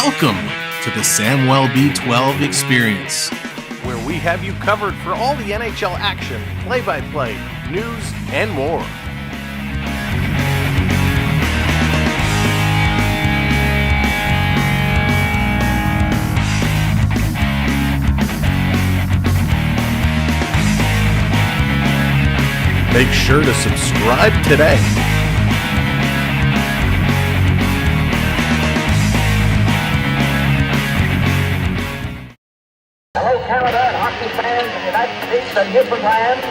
Welcome to the Samwell B12 Experience, where we have you covered for all the NHL action, play-by-play, news, and more. Make sure to subscribe today. Hello, Canada and hockey fans of the United States and Newfoundland.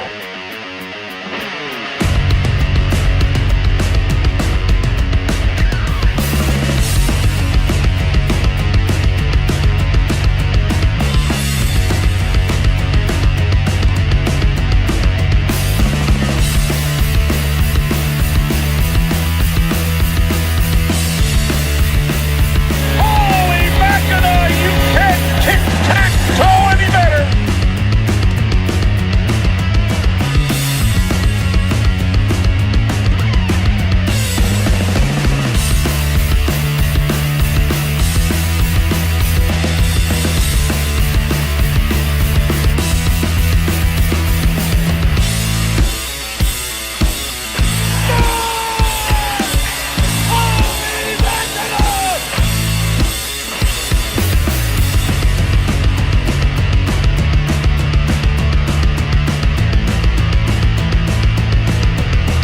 Holy mackerel, you can't tic-tac-toe any better! Holy mackerel!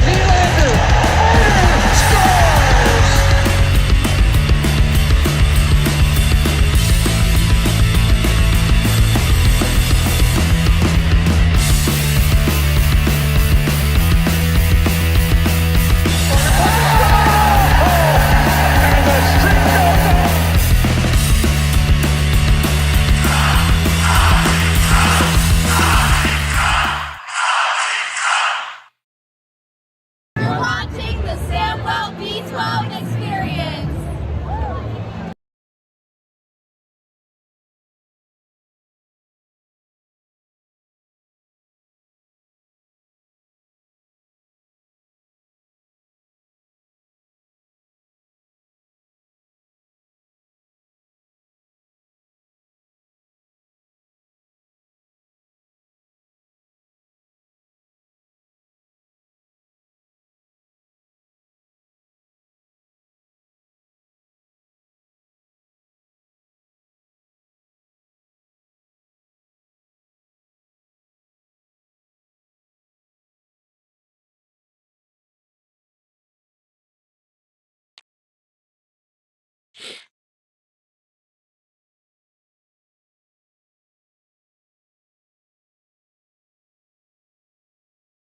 Nylander scores! And the streak goes on! You're watching the Samwell B12 Experience.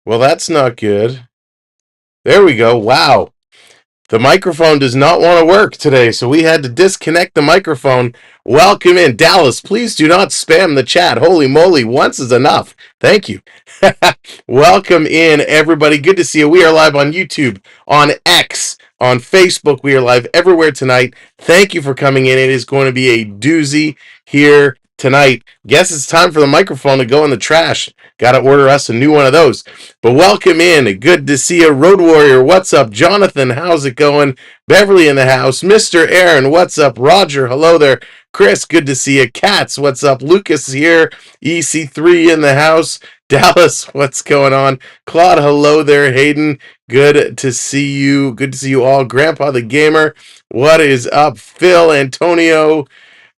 Well, that's not good. There we go. Wow. The microphone does not want to work today, so we had to disconnect the microphone. Welcome in. Dallas, please do not spam the chat. Holy moly, once is enough. Thank you. Welcome in, everybody. Good to see you. We are live on YouTube, on X, on Facebook. We are live everywhere tonight. Thank you for coming in. It is going to be a doozy here tonight. Guess it's time for the microphone to go in the trash. Got to order us a new one of those. But welcome in. Good to see you. Road Warrior, what's up? Jonathan, how's it going? Beverly in the house. Mr. Aaron, what's up? Roger, hello there. Chris, good to see you. Cats, what's up? Lucas here. EC3 in the house. Dallas, what's going on? Claude, hello there. Hayden, good to see you. Good to see you all. Grandpa the Gamer, what is up? Phil, Antonio,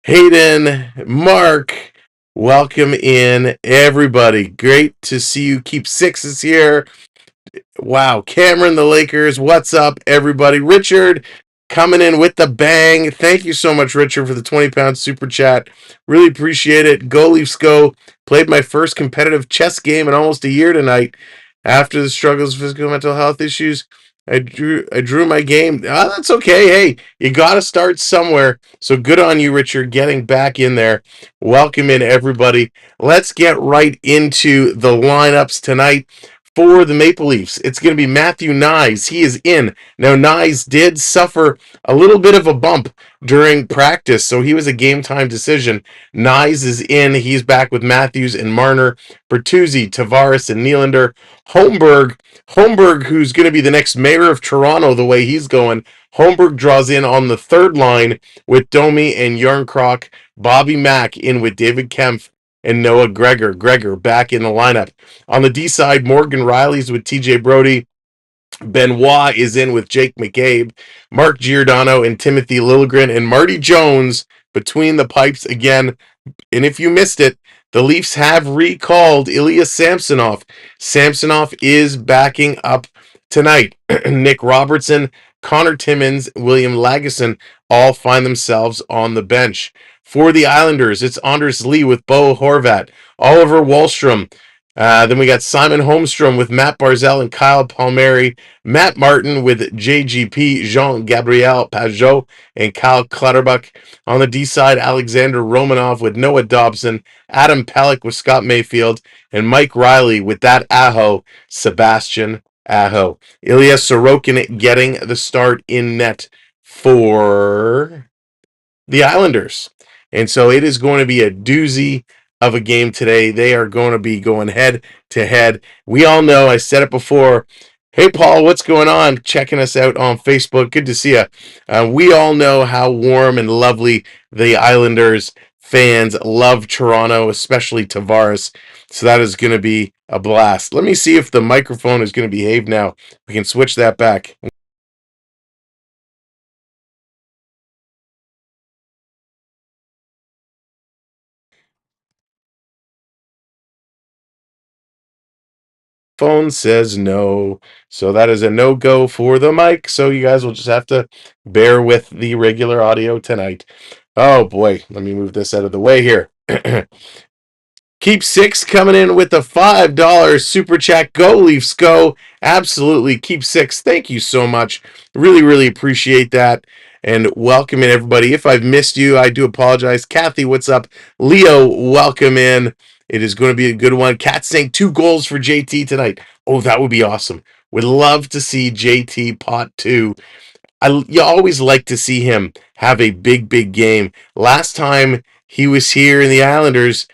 Hayden, Mark, welcome in, everybody. Great to see you. Keep Sixes here. Wow. Cameron, the Lakers, what's up, everybody? Richard, coming in with the bang. Thank you so much, Richard, for the 20-pound super chat. Really appreciate it. Go Leafs go. Played my first competitive chess game in almost a year tonight. After the struggles of physical and mental health issues, I drew my game. That's okay. Hey, you got to start somewhere. So good on you, Richard, getting back in there. Welcome in, everybody. Let's get right into the lineups tonight. for the Maple Leafs, it's going to be Matthew Knies. He is in. Now, Knies did suffer a little bit of a bump during practice, so he was a game-time decision. Knies is in. He's back with Matthews and Marner, Bertuzzi, Tavares, and Nylander. Holmberg, who's going to be the next mayor of Toronto the way he's going. Holmberg draws in on the third line with Domi and Yarncroc. Bobby Mack in with David Kempf and Noah Gregor. Gregor back in the lineup. On the D side, Morgan Riley's with TJ Brody. Benoit is in with Jake McCabe. Mark Giordano and Timothy Liljegren. And Marty Jones between the pipes again. And if you missed it, the Leafs have recalled Ilya Samsonov. Samsonov is backing up tonight. Nick Robertson, Connor Timmins, William Lagesson all find themselves on the bench. For the Islanders, it's Anders Lee with Bo Horvat, Oliver Wahlstrom. Then we got Simon Holmstrom with Matt Barzal and Kyle Palmieri, Matt Martin with JGP, Jean-Gabriel Pajot, and Kyle Clutterbuck. On the D side, Alexander Romanov with Noah Dobson, Adam Pelech with Scott Mayfield, and Mike Riley with that Aho, Sebastian Aho. Ilya Sorokin getting the start in net for the Islanders. And so it is going to be a doozy of a game today. They are going to be going head to head. We all know, I said it before. Hey, Paul, what's going on? Checking us out on Facebook. Good to see you. We all know how warm and lovely the Islanders fans love Toronto, especially Tavares. So that is going to be a blast. Let me see if the microphone is going to behave now. We can switch that back. Phone says no, so that is a no-go for the mic, so you guys will just have to bear with the regular audio tonight. Oh boy, let me move this out of the way here. Keep Six coming in with a $5 super chat. Go Leafs, go. Absolutely, Keep Six. Thank you so much. Really, really appreciate that. And welcome in, everybody. If I've missed you, I do apologize. Kathy, what's up? Leo, welcome in. It is going to be a good one. Kat saying 2 goals for JT tonight. Oh, that would be awesome. Would love to see JT pot 2. You always like to see him have a big, big game. Last time he was here in the Islanders,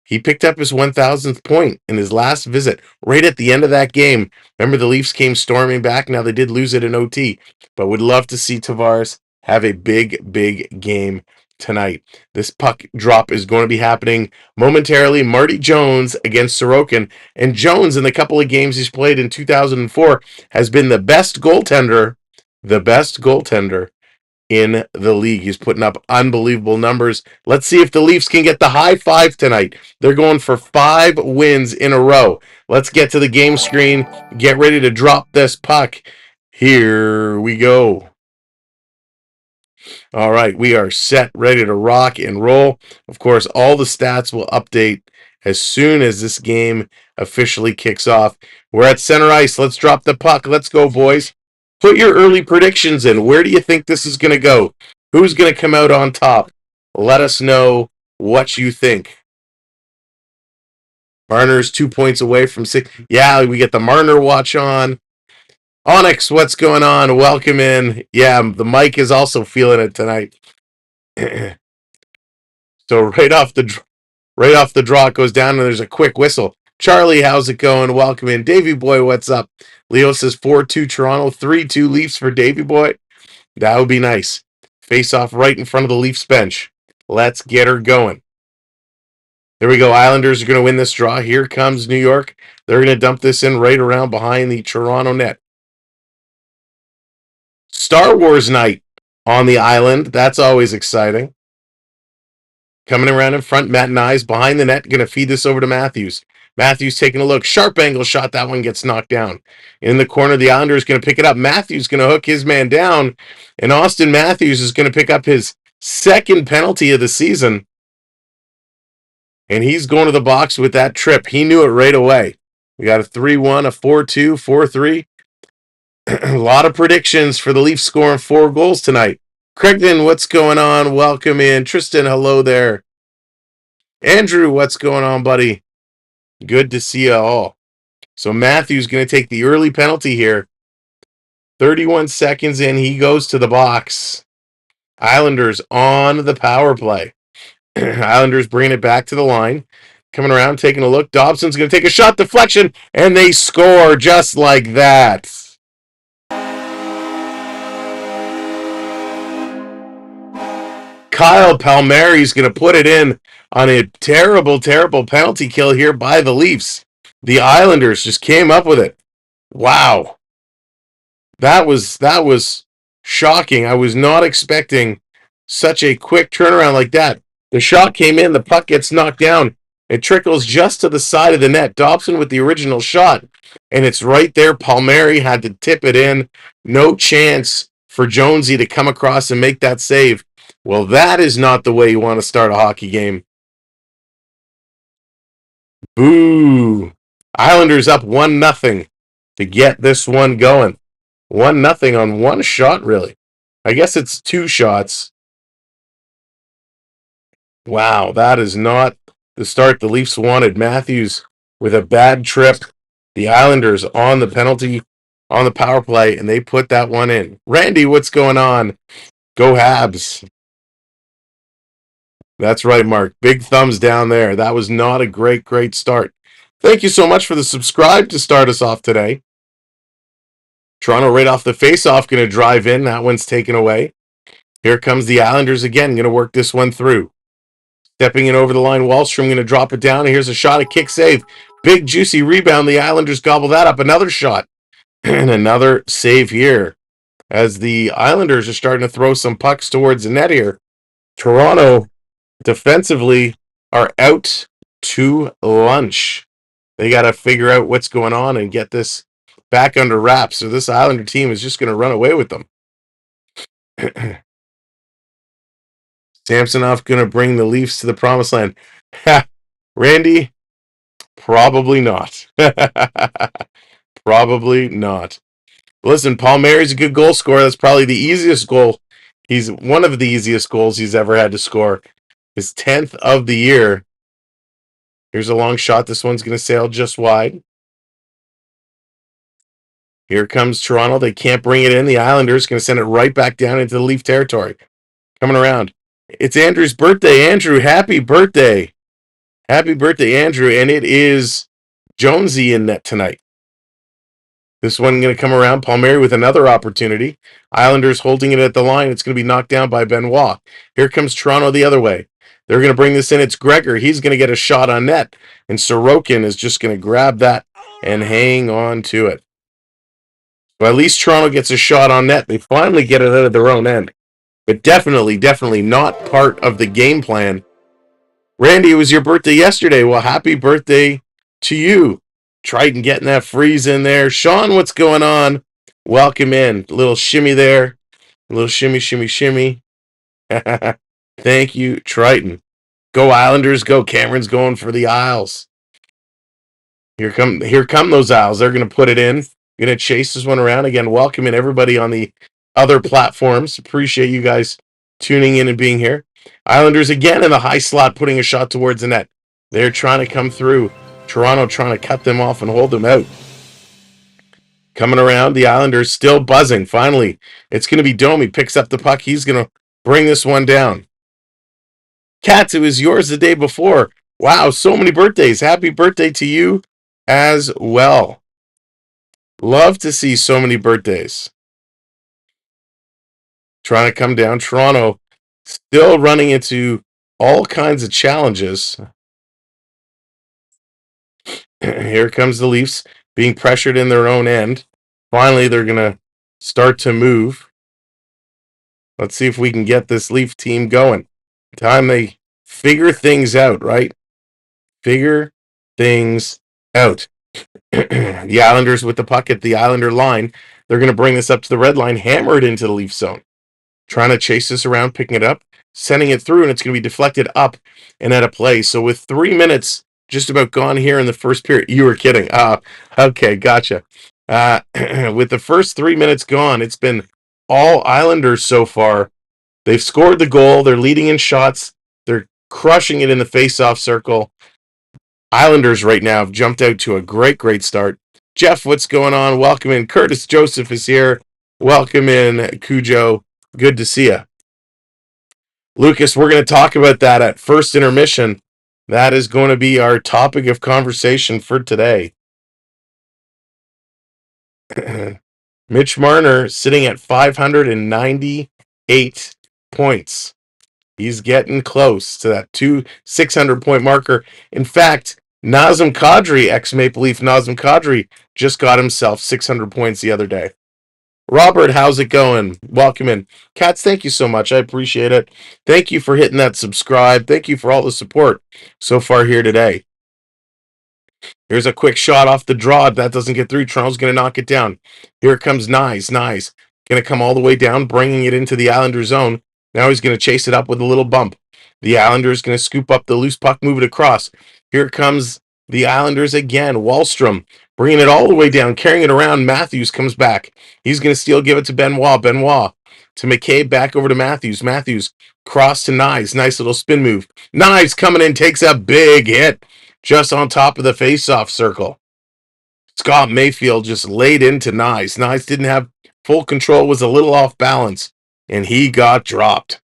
he picked up his 1,000th point in his last visit, right at the end of that game. Remember, the Leafs came storming back. Now, they did lose it in OT, but would love to see Tavares have a big, big game tonight. This puck drop is going to be happening momentarily. Marty Jones against Sorokin. And Jones, in the couple of games he's played in 2004, has been the best goaltender in the league. He's putting up unbelievable numbers. Let's see if the Leafs can get the high 5 tonight. They're going for 5 wins in a row. Let's get to the game screen. Get ready to drop this puck. Here we go. All right, we are set, ready to rock and roll. Of course, all the stats will update as soon as this game officially kicks off. We're at center ice. Let's drop the puck. Let's go, boys. Put your early predictions in. Where do you think this is going to go? Who's going to come out on top? Let us know what you think. Marner's 2 points away from 6. Yeah, we get the Marner watch on. Onyx, what's going on? Welcome in. Yeah, the mic is also feeling it tonight. So right off the draw, it goes down, and there's a quick whistle. Charlie, how's it going? Welcome in. Davey Boy, what's up? Leo says 4-2 Toronto, 3-2 Leafs for Davey Boy. That would be nice. Face off right in front of the Leafs bench. Let's get her going. There we go. Islanders are going to win this draw. Here comes New York. They're going to dump this in right around behind the Toronto net. Star Wars night on the island. That's always exciting. Coming around in front, Matt Knies behind the net. Going to feed this over to Matthews. Matthews taking a look. Sharp angle shot. That one gets knocked down. In the corner, the Islanders going to pick it up. Matthews going to hook his man down. And Auston Matthews is going to pick up his second penalty of the season. And he's going to the box with that trip. He knew it right away. We got a 3-1, a 4-2, 4-3. A lot of predictions for the Leafs scoring 4 goals tonight. Craigden, what's going on? Welcome in. Tristan, hello there. Andrew, what's going on, buddy? Good to see you all. So Matthews going to take the early penalty here. 31 seconds in, he goes to the box. Islanders on the power play. Islanders bringing it back to the line. Coming around, taking a look. Dobson's going to take a shot, deflection, and they score just like that. Kyle Palmieri's going to put it in on a terrible, terrible penalty kill here by the Leafs. The Islanders just came up with it. Wow. That was shocking. I was not expecting such a quick turnaround like that. The shot came in, the puck gets knocked down. It trickles just to the side of the net. Dobson with the original shot, and it's right there. Palmieri had to tip it in. No chance for Jonesy to come across and make that save. Well, that is not the way you want to start a hockey game. Boo! Islanders up 1-0 to get this one going. 1-0 on one shot, really. I guess it's two shots. Wow, that is not the start the Leafs wanted. Matthews with a bad trip. The Islanders on the penalty, on the power play, and they put that one in. Randy, what's going on? Go Habs. That's right, Mark. Big thumbs down there. That was not a great start. Thank you so much for the subscribe to start us off today. Toronto right off the faceoff going to drive in. That one's taken away. Here comes the Islanders again. Going to work this one through. Stepping in over the line, Wallstrom going to drop it down. Here's a shot, a kick save. Big juicy rebound. The Islanders gobble that up. Another shot. And another save here. As the Islanders are starting to throw some pucks towards the net here. Toronto defensively are out to lunch. They got to figure out what's going on and get this back under wraps. So this Islander team is just going to run away with them. Samsonov going to bring the Leafs to the promised land. Randy, probably not. Probably not. Listen, Palmieri's a good goal scorer. That's probably the easiest goal. He's one of the easiest goals he's ever had to score. His 10th of the year. Here's a long shot. This one's going to sail just wide. Here comes Toronto. They can't bring it in. The Islanders going to send it right back down into the Leaf territory. Coming around. It's Andrew's birthday. Andrew, happy birthday. Happy birthday, Andrew. And it is Jonesy in net tonight. This one going to come around. Palmieri with another opportunity. Islanders holding it at the line. It's going to be knocked down by Benoit. Here comes Toronto the other way. They're going to bring this in. It's Gregor. He's going to get a shot on net. And Sorokin is just going to grab that and hang on to it. So at least Toronto gets a shot on net. They finally get it out of their own end. But definitely not part of the game plan. Randy, it was your birthday yesterday. Well, happy birthday to you. Triton getting that freeze in there. Sean, what's going on? Welcome in. A little shimmy there. A little shimmy. Thank you, Triton. Go Islanders, go. Cameron's going for the Isles. Here come those Isles. They're going to put it in. Going to chase this one around. Again, welcome in everybody on the other platforms. Appreciate you guys tuning in and being here. Islanders again in the high slot, putting a shot towards the net. They're trying to come through. Toronto trying to cut them off and hold them out. Coming around, the Islanders still buzzing. Finally, it's going to be Domi. Picks up the puck. He's going to bring this one down. Katz, it was yours the day before. Wow, so many birthdays. Happy birthday to you as well. Love to see so many birthdays. Trying to come down. Toronto still running into all kinds of challenges. Here comes the Leafs being pressured in their own end. Finally, they're going to start to move. Let's see if we can get this Leaf team going. Time they figure things out, right? Figure things out. The Islanders with the puck at the Islander line. They're going to bring this up to the red line, hammer it into the Leaf zone. Trying to chase this around, picking it up, sending it through, and it's going to be deflected up and out of play. So with 3 minutes just about gone here in the first period. You were kidding. Okay, gotcha. With the first 3 minutes gone, it's been all Islanders so far. They've scored the goal. They're leading in shots. They're crushing it in the face-off circle. Islanders right now have jumped out to a great start. Jeff, what's going on? Welcome in. Curtis Joseph is here. Welcome in, Cujo. Good to see you. Lucas, we're going to talk about that at first intermission. That is going to be our topic of conversation for today. Mitch Marner sitting at 598 points. He's getting close to that 600-point marker. In fact, Nazem Kadri, ex-Maple Leaf Nazem Kadri, just got himself 600 points the other day. Robert, how's it going? Welcome in. Cats, thank you so much. I appreciate it. Thank you for hitting that subscribe. Thank you for all the support so far here today. Here's a quick shot off the draw. If that doesn't get through, Toronto's going to knock it down. Here comes Nyes. Going to come all the way down, bringing it into the Islanders zone. Now he's going to chase it up with a little bump. The Islanders going to scoop up the loose puck, move it across. Here comes the Islanders again. Wahlstrom bringing it all the way down, carrying it around. Matthews comes back. He's going to steal, give it to Benoit. Benoit to McCabe, back over to Matthews. Matthews cross to Nyes. Nice little spin move. Nyes coming in, takes a big hit just on top of the face-off circle. Scott Mayfield just laid into Nyes. Nyes didn't have full control, was a little off balance, and he got dropped.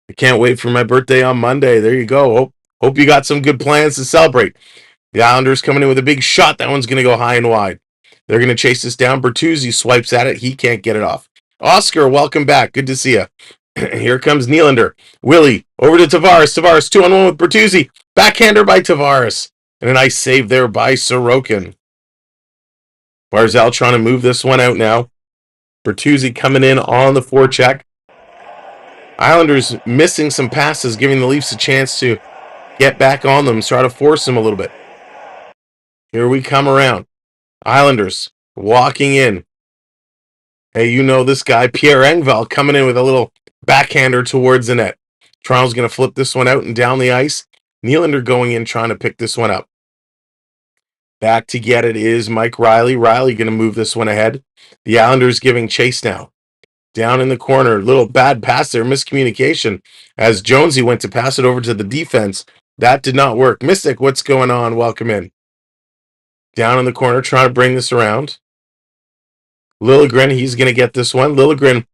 I can't wait for my birthday on Monday. There you go. Hope you got some good plans to celebrate. The Islanders coming in with a big shot. That one's going to go high and wide. They're going to chase this down. Bertuzzi swipes at it. He can't get it off. Oscar, welcome back. Good to see you. Here comes Nylander. Willie over to Tavares. Tavares 2-on-1 with Bertuzzi. Backhander by Tavares. And a nice save there by Sorokin. Barzal trying to move this one out now. Bertuzzi coming in on the forecheck. Islanders missing some passes, giving the Leafs a chance to get back on them, try to force them a little bit. Here we come around. Islanders walking in. Hey, you know this guy, Pierre Engvall, coming in with a little backhander towards the net. Toronto's going to flip this one out and down the ice. Nylander going in, trying to pick this one up. Back to get it is Mike Riley. Riley going to move this one ahead. The Islanders giving chase now. Down in the corner, little bad pass there, miscommunication. As Jonesy went to pass it over to the defense, that did not work. Mystic, what's going on? Welcome in. Down in the corner, trying to bring this around. Liljegren, he's going to get this one. Liljegren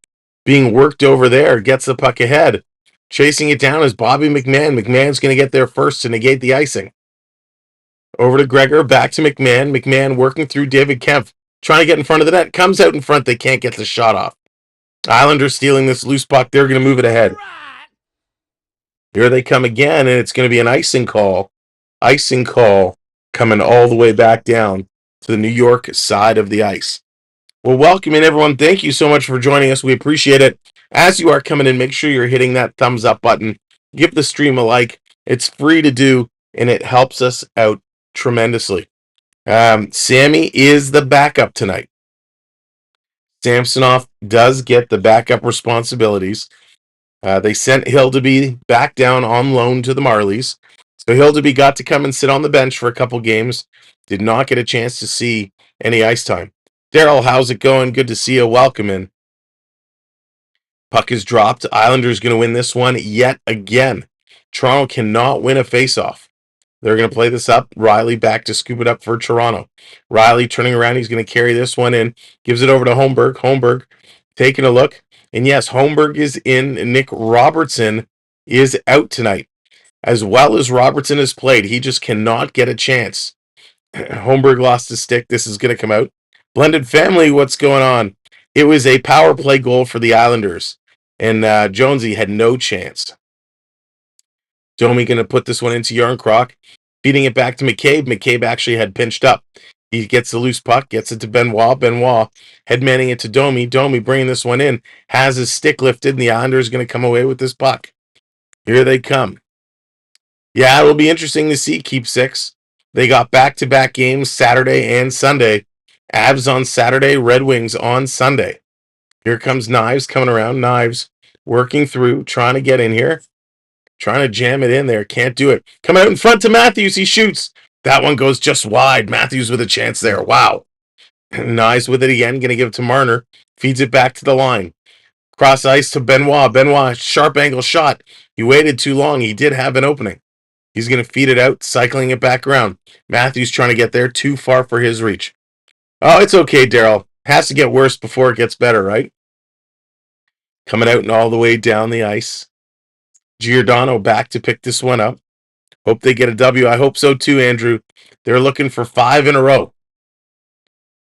being worked over there, gets the puck ahead. Chasing it down is Bobby McMahon. McMahon's going to get there first to negate the icing. Over to Gregor, back to McMahon. McMahon working through David Kempf, trying to get in front of the net. Comes out in front, they can't get the shot off. Islanders stealing this loose puck. They're going to move it ahead. Here they come again, and it's going to be an icing call. Icing call coming all the way back down to the New York side of the ice. Well, welcome in, everyone. Thank you so much for joining us. We appreciate it. As you are coming in, make sure you're hitting that thumbs up button. Give the stream a like. It's free to do, and it helps us out tremendously. Sammy is the backup tonight. Samsonov does get the backup responsibilities. They sent Hildeby back down on loan to the Marlies. So Hildeby got to come and sit on the bench for a couple games. Did not get a chance to see any ice time. Daryl, how's it going? Good to see you. Welcome in. Puck is dropped. Islanders going to win this one yet again. Toronto cannot win a faceoff. They're going to play this up. Riley back to scoop it up for Toronto. Riley turning around. He's going to carry this one in. Gives it over to Holmberg. Holmberg taking a look. And yes, Holmberg is in. Nick Robertson is out tonight. As well as Robertson has played, he just cannot get a chance. Holmberg lost his stick. This is going to come out. Blended family, what's going on? It was a power play goal for the Islanders. And Jonesy had no chance. Domi going to put this one into Yarncroc. Feeding it back to McCabe. McCabe actually had pinched up. He gets the loose puck, gets it to Benoit. Benoit headmanning it to Domi. Domi bringing this one in. Has his stick lifted, and the Islanders going to come away with this puck. Here they come. Yeah, it'll be interesting to see Keep Six. They got back-to-back games Saturday and Sunday. Avs on Saturday, Red Wings on Sunday. Here comes Knives coming around. Knives working through, trying to get in here. Trying to jam it in there. Can't do it. Coming out in front to Matthews. He shoots. That one goes just wide. Matthews with a chance there. Wow. Knives with it again. Going to give it to Marner. Feeds it back to the line. Cross ice to Benoit. Benoit, sharp angle shot. He waited too long. He did have an opening. He's going to feed it out, cycling it back around. Matthews trying to get there, too far for his reach. Oh, it's okay, Daryl. Has to get worse before it gets better, right? Coming out and all the way down the ice. Giordano back to pick this one up. Hope they get a W. I hope so too, Andrew. They're looking for 5 in a row.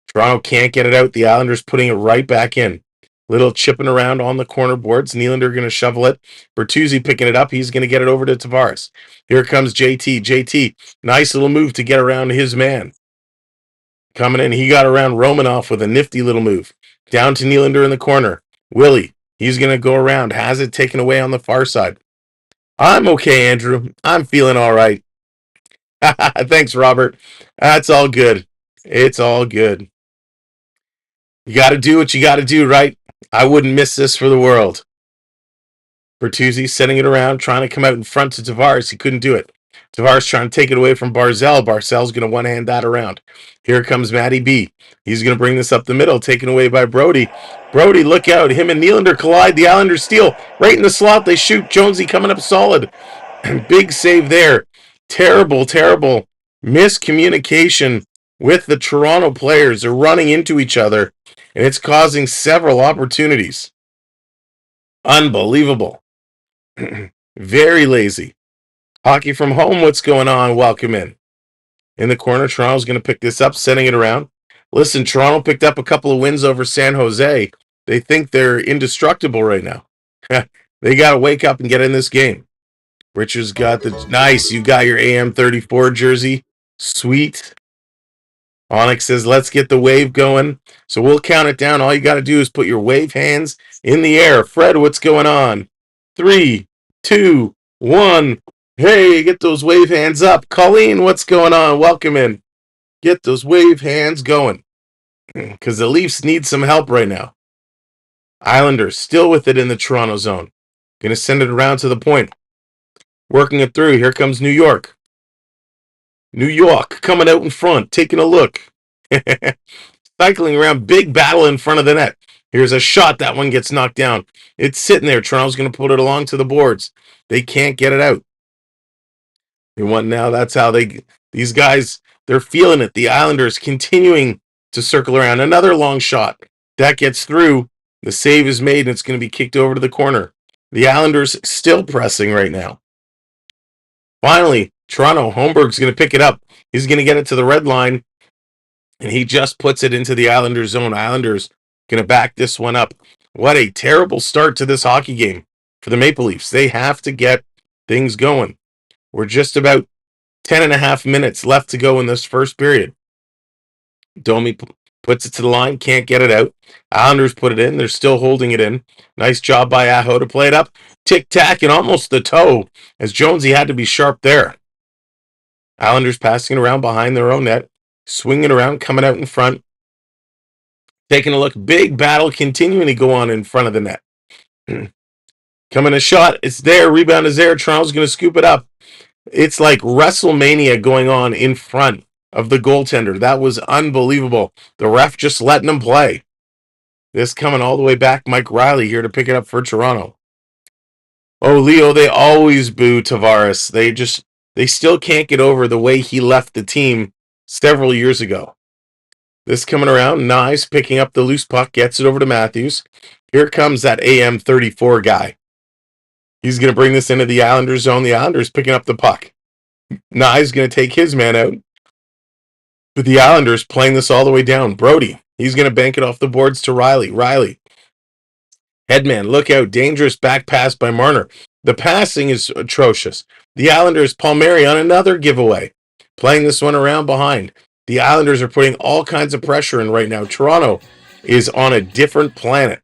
Toronto can't get it out. The Islanders putting it right back in. Little chipping around on the corner boards. Nylander going to shovel it. Bertuzzi picking it up. He's going to get it over to Tavares. Here comes JT. JT, nice little move to get around his man. Coming in, he got around Romanov with a nifty little move. Down to Nylander in the corner. Willie, he's going to go around. Has it taken away on the far side. I'm okay, Andrew. I'm feeling all right. Thanks, Robert. That's all good. It's all good. You got to do what you got to do, right? I wouldn't miss this for the world. Bertuzzi setting it around, trying to come out in front to Tavares. He couldn't do it. Tavares trying to take it away from Barzal. Barzal's going to one-hand that around. Here comes Matty B. He's going to bring this up the middle, taken away by Brody. Brody, look out. Him and Nylander collide. The Islanders steal. Right in the slot, they shoot. Jonesy coming up solid. Big save there. Terrible, terrible miscommunication with the Toronto players. They're running into each other, and it's causing several opportunities. Unbelievable. Very lazy. Hockey from home, what's going on? Welcome in. In the corner, Toronto's going to pick this up, sending it around. Listen, Toronto picked up a couple of wins over San Jose. They think they're indestructible right now. They got to wake up and get in this game. Richards got the... Nice, you got your AM34 jersey. Sweet. Onyx says, let's get the wave going. So we'll count it down. All you got to do is put your wave hands in the air. Fred, what's going on? 3, 2, 1... Hey, get those wave hands up. Colleen, what's going on? Welcome in. Get those wave hands going. Because the Leafs need some help right now. Islanders still with it in the Toronto zone. Going to send it around to the point. Working it through. Here comes New York. New York coming out in front. Taking a look. Cycling around. Big battle in front of the net. Here's a shot. That one gets knocked down. It's sitting there. Toronto's going to put it along to the boards. They can't get it out. They want now. That's how these guys, they're feeling it. The Islanders continuing to circle around. Another long shot. That gets through. The save is made, and it's going to be kicked over to the corner. The Islanders still pressing right now. Finally, Toronto, Holmberg's going to pick it up. He's going to get it to the red line, and he just puts it into the Islanders zone. Islanders going to back this one up. What a terrible start to this hockey game for the Maple Leafs. They have to get things going. We're just about 10.5 minutes left to go in this first period. Domi puts it to the line, can't get it out. Islanders put it in. They're still holding it in. Nice job by Aho to play it up. Tic-tac and almost the toe, as Jonesy had to be sharp there. Islanders passing it around behind their own net. Swinging around, coming out in front. Taking a look. Big battle continuing to go on in front of the net. Coming a shot. It's there. Rebound is there. Toronto's going to scoop it up. It's like WrestleMania going on in front of the goaltender. That was unbelievable. The ref just letting him play. This coming all the way back. Mike Riley here to pick it up for Toronto. Oh, Leo, they always boo Tavares. They still can't get over the way he left the team several years ago. This coming around. Nice. Picking up the loose puck. Gets it over to Matthews. Here comes that AM34 guy. He's going to bring this into the Islanders zone. The Islanders picking up the puck. Nye's going to take his man out. But the Islanders playing this all the way down. Brody, he's going to bank it off the boards to Riley. Riley. Headman, look out. Dangerous back pass by Marner. The passing is atrocious. The Islanders, Palmieri on another giveaway. Playing this one around behind. The Islanders are putting all kinds of pressure in right now. Toronto is on a different planet.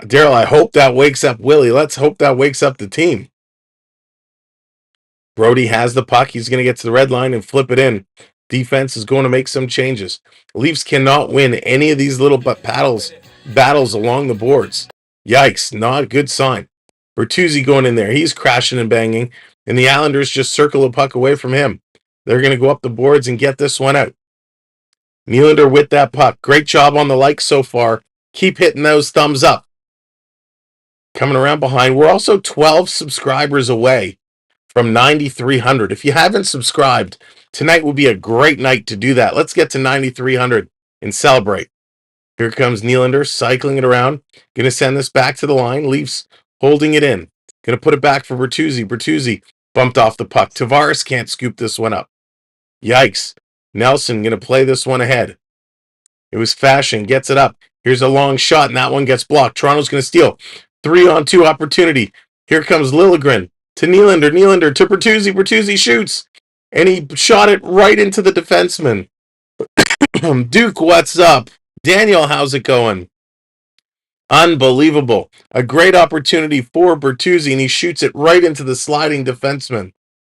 Daryl, I hope that wakes up Willie. Let's hope that wakes up the team. Brody has the puck. He's going to get to the red line and flip it in. Defense is going to make some changes. Leafs cannot win any of these little battles along the boards. Yikes, not a good sign. Bertuzzi going in there. He's crashing and banging, and the Islanders just circle the puck away from him. They're going to go up the boards and get this one out. Nylander with that puck. Great job on the likes so far. Keep hitting those thumbs up. Coming around behind. We're also 12 subscribers away from 9,300. If you haven't subscribed, tonight will be a great night to do that. Let's get to 9,300 and celebrate. Here comes Nylander cycling it around. Going to send this back to the line. Leafs holding it in. Going to put it back for Bertuzzi. Bertuzzi bumped off the puck. Tavares can't scoop this one up. Yikes. Nelson going to play this one ahead. It was Fashion. Gets it up. Here's a long shot, and that one gets blocked. Toronto's going to steal. 3-on-2 opportunity. Here comes Liljegren to Nylander. Nylander to Bertuzzi. Bertuzzi shoots. And he shot it right into the defenseman. Duke, what's up? Daniel, how's it going? Unbelievable. A great opportunity for Bertuzzi, and he shoots it right into the sliding defenseman.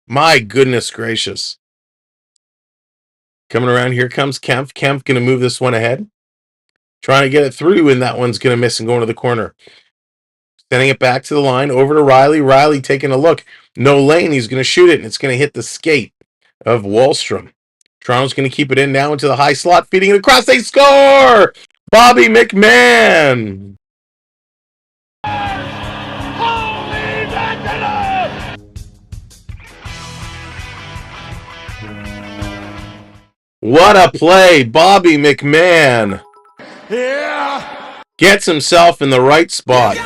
My goodness gracious. Coming around, here comes Kempf. Kempf going to move this one ahead. Trying to get it through, and that one's going to miss and go into the corner. Sending it back to the line, over to Riley. Riley taking a look. No lane, he's going to shoot it, and it's going to hit the skate of Wahlstrom. Toronto's going to keep it in now into the high slot, feeding it across. They score! Bobby McMahon! Holy mackerel! What a play! Bobby McMahon Yeah! gets himself in the right spot.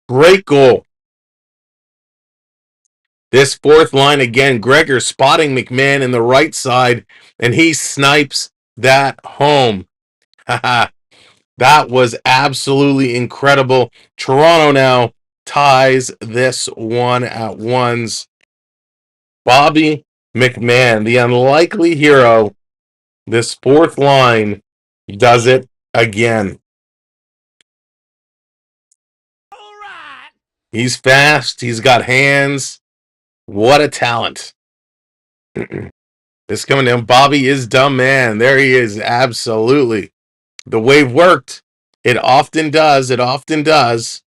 Great goal. This fourth line again, Gregor spotting McMahon in the right side, and he snipes that home. That was absolutely incredible. Toronto now ties this one at ones. Bobby McMahon, the unlikely hero, this fourth line does it again. He's fast. He's got hands. What a talent. This coming down. Bobby is dumb, man. There he is. Absolutely. The wave worked. It often does. It often does.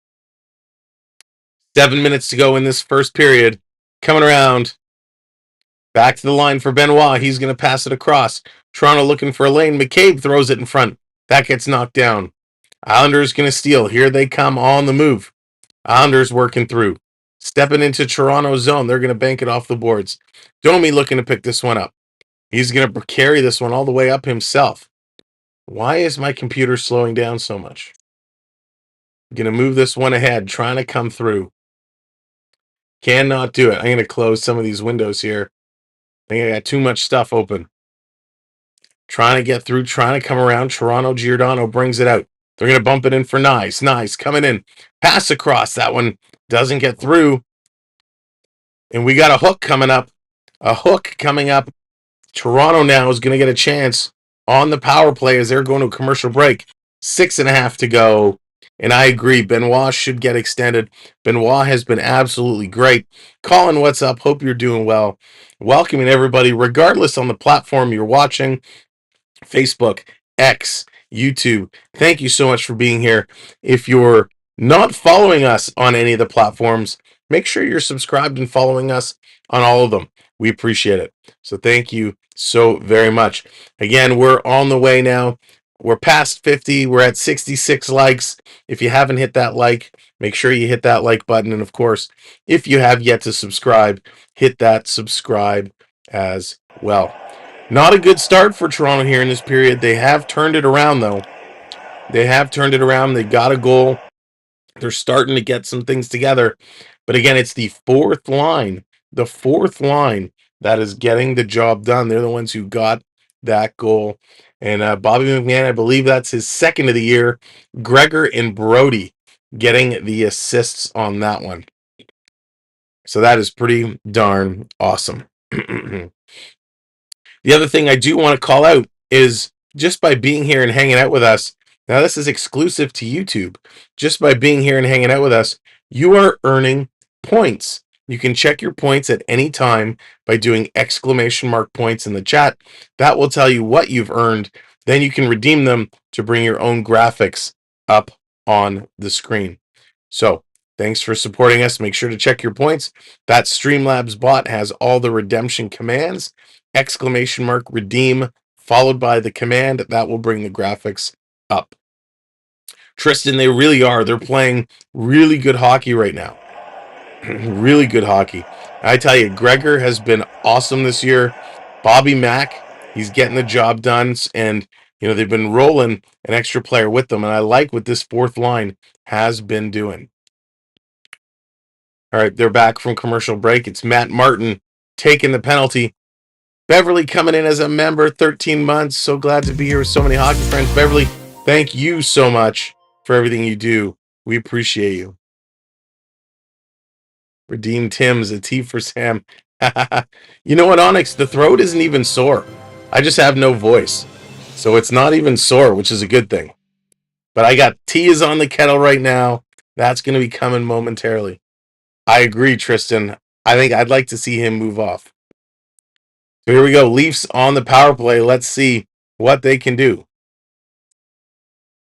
7 minutes to go in this first period. Coming around. Back to the line for Benoit. He's going to pass it across. Toronto looking for a lane. McCabe throws it in front. That gets knocked down. Islanders going to steal. Here they come on the move. Islanders working through. Stepping into Toronto's zone. They're going to bank it off the boards. Domi looking to pick this one up. He's going to carry this one all the way up himself. Why is my computer slowing down so much? Going to move this one ahead. Trying to come through. Cannot do it. I'm going to close some of these windows here. I think I got too much stuff open. Trying to get through. Trying to come around. Toronto. Giordano brings it out. They're going to bump it in for Nice. Nice coming in. Pass across. That one doesn't get through. And we got a hook coming up. A hook coming up. Toronto now is going to get a chance on the power play as they're going to a commercial break. 6.5 to go. And I agree. Benoit should get extended. Benoit has been absolutely great. Colin, what's up? Hope you're doing well. Welcoming everybody, regardless on the platform you're watching. Facebook, X, YouTube. Thank you so much for being here. If you're not following us on any of the platforms, make sure you're subscribed and following us on all of them. We appreciate it. So thank you so very much. Again, we're on the way now. We're past 50. We're at 66 likes. If you haven't hit that like, make sure you hit that like button. And of course, if you have yet to subscribe, hit that subscribe as well. Not a good start for Toronto here in this period. They have turned it around, though. They have turned it around. They got a goal. They're starting to get some things together. But again, it's the fourth line that is getting the job done. They're the ones who got that goal. And Bobby McMahon, I believe that's his second of the year. Gregor and Brody getting the assists on that one. So that is pretty darn awesome. The other thing I do want to call out is just by being here and hanging out with us. Now, this is exclusive to YouTube. Just by being here and hanging out with us, you are earning points. You can check your points at any time by doing !points in the chat. That will tell you what you've earned. Then you can redeem them to bring your own graphics up on the screen. So, thanks for supporting us. Make sure to check your points. That Streamlabs bot has all the redemption commands. !redeem, followed by the command. That will bring the graphics up. Tristan, they really are. They're playing really good hockey right now. Really good hockey. I tell you, Gregor has been awesome this year. Bobby Mack, he's getting the job done, and they've been rolling an extra player with them, and I like what this fourth line has been doing. All right, they're back from commercial break. It's Matt Martin taking the penalty. Beverly coming in as a member, 13 months. So glad to be here with so many hockey friends. Beverly, thank you so much for everything you do. We appreciate you. Redeem Tim's, a T for Sam. You know what, Onyx? The throat isn't even sore. I just have no voice. So it's not even sore, which is a good thing. But I got tea is on the kettle right now. That's going to be coming momentarily. I agree, Tristan. I think I'd like to see him move off. So here we go. Leafs on the power play. Let's see what they can do.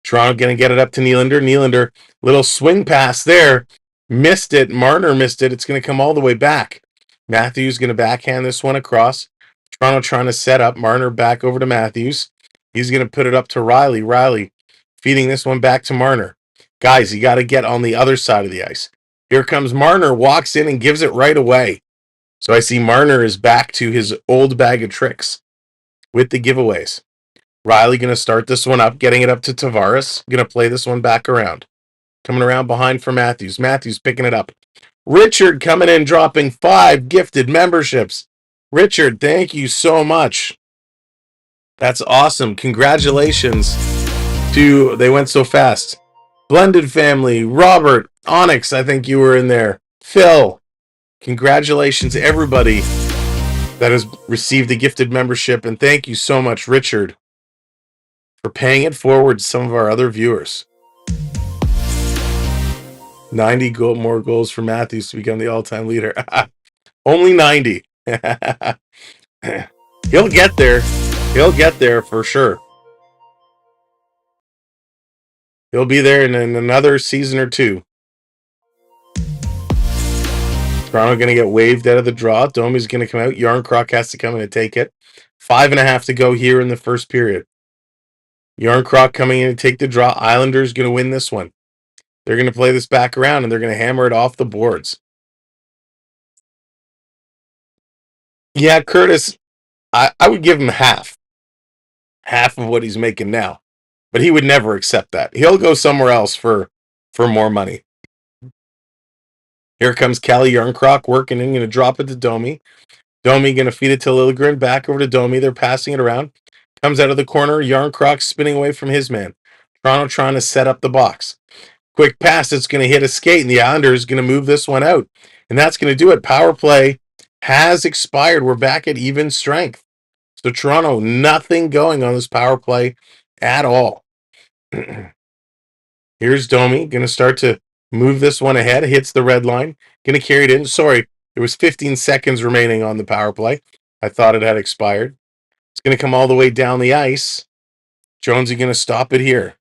Toronto going to get it up to Nylander. Nylander, little swing pass there. Missed it. Marner missed it. It's going to come all the way back. Matthews going to backhand this one across. Toronto trying to set up. Marner back over to Matthews. He's going to put it up to Riley. Riley feeding this one back to Marner. Guys, you got to get on the other side of the ice. Here comes Marner, walks in and gives it right away. So I see Marner is back to his old bag of tricks with the giveaways. Riley going to start this one up, getting it up to Tavares. Going to play this one back around. Coming around behind for Matthews. Matthews picking it up. Richard coming in, dropping 5 gifted memberships. Richard, thank you so much. That's awesome. Congratulations to, they went so fast. Blended Family, Robert, Onyx, I think you were in there. Phil, congratulations to everybody that has received a gifted membership. And thank you so much, Richard, for paying it forward to some of our other viewers. 90 more goals for Matthews to become the all-time leader. Only 90. He'll get there. He'll get there for sure. He'll be there in another season or two. Toronto going to get waved out of the draw. Domi's going to come out. Yarncroc has to come in and take it. 5.5 to go here in the first period. Yarncroc coming in and take the draw. Islanders going to win this one. They're going to play this back around, and they're going to hammer it off the boards. Yeah, Curtis, I would give him half of what he's making now. But he would never accept that. He'll go somewhere else for more money. Here comes Callie Yarncroc working and going to drop it to Domi. Domi going to feed it to Liljegren. Back over to Domi. They're passing it around. Comes out of the corner. Yarncroc spinning away from his man. Toronto trying to set up the box. Quick pass. It's going to hit a skate, and the Islanders going to move this one out. And that's going to do it. Power play has expired. We're back at even strength. So Toronto, nothing going on this power play at all. Here's Domi. Going to start to move this one ahead. Hits the red line. Going to carry it in. Sorry, there was 15 seconds remaining on the power play. I thought it had expired. It's going to come all the way down the ice. Jonesy going to stop it here.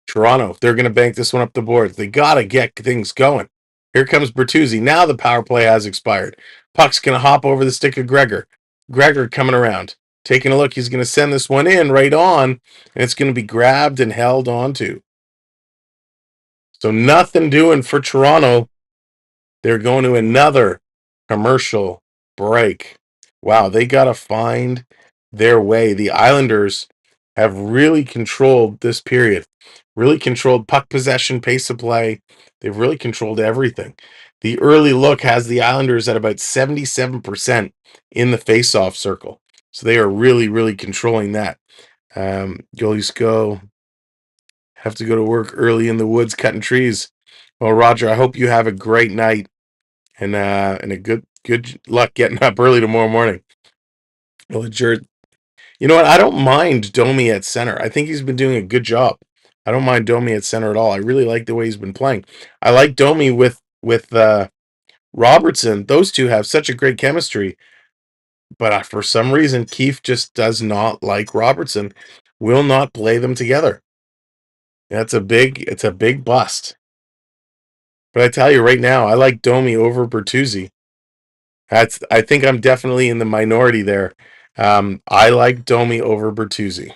Toronto, they're going to bank this one up the boards. They got to get things going. Here comes Bertuzzi. Now the power play has expired. Puck's going to hop over the stick of Gregor. Gregor coming around. Taking a look. He's going to send this one in right on, and it's going to be grabbed and held onto. So nothing doing for Toronto. They're going to another commercial break. Wow, they got to find their way. The Islanders have really controlled this period. Really controlled puck possession, pace of play. They've really controlled everything. The early look has the Islanders at about 77% in the face-off circle. So they are really, really controlling that. Goalies go. Have to go to work early in the woods cutting trees. Well, Roger, I hope you have a great night and a good luck getting up early tomorrow morning. Well, you know what? I don't mind Domi at center. I think he's been doing a good job. I don't mind Domi at center at all. I really like the way he's been playing. I like Domi with Robertson. Those two have such a great chemistry. But for some reason, Keefe just does not like Robertson. Will not play them together. It's a big bust. But I tell you right now, I like Domi over Bertuzzi. I think I'm definitely in the minority there. I like Domi over Bertuzzi.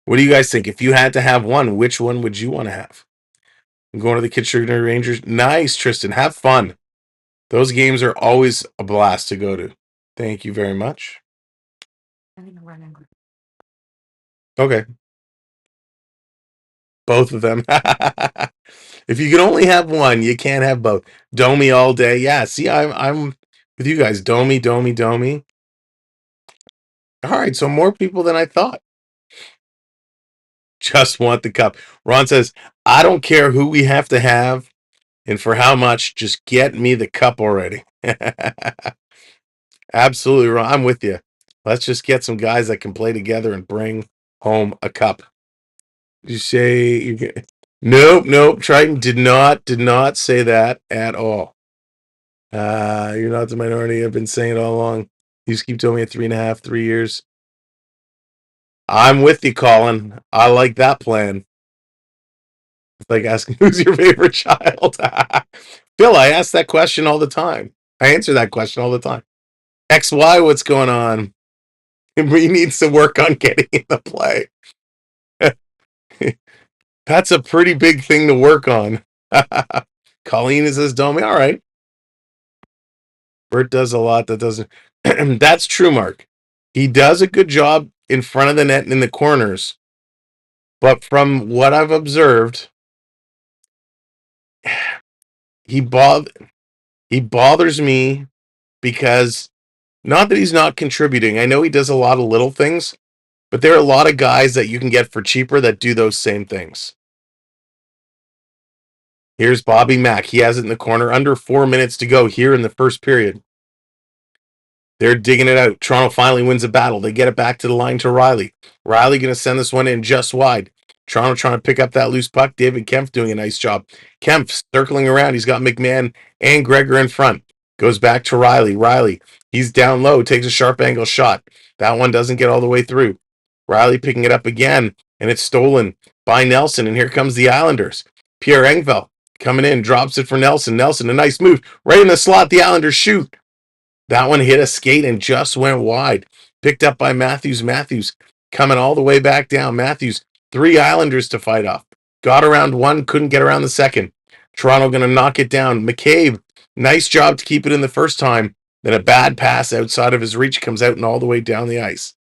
What do you guys think? If you had to have one, which one would you want to have? I'm going to the Kitchener Rangers. Nice, Tristan. Have fun. Those games are always a blast to go to. Thank you very much. Okay. Both of them. If you can only have one, you can't have both. Domi all day. Yeah, see, I'm with you guys. Domi. All right, so more people than I thought. Just want the cup. Ron says, I don't care who we have to have and for how much, just get me the cup already. Absolutely, Ron. I'm with you. Let's just get some guys that can play together and bring home a cup. You say you can... Nope. Triton did not say that at all. You're not the minority. I've been saying it all along. You just keep telling me 3.5, 3 years. I'm with you, Colin. I like that plan. It's like asking who's your favorite child. Phil, I ask that question all the time. I answer that question all the time. XY, what's going on? He needs to work on getting in the play. That's a pretty big thing to work on. Colleen says, Domi, all right. Bert does a lot that doesn't. That's true, Mark. He does a good job in front of the net and in the corners. But from what I've observed, he bothers me because not that he's not contributing. I know he does a lot of little things, but there are a lot of guys that you can get for cheaper that do those same things. Here's Bobby Mack. He has it in the corner. Under 4 minutes to go here in the first period. They're digging it out. Toronto finally wins a battle. They get it back to the line to Riley. Riley going to send this one in just wide. Toronto trying to pick up that loose puck. David Kempf doing a nice job. Kempf circling around. He's got McMahon and Gregor in front. Goes back to Riley. Riley, he's down low. Takes a sharp angle shot. That one doesn't get all the way through. Riley picking it up again. And it's stolen by Nelson. And here comes the Islanders. Pierre Engvall coming in. Drops it for Nelson. Nelson, a nice move. Right in the slot. The Islanders shoot. That one hit a skate and just went wide. Picked up by Matthews. Matthews coming all the way back down. Matthews, 3 Islanders to fight off. Got around one, couldn't get around the second. Toronto going to knock it down. McCabe, nice job to keep it in the first time. Then a bad pass outside of his reach comes out and all the way down the ice.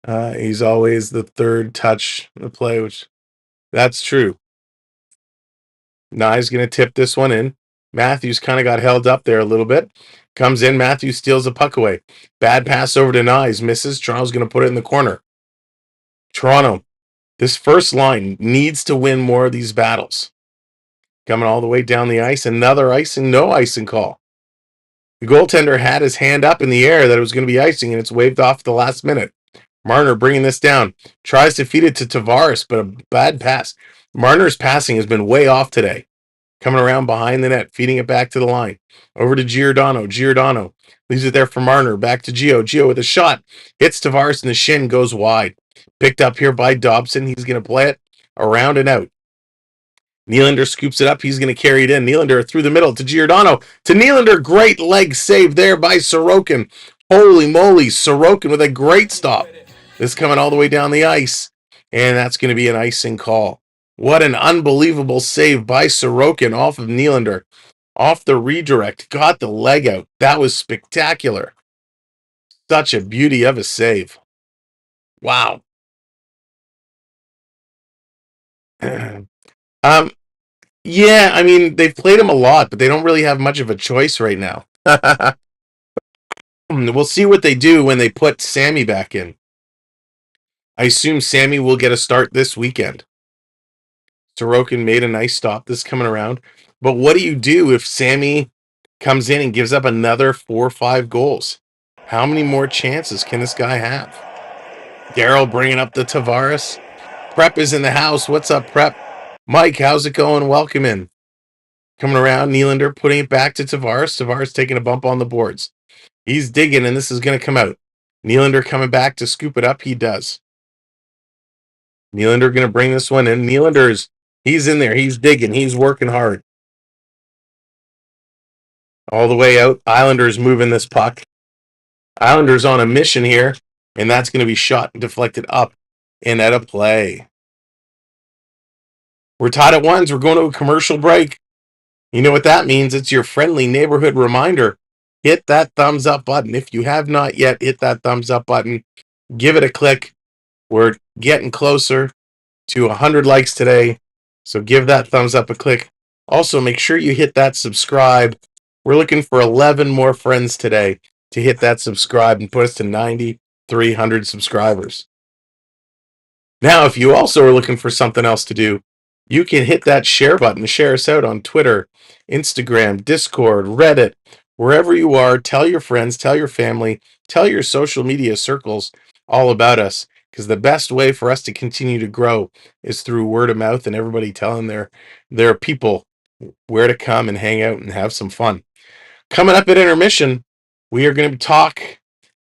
He's always the third touch in the play, which that's true. Nye's going to tip this one in. Matthews kind of got held up there a little bit. Comes in. Matthews steals the puck away. Bad pass over to Nyes. Misses. Toronto's going to put it in the corner. Toronto, this first line needs to win more of these battles. Coming all the way down the ice. Another icing. No icing call. The goaltender had his hand up in the air that it was going to be icing, and it's waved off at the last minute. Marner bringing this down. Tries to feed it to Tavares, but a bad pass. Marner's passing has been way off today. Coming around behind the net, feeding it back to the line. Over to Giordano. Giordano leaves it there for Marner. Back to Gio. Gio with a shot. Hits Tavares in the shin, goes wide. Picked up here by Dobson. He's going to play it around and out. Nylander scoops it up. He's going to carry it in. Nylander through the middle to Giordano. To Nylander. Great leg save there by Sorokin. Holy moly. Sorokin with a great stop. This coming all the way down the ice. And that's going to be an icing call. What an unbelievable save by Sorokin off of Nylander. Off the redirect. Got the leg out. That was spectacular. Such a beauty of a save. Wow. Yeah, I mean, they've played him a lot, but they don't really have much of a choice right now. We'll see what they do when they put Sammy back in. I assume Sammy will get a start this weekend. Sorokin made a nice stop this coming around. But what do you do if Sammy comes in and gives up another 4 or 5 goals? How many more chances can this guy have? Daryl bringing up the Tavares. Prep is in the house. What's up, Prep? Mike, how's it going? Welcome in. Coming around, Nylander putting it back to Tavares. Tavares taking a bump on the boards. He's digging, and this is going to come out. Nylander coming back to scoop it up. He does. Nylander going to bring this one in. He's in there. He's digging. He's working hard. All the way out. Islanders moving this puck. Islanders on a mission here, and that's going to be shot and deflected up and out of play. We're tied at ones. We're going to a commercial break. You know what that means? It's your friendly neighborhood reminder. Hit that thumbs up button. If you have not yet, hit that thumbs up button. Give it a click. We're getting closer to 100 likes today, so give that thumbs up a click. Also, make sure you hit that subscribe. We're looking for 11 more friends today to hit that subscribe and put us to 9,300 subscribers. Now, if you also are looking for something else to do, you can hit that share button to share us out on Twitter, Instagram, Discord, Reddit, wherever you are. Tell your friends, tell your family, tell your social media circles all about us, because the best way for us to continue to grow is through word of mouth and everybody telling their people where to come and hang out and have some fun. Coming up at Intermission, we are going to talk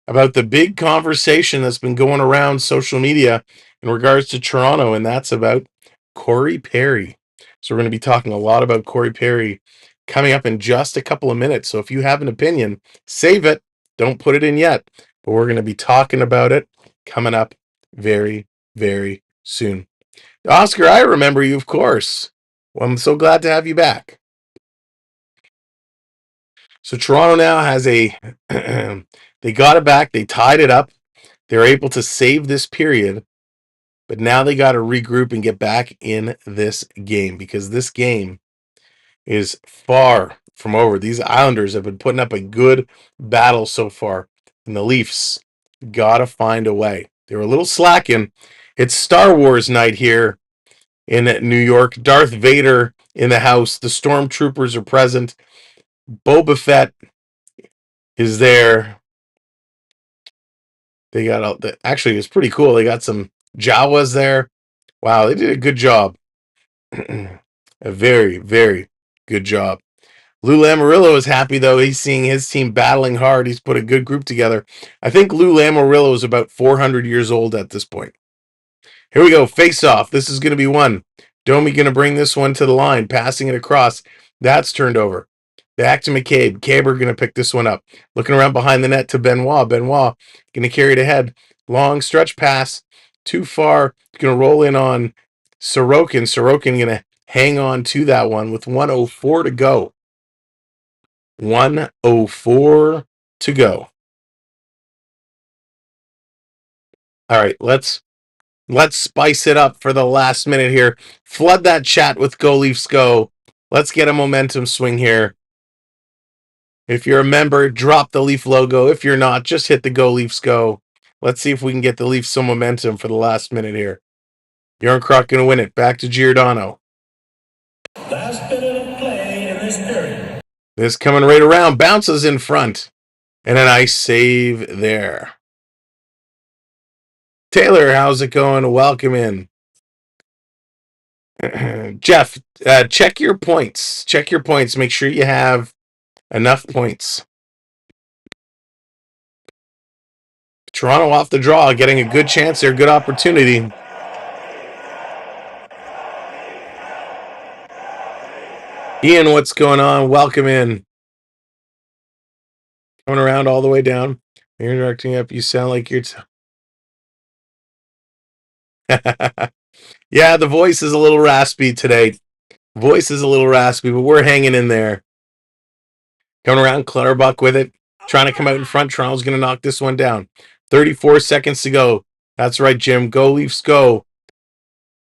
about the big conversation that's been going around social media in regards to Toronto, and that's about Corey Perry. So we're going to be talking a lot about Corey Perry coming up in just a couple of minutes. So if you have an opinion, save it. Don't put it in yet. But we're going to be talking about it coming up very, very soon. Oscar, I remember you, of course. Well, I'm so glad to have you back. So Toronto now has they got it back. They tied it up. They're able to save this period. But now they got to regroup and get back in this game, because this game is far from over. These Islanders have been putting up a good battle so far, and the Leafs got to find a way. They were a little slacking. It's Star Wars night here in New York. Darth Vader in the house. The Stormtroopers are present. Boba Fett is there. They got actually, it's pretty cool. They got some Jawas there. Wow, they did a good job. A very, very good job. Lou Lamoriello is happy, though. He's seeing his team battling hard. He's put a good group together. I think Lou Lamoriello is about 400 years old at this point. Here we go. Face-off. This is going to be one. Domi going to bring this one to the line, passing it across. That's turned over. Back to McCabe. Caber going to pick this one up. Looking around behind the net to Benoit. Benoit going to carry it ahead. Long stretch pass. Too far. Going to roll in on Sorokin. Sorokin going to hang on to that one with 1:04 to go. 1:04 to go. All right, let's spice it up for the last minute here. Flood that chat with Go Leafs Go. Let's get a momentum swing here. If you're a member, drop the Leaf logo. If you're not, just hit the Go Leafs Go. Let's see if we can get the Leafs some momentum for the last minute here. Yarncroc going to win it. Back to Giordano. Last minute of play in this period. This coming right around. Bounces in front. And a nice save there. Taylor, how's it going? Welcome in. Jeff, check your points. Check your points. Make sure you have enough points. Toronto off the draw, getting a good chance there, good opportunity. Ian, what's going on? Welcome in. Coming around all the way down. You're directing up. You sound like you're... Yeah, the voice is a little raspy today. Voice is a little raspy, but we're hanging in there. Coming around, Clutterbuck with it. Trying to come out in front. Toronto's going to knock this one down. 34 seconds to go. That's right, Jim. Go Leafs, go.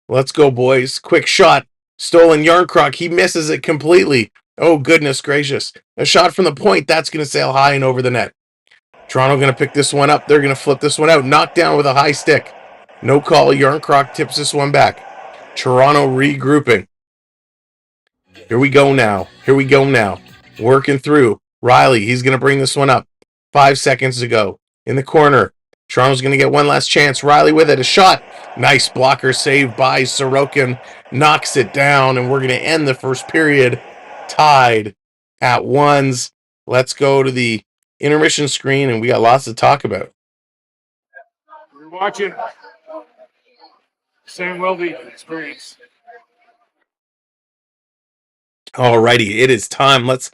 Let's go, boys. Quick shot. Stolen Yarncroc. He misses it completely. Oh, goodness gracious. A shot from the point. That's going to sail high and over the net. Toronto going to pick this one up. They're going to flip this one out. Knocked down with a high stick. No call. Yarncroc tips this one back. Toronto regrouping. Here we go now. Here we go now. Working through. Riley, he's going to bring this one up. 5 seconds to go. In the corner. Toronto's going to get one last chance. Riley with it. A shot. Nice blocker save by Sorokin. Knocks it down, and we're going to end the first period tied at ones. Let's go to the intermission screen, and we got lots to talk about. You're watching Sam Welby experience. Alrighty, it is time. Let's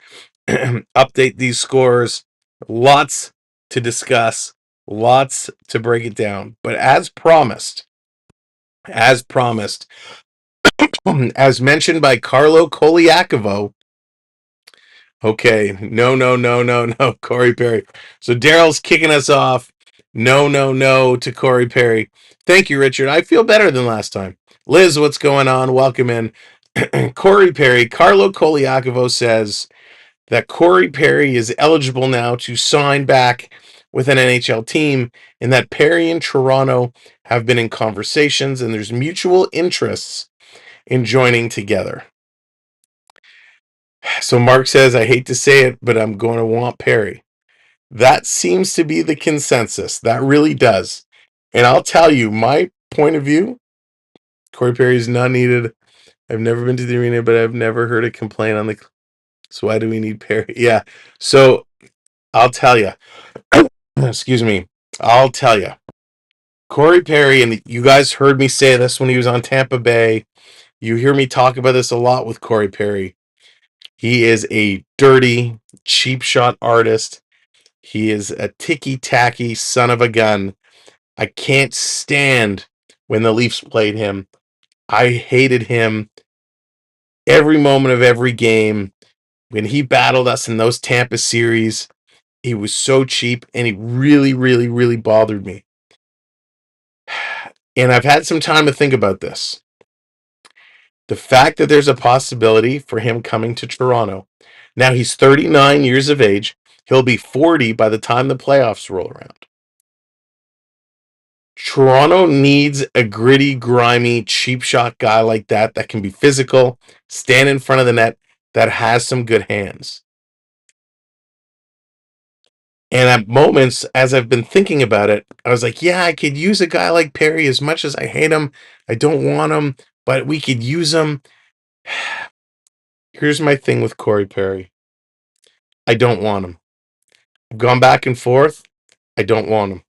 update these scores. Lots to discuss, lots to break it down. But as promised, As mentioned by Carlo Koliakovo. Okay, no, Corey Perry. So Daryl's kicking us off. No to Corey Perry. Thank you, Richard. I feel better than last time. Liz, what's going on? Welcome in. Corey Perry. Carlo Koliakovo says that Corey Perry is eligible now to sign back with an NHL team, and that Perry and Toronto have been in conversations, and there's mutual interests in joining together. So Mark says, I hate to say it, but I'm going to want Perry. That seems to be the consensus. That really does. And I'll tell you, my point of view, Corey Perry is not needed. I've never been to the arena, but I've never heard a complaint on the... So why do we need Perry? Yeah. So I'll tell you. Excuse me. I'll tell you. Corey Perry, and you guys heard me say this when he was on Tampa Bay. You hear me talk about this a lot with Corey Perry. He is a dirty, cheap shot artist. He is a ticky-tacky son of a gun. I can't stand when the Leafs played him. I hated him every moment of every game. When he battled us in those Tampa series, he was so cheap, and he really bothered me. And I've had some time to think about this. The fact that there's a possibility for him coming to Toronto. Now, he's 39 years of age. He'll be 40 by the time the playoffs roll around. Toronto needs a gritty, grimy, cheap shot guy like that can be physical, stand in front of the net, that has some good hands. And at moments, as I've been thinking about it, I was like, yeah, I could use a guy like Perry. As much as I hate him, I don't want him, but we could use him. Here's my thing with Corey Perry. I don't want him. I've gone back and forth. I don't want him.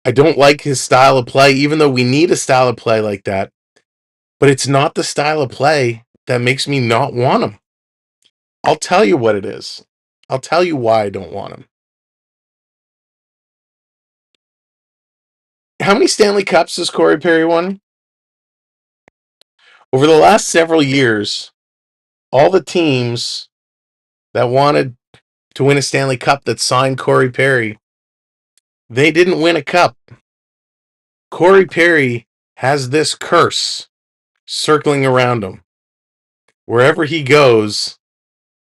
I don't like his style of play, even though we need a style of play like that. But it's not the style of play that makes me not want him. I'll tell you what it is. I'll tell you why I don't want him. How many Stanley Cups has Corey Perry won? Over the last several years, all the teams that wanted to win a Stanley Cup that signed Corey Perry, they didn't win a cup. Corey Perry has this curse circling around him. Wherever he goes,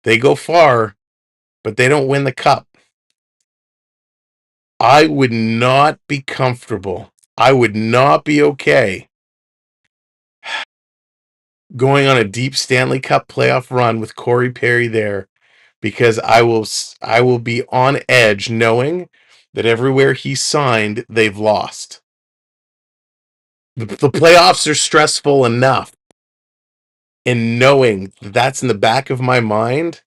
they go far, but they don't win the cup. I would not be comfortable. I would not be okay going on a deep Stanley Cup playoff run with Corey Perry there, because I will be on edge knowing that everywhere he signed, they've lost. The playoffs are stressful enough. And knowing that's in the back of my mind,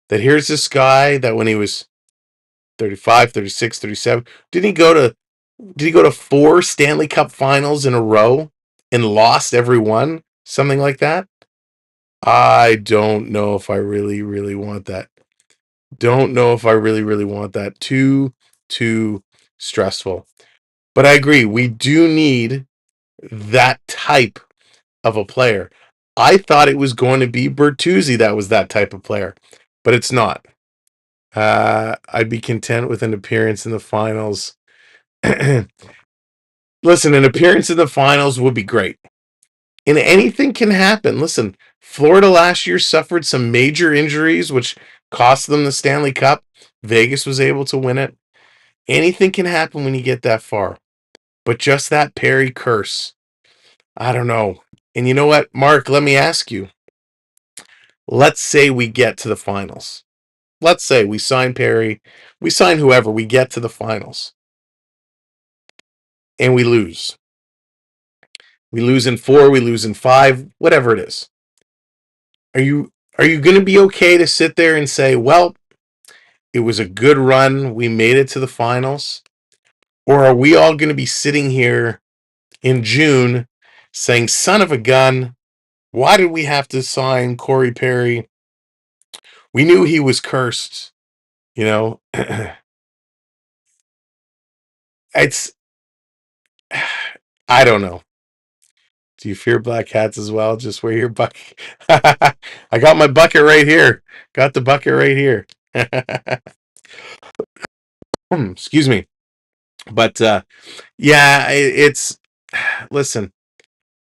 that here's this guy that when he was 35, 36, 37, did he go to 4 Stanley Cup finals in a row and lost every one? Something like that? I don't know if I really want that. Don't know if I really want that. Too stressful. But I agree, we do need that type of a player. I thought it was going to be Bertuzzi that was that type of player, but it's not. I'd be content with an appearance in the finals. Listen, an appearance in the finals would be great. And anything can happen. Listen, Florida last year suffered some major injuries, which cost them the Stanley Cup. Vegas was able to win it. Anything can happen when you get that far. But just that Perry curse, I don't know. And you know what, Mark, let me ask you. Let's say we get to the finals. Let's say we sign Perry, we sign whoever, we get to the finals. And we lose. We lose in 4, we lose in 5, whatever it is. Are you going to be okay to sit there and say, well, it was a good run, we made it to the finals? Or are we all going to be sitting here in June saying, son of a gun, why did we have to sign Corey Perry? We knew he was cursed, you know. It's, I don't know. Do you fear black hats as well? Just wear your bucket. I got my bucket right here. Got the bucket right here. Excuse me. But yeah, it's listen,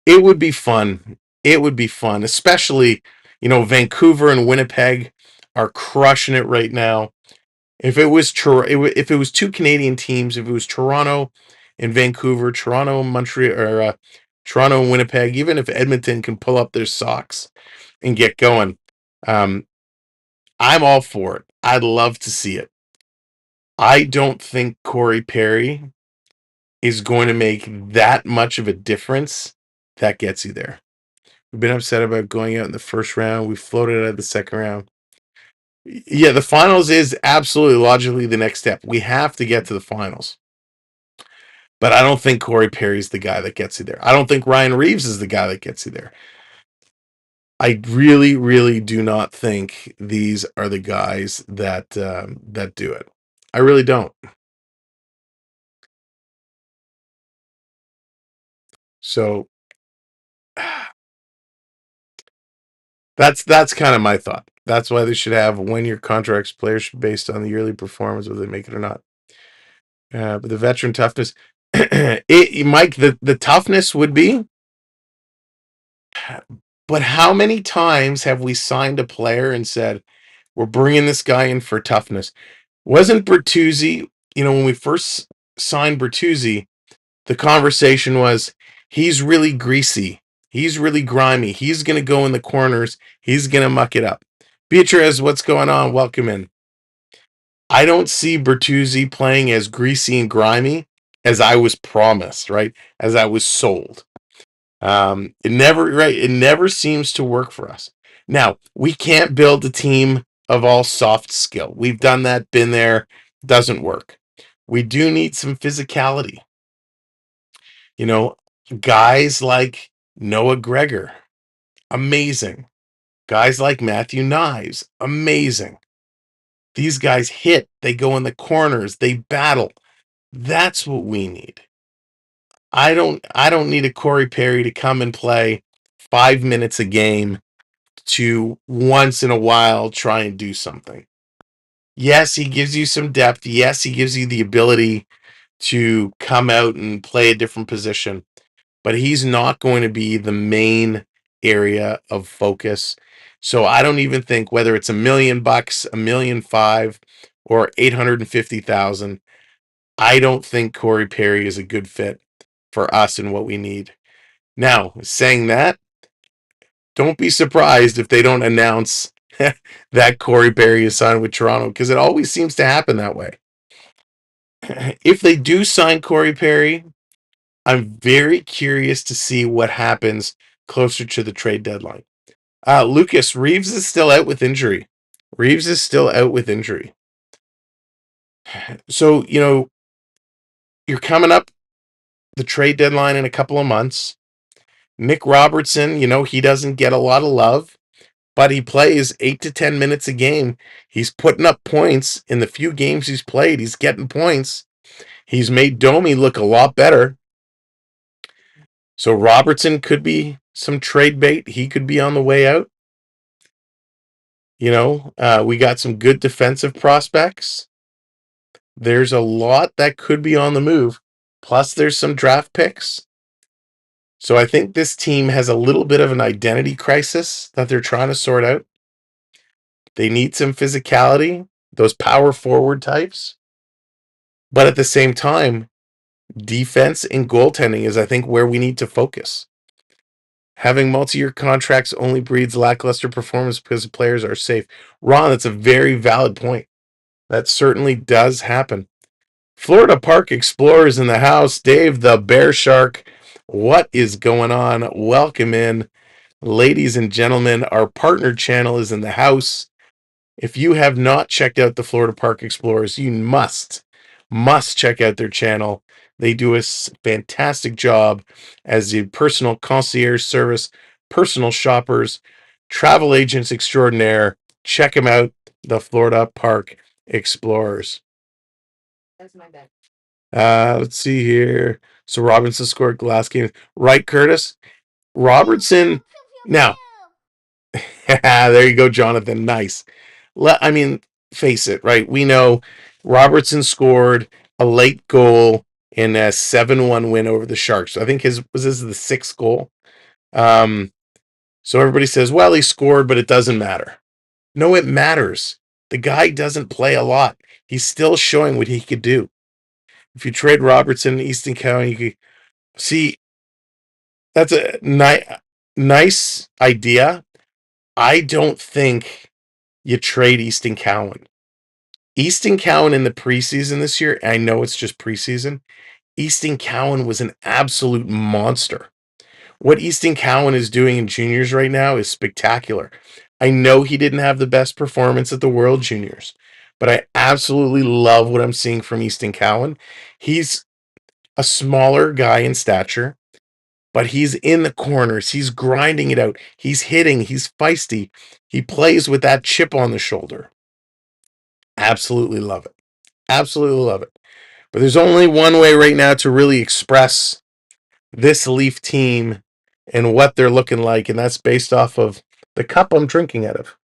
it would be fun. It would be fun, especially, Vancouver and Winnipeg are crushing it right now. If it was if it was two Canadian teams, if it was Toronto and Vancouver, Toronto and Montreal, or Toronto and Winnipeg, even if Edmonton can pull up their socks and get going, um, I'm all for it. I'd love to see it. I don't think Corey Perry is going to make that much of a difference that gets you there. We've been upset about going out in the first round. We floated out of the second round. Yeah, the finals is absolutely logically the next step. We have to get to the finals. But I don't think Corey Perry's the guy that gets you there. I don't think Ryan Reeves is the guy that gets you there. I really, really do not think these are the guys that do it. I really don't. So that's kind of my thought. That's why they should have 1-year contracts. Players should be based on the yearly performance, whether they make it or not. But the veteran toughness, Mike, the toughness would be. But how many times have we signed a player and said, we're bringing this guy in for toughness? Wasn't Bertuzzi, when we first signed Bertuzzi, the conversation was, he's really greasy. He's really grimy. He's going to go in the corners. He's going to muck it up. Beatriz, what's going on? Welcome in. I don't see Bertuzzi playing as greasy and grimy as I was promised, right? As I was sold. It never seems to work for us. Now, we can't build a team of all soft skill. We've done that, been there, doesn't work. We do need some physicality. Guys like Noah Gregor, amazing. Guys like Matthew Knives, amazing. These guys hit, they go in the corners, they battle. That's what we need. I don't need a Corey Perry to come and play 5 minutes a game to once in a while try and do something. Yes, he gives you some depth. Yes, he gives you the ability to come out and play a different position, but he's not going to be the main area of focus. So I don't even think whether it's $1 million, $1.5 million, or 850,000. I don't think Corey Perry is a good fit for us and what we need. Now, saying that, don't be surprised if they don't announce that Corey Perry is signed with Toronto, because it always seems to happen that way. If they do sign Corey Perry, I'm very curious to see what happens closer to the trade deadline. Lucas, Reeves is still out with injury. So, you're coming up the trade deadline in a couple of months. Nick Robertson, he doesn't get a lot of love, but he plays 8 to 10 minutes a game. He's putting up points in the few games he's played. He's getting points. He's made Domi look a lot better. So Robertson could be some trade bait. He could be on the way out. We got some good defensive prospects. There's a lot that could be on the move. Plus, there's some draft picks. So I think this team has a little bit of an identity crisis that they're trying to sort out. They need some physicality, those power forward types. But at the same time, defense and goaltending is, I think, where we need to focus. Having multi-year contracts only breeds lackluster performance because the players are safe. Ron, that's a very valid point. That certainly does happen. Florida Park Explorers in the house. Dave, the Bear Shark. What is going on? Welcome in. Ladies and gentlemen, our partner channel is in the house. If you have not checked out the Florida Park Explorers, you must check out their channel. They do a fantastic job as a personal concierge service, personal shoppers, travel agents extraordinaire. Check them out, the Florida Park Explorers. That's my bet. Let's see here. So Robinson scored last game. Right, Curtis? Robertson, now, there you go, Jonathan. Nice. I mean, face it, right? We know Robertson scored a late goal in a 7-1 win over the Sharks. I think this the 6th goal. So everybody says, well, he scored, but it doesn't matter. No, it matters. The guy doesn't play a lot. He's still showing what he could do. If you trade Robertson, Easton County, you could see that's a nice idea. I don't think you trade Easton Cowan. Easton Cowan in the preseason this year, I know it's just preseason, Easton Cowan was an absolute monster. What Easton Cowan is doing in juniors right now is spectacular. I know he didn't have the best performance at the World Juniors, but I absolutely love what I'm seeing from Easton Cowan. He's a smaller guy in stature, but he's in the corners. He's grinding it out. He's hitting. He's feisty. He plays with that chip on the shoulder. Absolutely love it. Absolutely love it. But there's only one way right now to really express this Leaf team and what they're looking like, and that's based off of the cup I'm drinking out of.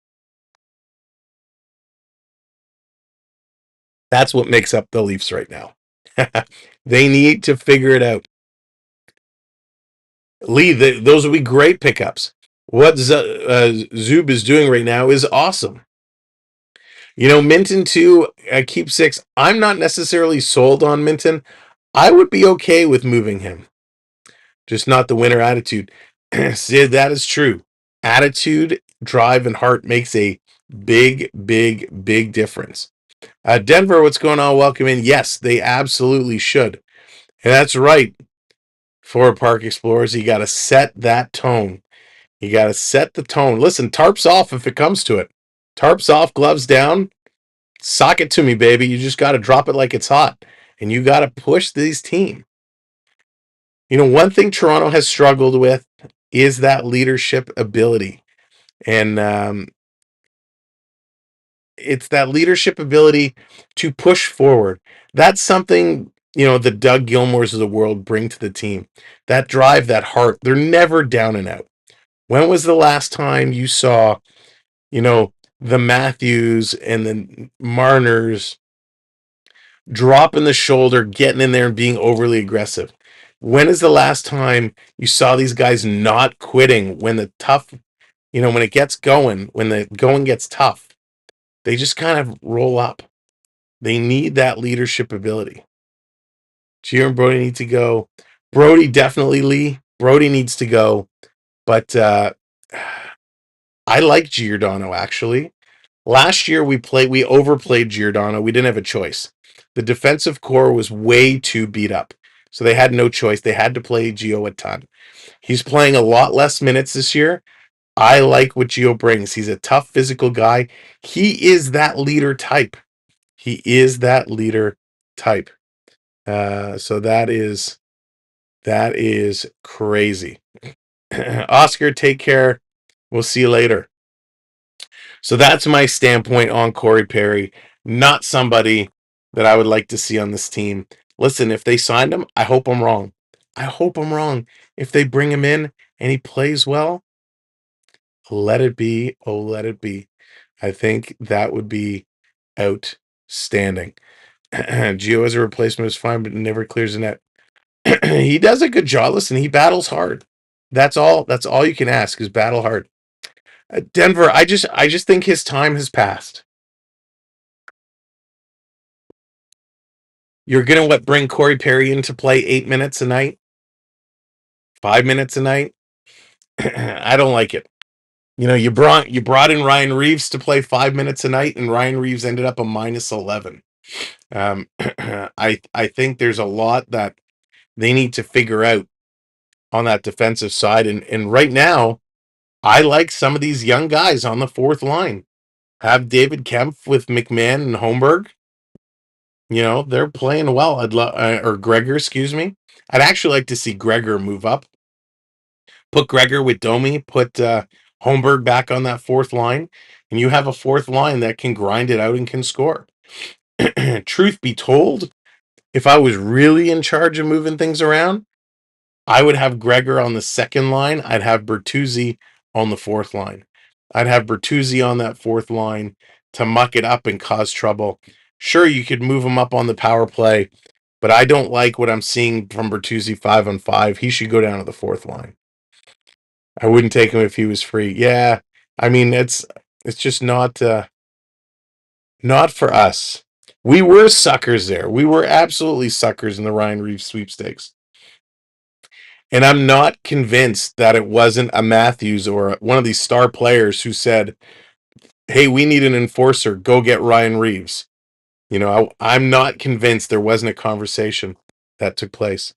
That's what makes up the Leafs right now. They need to figure it out. Lee, those would be great pickups. What Zub is doing right now is awesome. You know, Minton too, keep 6. I'm not necessarily sold on Minton. I would be okay with moving him. Just not the winner attitude. Sid, that is true. Attitude, drive, and heart makes a big, big, big difference. Denver, what's going on? Welcome in. Yes, they absolutely should. And that's right. For Park Explorers, you got to set that tone. You got to set the tone. Listen, tarps off if it comes to it. Tarps off, gloves down. Sock it to me, baby. You just got to drop it like it's hot. And you got to push this team. You know, one thing Toronto has struggled with is that leadership ability. And it's that leadership ability to push forward. That's something, you know, the Doug Gilmores of the world bring to the team. That drive, that heart. They're never down and out. When was the last time you saw, you know, the Matthews and the Marners dropping the shoulder, getting in there and being overly aggressive? When is the last time you saw these guys not quitting when the tough, you know, when it gets going, when the going gets tough? They just kind of roll up. They need that leadership ability. Gio and Brody need to go. Brody definitely, Lee. Brody needs to go. But I like Giordano, actually. Last year we overplayed Giordano. We didn't have a choice. The defensive core was way too beat up. So they had no choice. They had to play Gio a ton. He's playing a lot less minutes this year. I like what Gio brings. He's a tough physical guy. He is that leader type. He is that leader type. So that is crazy. Oscar, take care. We'll see you later. So that's my standpoint on Corey Perry. Not somebody that I would like to see on this team. Listen, if they signed him, I hope I'm wrong. I hope I'm wrong. If they bring him in and he plays well, let it be. Oh, let it be. I think that would be outstanding. Gio as a replacement is fine, but never clears the net. He does a good job. Listen, he battles hard. That's all you can ask is battle hard. Denver, I just think his time has passed. You're gonna bring Corey Perry in to play 8 minutes a night, 5 minutes a night. I don't like it. You know, you brought in Ryan Reeves to play 5 minutes a night, and Ryan Reeves ended up a -11. I think there's a lot that they need to figure out on that defensive side, and right now, I like some of these young guys on the fourth line. Have David Kempf with McMahon and Holmberg. You know, they're playing well. I'd love, or Gregor, excuse me. I'd actually like to see Gregor move up. Put Gregor with Domi, put Holmberg back on that fourth line, and you have a fourth line that can grind it out and can score. Truth be told, if I was really in charge of moving things around, I would have Gregor on the second line. I'd have Bertuzzi on the fourth line. I'd have Bertuzzi on that fourth line to muck it up and cause trouble. Sure, you could move him up on the power play, but I don't like what I'm seeing from Bertuzzi 5-on-5. He should go down to the fourth line. I wouldn't take him if he was free. Yeah, I mean it's just not for us. We were suckers there. We were absolutely suckers in the Ryan Reeves sweepstakes. And I'm not convinced that it wasn't a Matthews or one of these star players who said, hey, we need an enforcer. Go get Ryan Reeves. You know, I'm not convinced there wasn't a conversation that took place.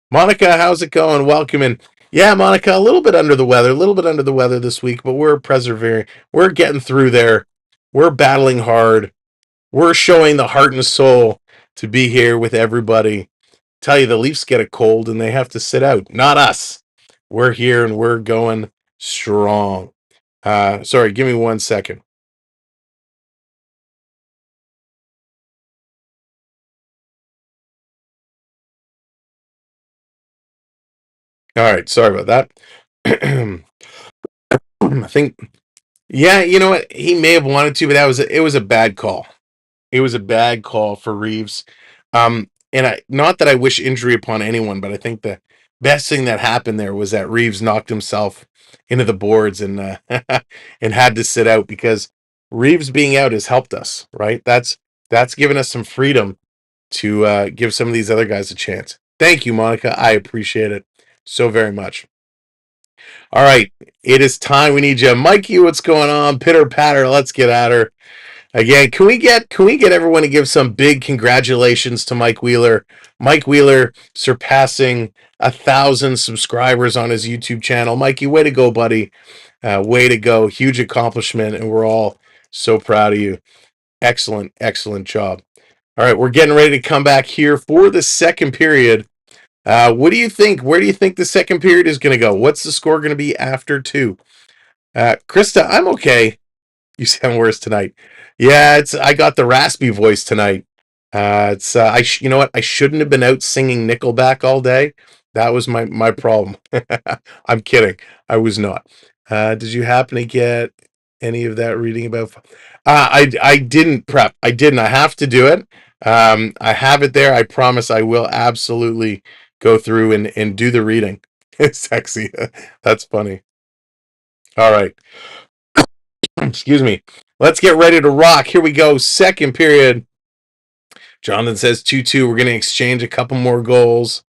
Monica, how's it going? Welcome in. Yeah, Monica, a little bit under the weather this week, but we're persevering. We're getting through there. We're battling hard. We're showing the heart and soul to be here with everybody. Tell you, the Leafs get a cold and they have to sit out. Not us. We're here and we're going strong. Sorry, give me 1 second. All right, sorry about that. I think, yeah, you know what? He may have wanted to, but it was a bad call. It was a bad call for Reeves. And not that I wish injury upon anyone, but I think the best thing that happened there was that Reeves knocked himself into the boards and and had to sit out, because Reeves being out has helped us, right? That's given us some freedom to give some of these other guys a chance. Thank you, Monica. I appreciate it so very much. All right, it is time. We need you, Mikey. What's going on? Pitter patter. Let's get at her. Again, can we get everyone to give some big congratulations to Mike Wheeler? Mike Wheeler surpassing 1,000 subscribers on his YouTube channel. Mikey, way to go, buddy. Way to go. Huge accomplishment, and we're all so proud of you. Excellent, excellent job. All right, we're getting ready to come back here for the second period. What do you think? Where do you think the second period is going to go? What's the score going to be after 2? Krista, I'm okay. You sound worse tonight. Yeah, I got the raspy voice tonight. You know what? I shouldn't have been out singing Nickelback all day. That was my problem. I'm kidding. I was not. Did you happen to get any of that reading about? I didn't prep. I didn't. I have to do it. I have it there. I promise I will absolutely go through and do the reading. It's sexy. That's funny. All right. Excuse me. Let's get ready to rock. Here we go. Second period. Jonathan says 2-2. We're going to exchange a couple more goals.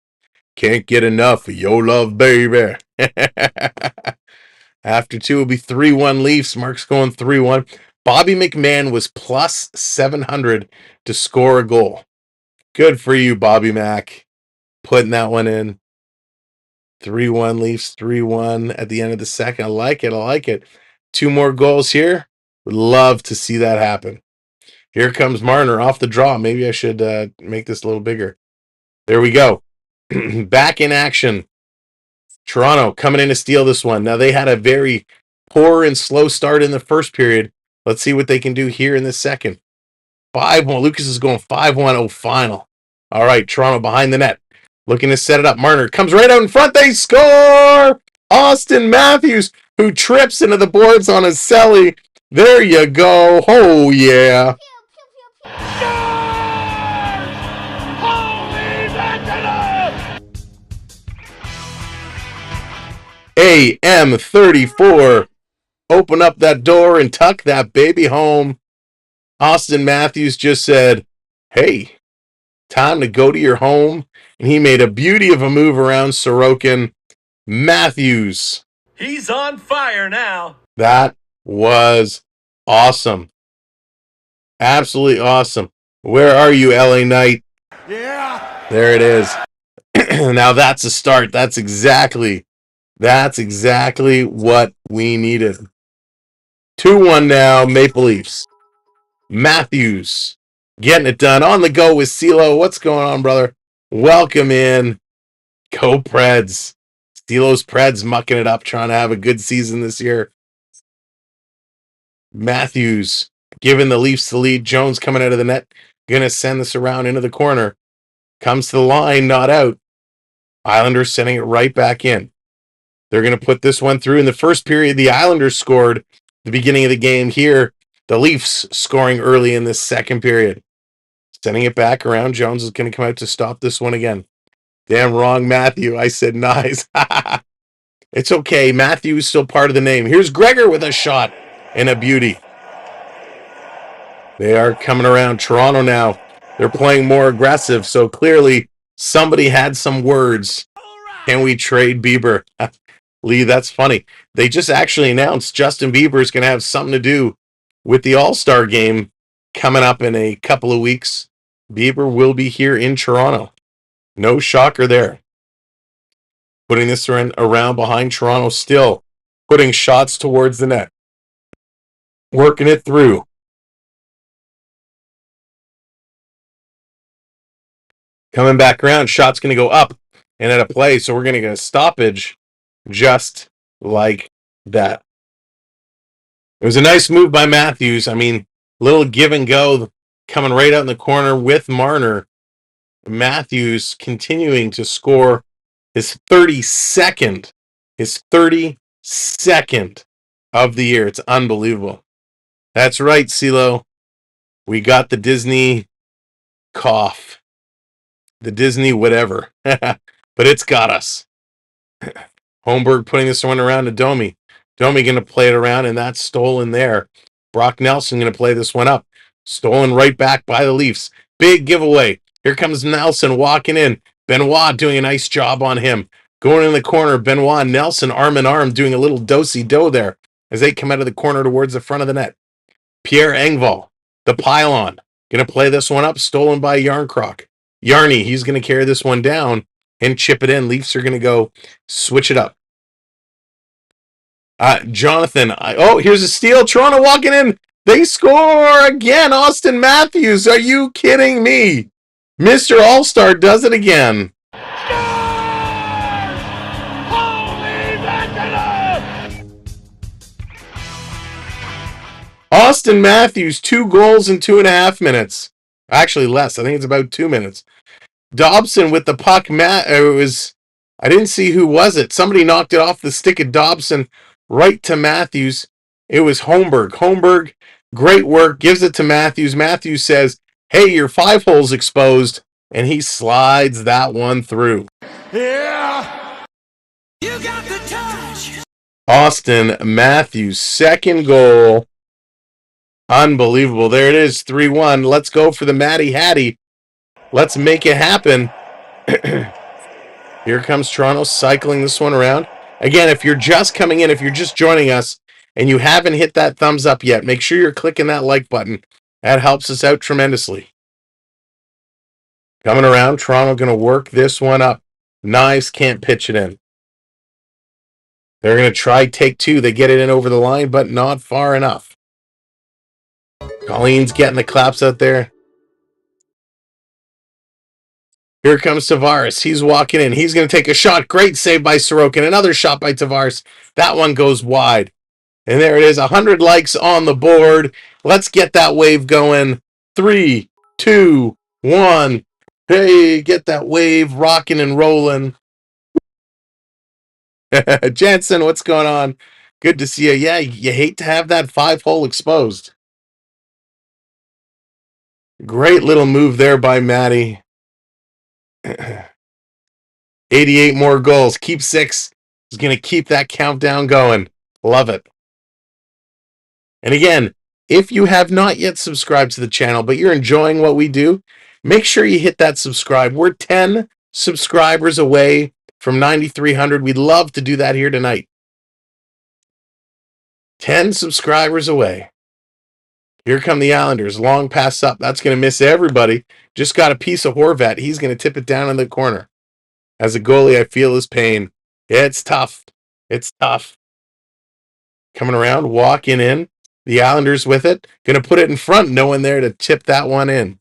Can't get enough of your love, baby. After 2, it'll be 3-1 Leafs. Mark's going 3-1. Bobby McMahon was plus 700 to score a goal. Good for you, Bobby Mac. Putting that one in. 3-1 Leafs, 3-1 at the end of the second. I like it. I like it. 2 more goals here. Would love to see that happen. Here comes Marner off the draw. Maybe I should make this a little bigger. There we go. Back in action. Toronto coming in to steal this one. Now, they had a very poor and slow start in the first period. Let's see what they can do here in the second. 5-1. Lucas is going 5-1. Oh, final. All right, Toronto behind the net. Looking to set it up. Marner comes right out in front. They score! Auston Matthews, who trips into the boards on a celly. There you go. Oh, yeah. AM34. Open up that door and tuck that baby home. Auston Matthews just said, hey, time to go to your home. And he made a beauty of a move around Sorokin. Matthews. He's on fire now. That was awesome. Absolutely awesome. Where are you, LA Knight? Yeah. There it is. Now that's a start. That's exactly what we needed. 2-1 now, Maple Leafs. Matthews getting it done. On the go with CeeLo. What's going on, brother? Welcome in. Go Preds. Steelo's Preds mucking it up, trying to have a good season this year. Matthews giving the Leafs the lead. Jones coming out of the net. Going to send this around into the corner. Comes to the line, not out. Islanders sending it right back in. They're going to put this one through. In the first period, the Islanders scored the beginning of the game. Here, the Leafs scoring early in this second period. Sending it back around. Jones is going to come out to stop this one again. Damn wrong, Matthew. I said nice. It's okay. Matthew is still part of the name. Here's Gregor with a shot and a beauty. They are coming around Toronto now. They're playing more aggressive, so clearly somebody had some words. Can we trade Bieber? Lee, that's funny. They just actually announced Justin Bieber is going to have something to do with the All-Star game coming up in a couple of weeks. Bieber will be here in Toronto. No shocker there. Putting this around behind Toronto, still putting shots towards the net. Working it through. Coming back around, shot's going to go up and at a play, so we're going to get a stoppage just like that. It was a nice move by Matthews. I mean, little give and go coming right out in the corner with Marner. Matthews continuing to score his 32nd of the year. It's unbelievable. That's right, CeeLo. We got the Disney cough. The Disney whatever. But it's got us. Holmberg putting this one around to Domi. Domi going to play it around, and that's stolen there. Brock Nelson going to play this one up. Stolen right back by the Leafs. Big giveaway. Here comes Nelson walking in. Benoit doing a nice job on him. Going in the corner, Benoit and Nelson arm in arm doing a little do-si-do there as they come out of the corner towards the front of the net. Pierre Engvall, the pylon, going to play this one up. Stolen by Yarncroc. Yarny, he's going to carry this one down and chip it in. Leafs are going to go switch it up. Jonathan, here's a steal. Toronto walking in. They score again. Auston Matthews. Are you kidding me? Mr. All-Star does it again. Auston Matthews, 2 goals in 2.5 minutes. Actually, less. I think it's about 2 minutes. Dobson with the puck. I didn't see who was it. Somebody knocked it off the stick of Dobson right to Matthews. It was Holmberg. Holmberg, great work. Gives it to Matthews. Matthews says, hey, your 5 hole's exposed. And he slides that one through. Yeah! You got the touch! Auston Matthews, second goal. Unbelievable. There it is, 3-1. Let's go for the Matty Hattie. Let's make it happen. Here comes Toronto cycling this one around. Again, if you're just coming in, if you're just joining us, and you haven't hit that thumbs up yet, make sure you're clicking that like button. That helps us out tremendously. Coming around, Toronto going to work this one up. Nice, can't pitch it in. They're going to try take 2. They get it in over the line, but not far enough. Colleen's getting the claps out there. Here comes Tavares. He's walking in. He's going to take a shot. Great save by Sorokin. Another shot by Tavares. That one goes wide. And there it is. 100 likes on the board. Let's get that wave going. 3, 2, 1. Hey, get that wave rocking and rolling. Jansen, what's going on? Good to see you. Yeah, you hate to have that 5-hole exposed. Great little move there by Matty. 88 more goals. Keep 6. He's going to keep that countdown going. Love it. And again, if you have not yet subscribed to the channel, but you're enjoying what we do, make sure you hit that subscribe. We're 10 subscribers away from 9,300. We'd love to do that here tonight. 10 subscribers away. Here come the Islanders. Long pass up. That's going to miss everybody. Just got a piece of Horvat. He's going to tip it down in the corner. As a goalie, I feel his pain. Yeah, it's tough. It's tough. Coming around, walking in. The Islanders with it. Going to put it in front. No one there to tip that one in.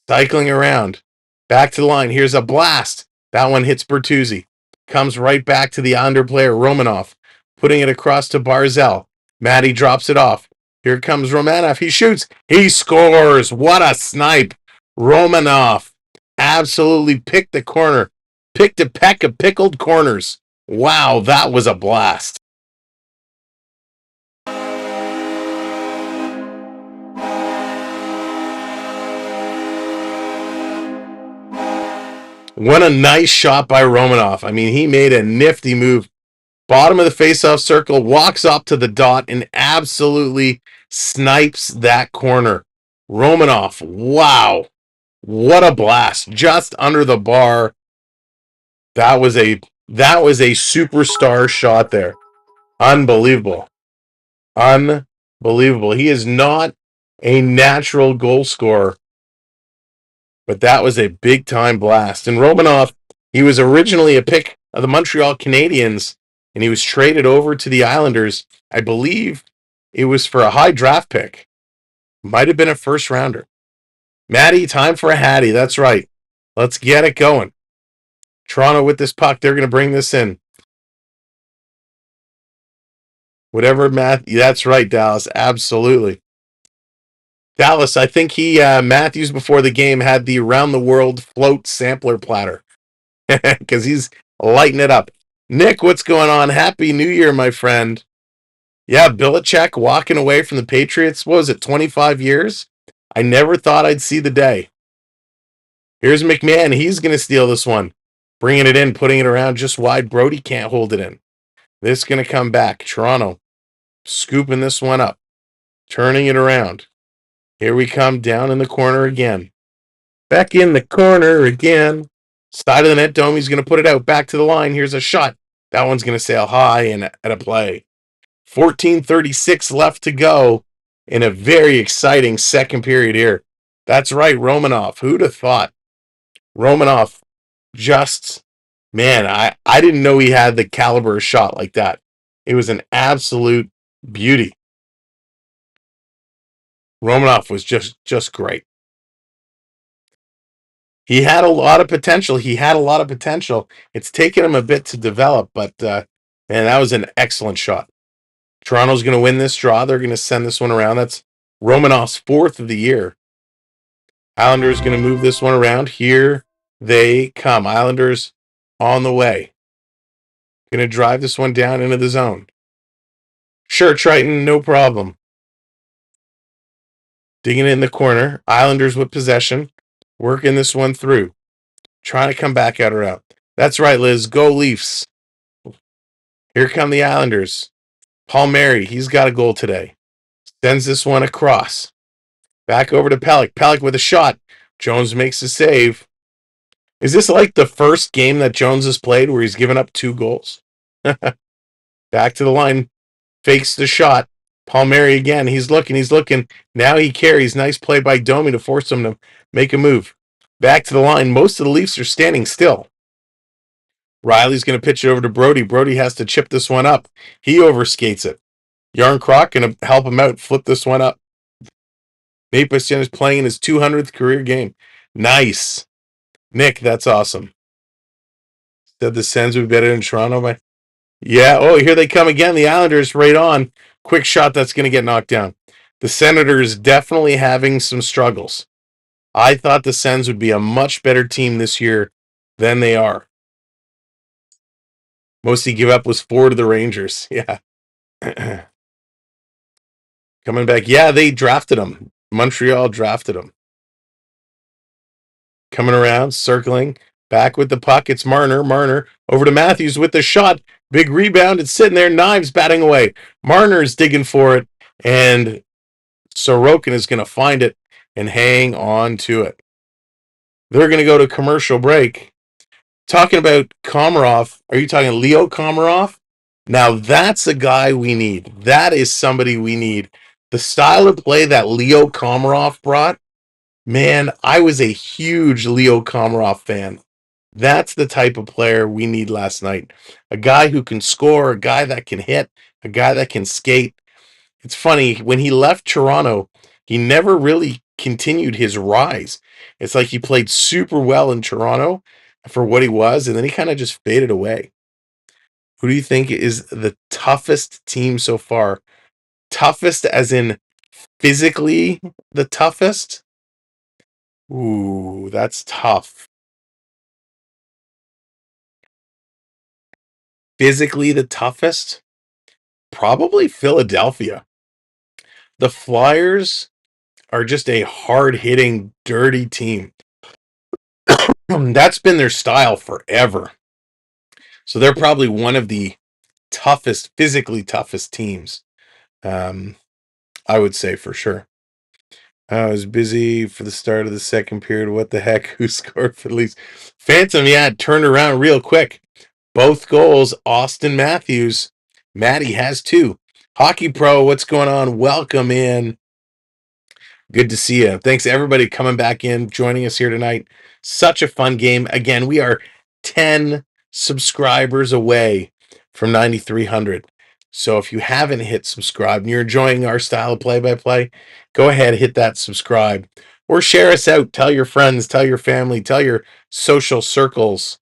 Cycling around. Back to the line. Here's a blast. That one hits Bertuzzi. Comes right back to the Islander player, Romanov. Putting it across to Barzal. Matty drops it off. Here comes Romanov. He shoots. He scores. What a snipe. Romanov absolutely picked the corner. picked a peck of pickled corners. Wow, that was a blast. What a nice shot by Romanov. I mean, he made a nifty move. Bottom of the faceoff circle, walks up to the dot, and absolutely snipes that corner. Romanov, wow. What a blast. Just under the bar. That was a superstar shot there. Unbelievable. Unbelievable. He is not a natural goal scorer, but that was a big-time blast. And Romanov, he was originally a pick of the Montreal Canadiens, and he was traded over to the Islanders. I believe it was for a high draft pick. Might have been a first-rounder. Matty, time for a Hattie. That's right. Let's get it going. Toronto with this puck. They're going to bring this in. Whatever, that's right, Dallas. Absolutely. Dallas, I think Matthews before the game had the around the world float sampler platter because he's lighting it up. Nick, what's going on? Happy New Year, my friend. Yeah, Belichick walking away from the Patriots. What was it, 25 years? I never thought I'd see the day. Here's McMahon. He's going to steal this one. Bringing it in, putting it around just wide. Brody can't hold it in. This is going to come back. Toronto scooping this one up. Turning it around. Here we come down in the corner again. Back in the corner again. Side of the net, Domi's going to put it out. Back to the line. Here's a shot. That one's going to sail high and at a play. 14:36 left to go in a very exciting second period here. That's right, Romanov. Who'd have thought? Romanov just, man, I didn't know he had the caliber of shot like that. It was an absolute beauty. Romanov was just great. He had a lot of potential. It's taken him a bit to develop, but man, that was an excellent shot. Toronto's going to win this draw. They're going to send this one around. That's Romanov's fourth of the year. Islanders going to move this one around. Here they come. Islanders on the way. Going to drive this one down into the zone. Sure, Triton, no problem. Digging it in the corner. Islanders with possession. Working this one through. Trying to come back out or out. That's right, Liz. Go Leafs. Here come the Islanders. Palmieri, he's got a goal today. Sends this one across. Back over to Pelech. Pelech with a shot. Jones makes a save. Is this like the first game that Jones has played where he's given up 2 goals? Back to the line. Fakes the shot. Palmieri again. He's looking. Now he carries. Nice play by Domi to force him to make a move. Back to the line. Most of the Leafs are standing still. Riley's going to pitch it over to Brody. Brody has to chip this one up. He overskates it. Yarncroc going to help him out, flip this one up. Nate Bastian is playing in his 200th career game. Nice. Nick, that's awesome. Said the Sens would be better in Toronto. Yeah, oh, here they come again. The Islanders right on. Quick shot that's going to get knocked down. The Senators definitely having some struggles. I thought the Sens would be a much better team this year than they are. Most he gave up was 4 to the Rangers. Yeah. Coming back. Yeah, they drafted him. Montreal drafted him. Coming around, circling. Back with the puck. It's Marner. Marner over to Matthews with the shot. Big rebound. It's sitting there. Knives batting away. Marner's digging for it. And Sorokin is going to find it and hang on to it. They're going to go to commercial break. Talking about Komarov, are you talking Leo Komarov? Now that's a guy we need. That is somebody we need. The style of play that Leo Komarov brought, man, I was a huge Leo Komarov fan. That's the type of player we need last night. A guy who can score, a guy that can hit, a guy that can skate. It's funny, when he left Toronto, he never really continued his rise. It's like he played super well in Toronto for what he was, and then he kind of just faded away. Who do you think is the toughest team so far? Toughest as in physically the toughest? Ooh, that's tough. physically the toughest, probably Philadelphia. The Flyers are just a hard-hitting, dirty team. That's been their style forever. So they're probably one of the physically toughest teams. I would say for sure. I was busy for the start of the second period. What the heck? Who scored for the Leafs? Phantom, yeah, turned around real quick. Both goals, Auston Matthews. Matty has 2. Hockey Pro, what's going on? Welcome in. Good to see you. Thanks everybody coming back in, joining us here tonight. Such a fun game. Again, we are 10 subscribers away from 9,300. So if you haven't hit subscribe and you're enjoying our style of play-by-play, go ahead, hit that subscribe. Or share us out. Tell your friends, tell your family, tell your social circles.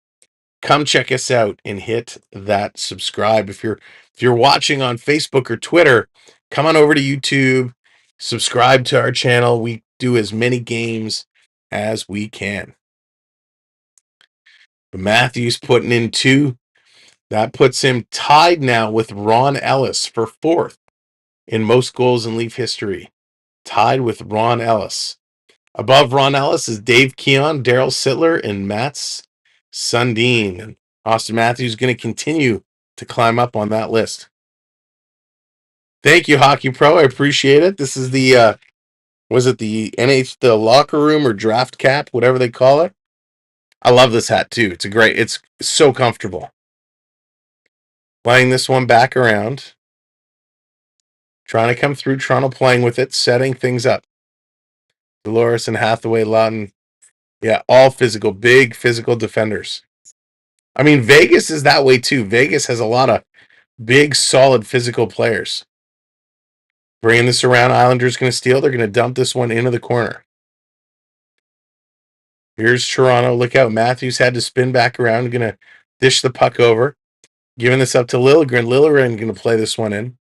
Come check us out and hit that subscribe. If you're watching on Facebook or Twitter, come on over to YouTube, subscribe to our channel. We do as many games as we can. Matthews putting in 2. That puts him tied now with Ron Ellis for 4th in most goals in Leaf history. Tied with Ron Ellis. Above Ron Ellis is Dave Keon, Daryl Sittler, and Mats Sundin. And Auston Matthews is going to continue to climb up on that list. Thank you, Hockey Pro. I appreciate it. This is the, was it the the locker room or draft cap, whatever they call it? I love this hat too. It's so comfortable. Playing this one back around. Trying to come through, Toronto playing with it, setting things up. Dolores and Hathaway, Lawton. Yeah, all physical, big physical defenders. I mean, Vegas is that way too. Vegas has a lot of big, solid physical players. Bringing this around, Islanders going to steal. They're going to dump this one into the corner. Here's Toronto. Look out. Matthews had to spin back around. Going to dish the puck over. Giving this up to Liljegren. Liljegren going to play this one in.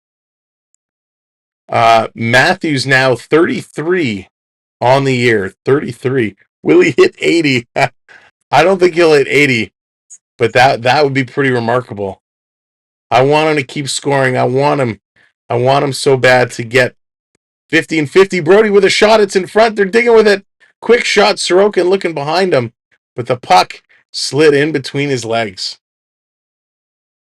Matthews now 33 on the year. 33. Will he hit 80? I don't think he'll hit 80, but that would be pretty remarkable. I want him to keep scoring. I want him so bad to get 50 and 50. Brody with a shot. It's in front. They're digging with it. Quick shot. Sorokin looking behind him, but the puck slid in between his legs.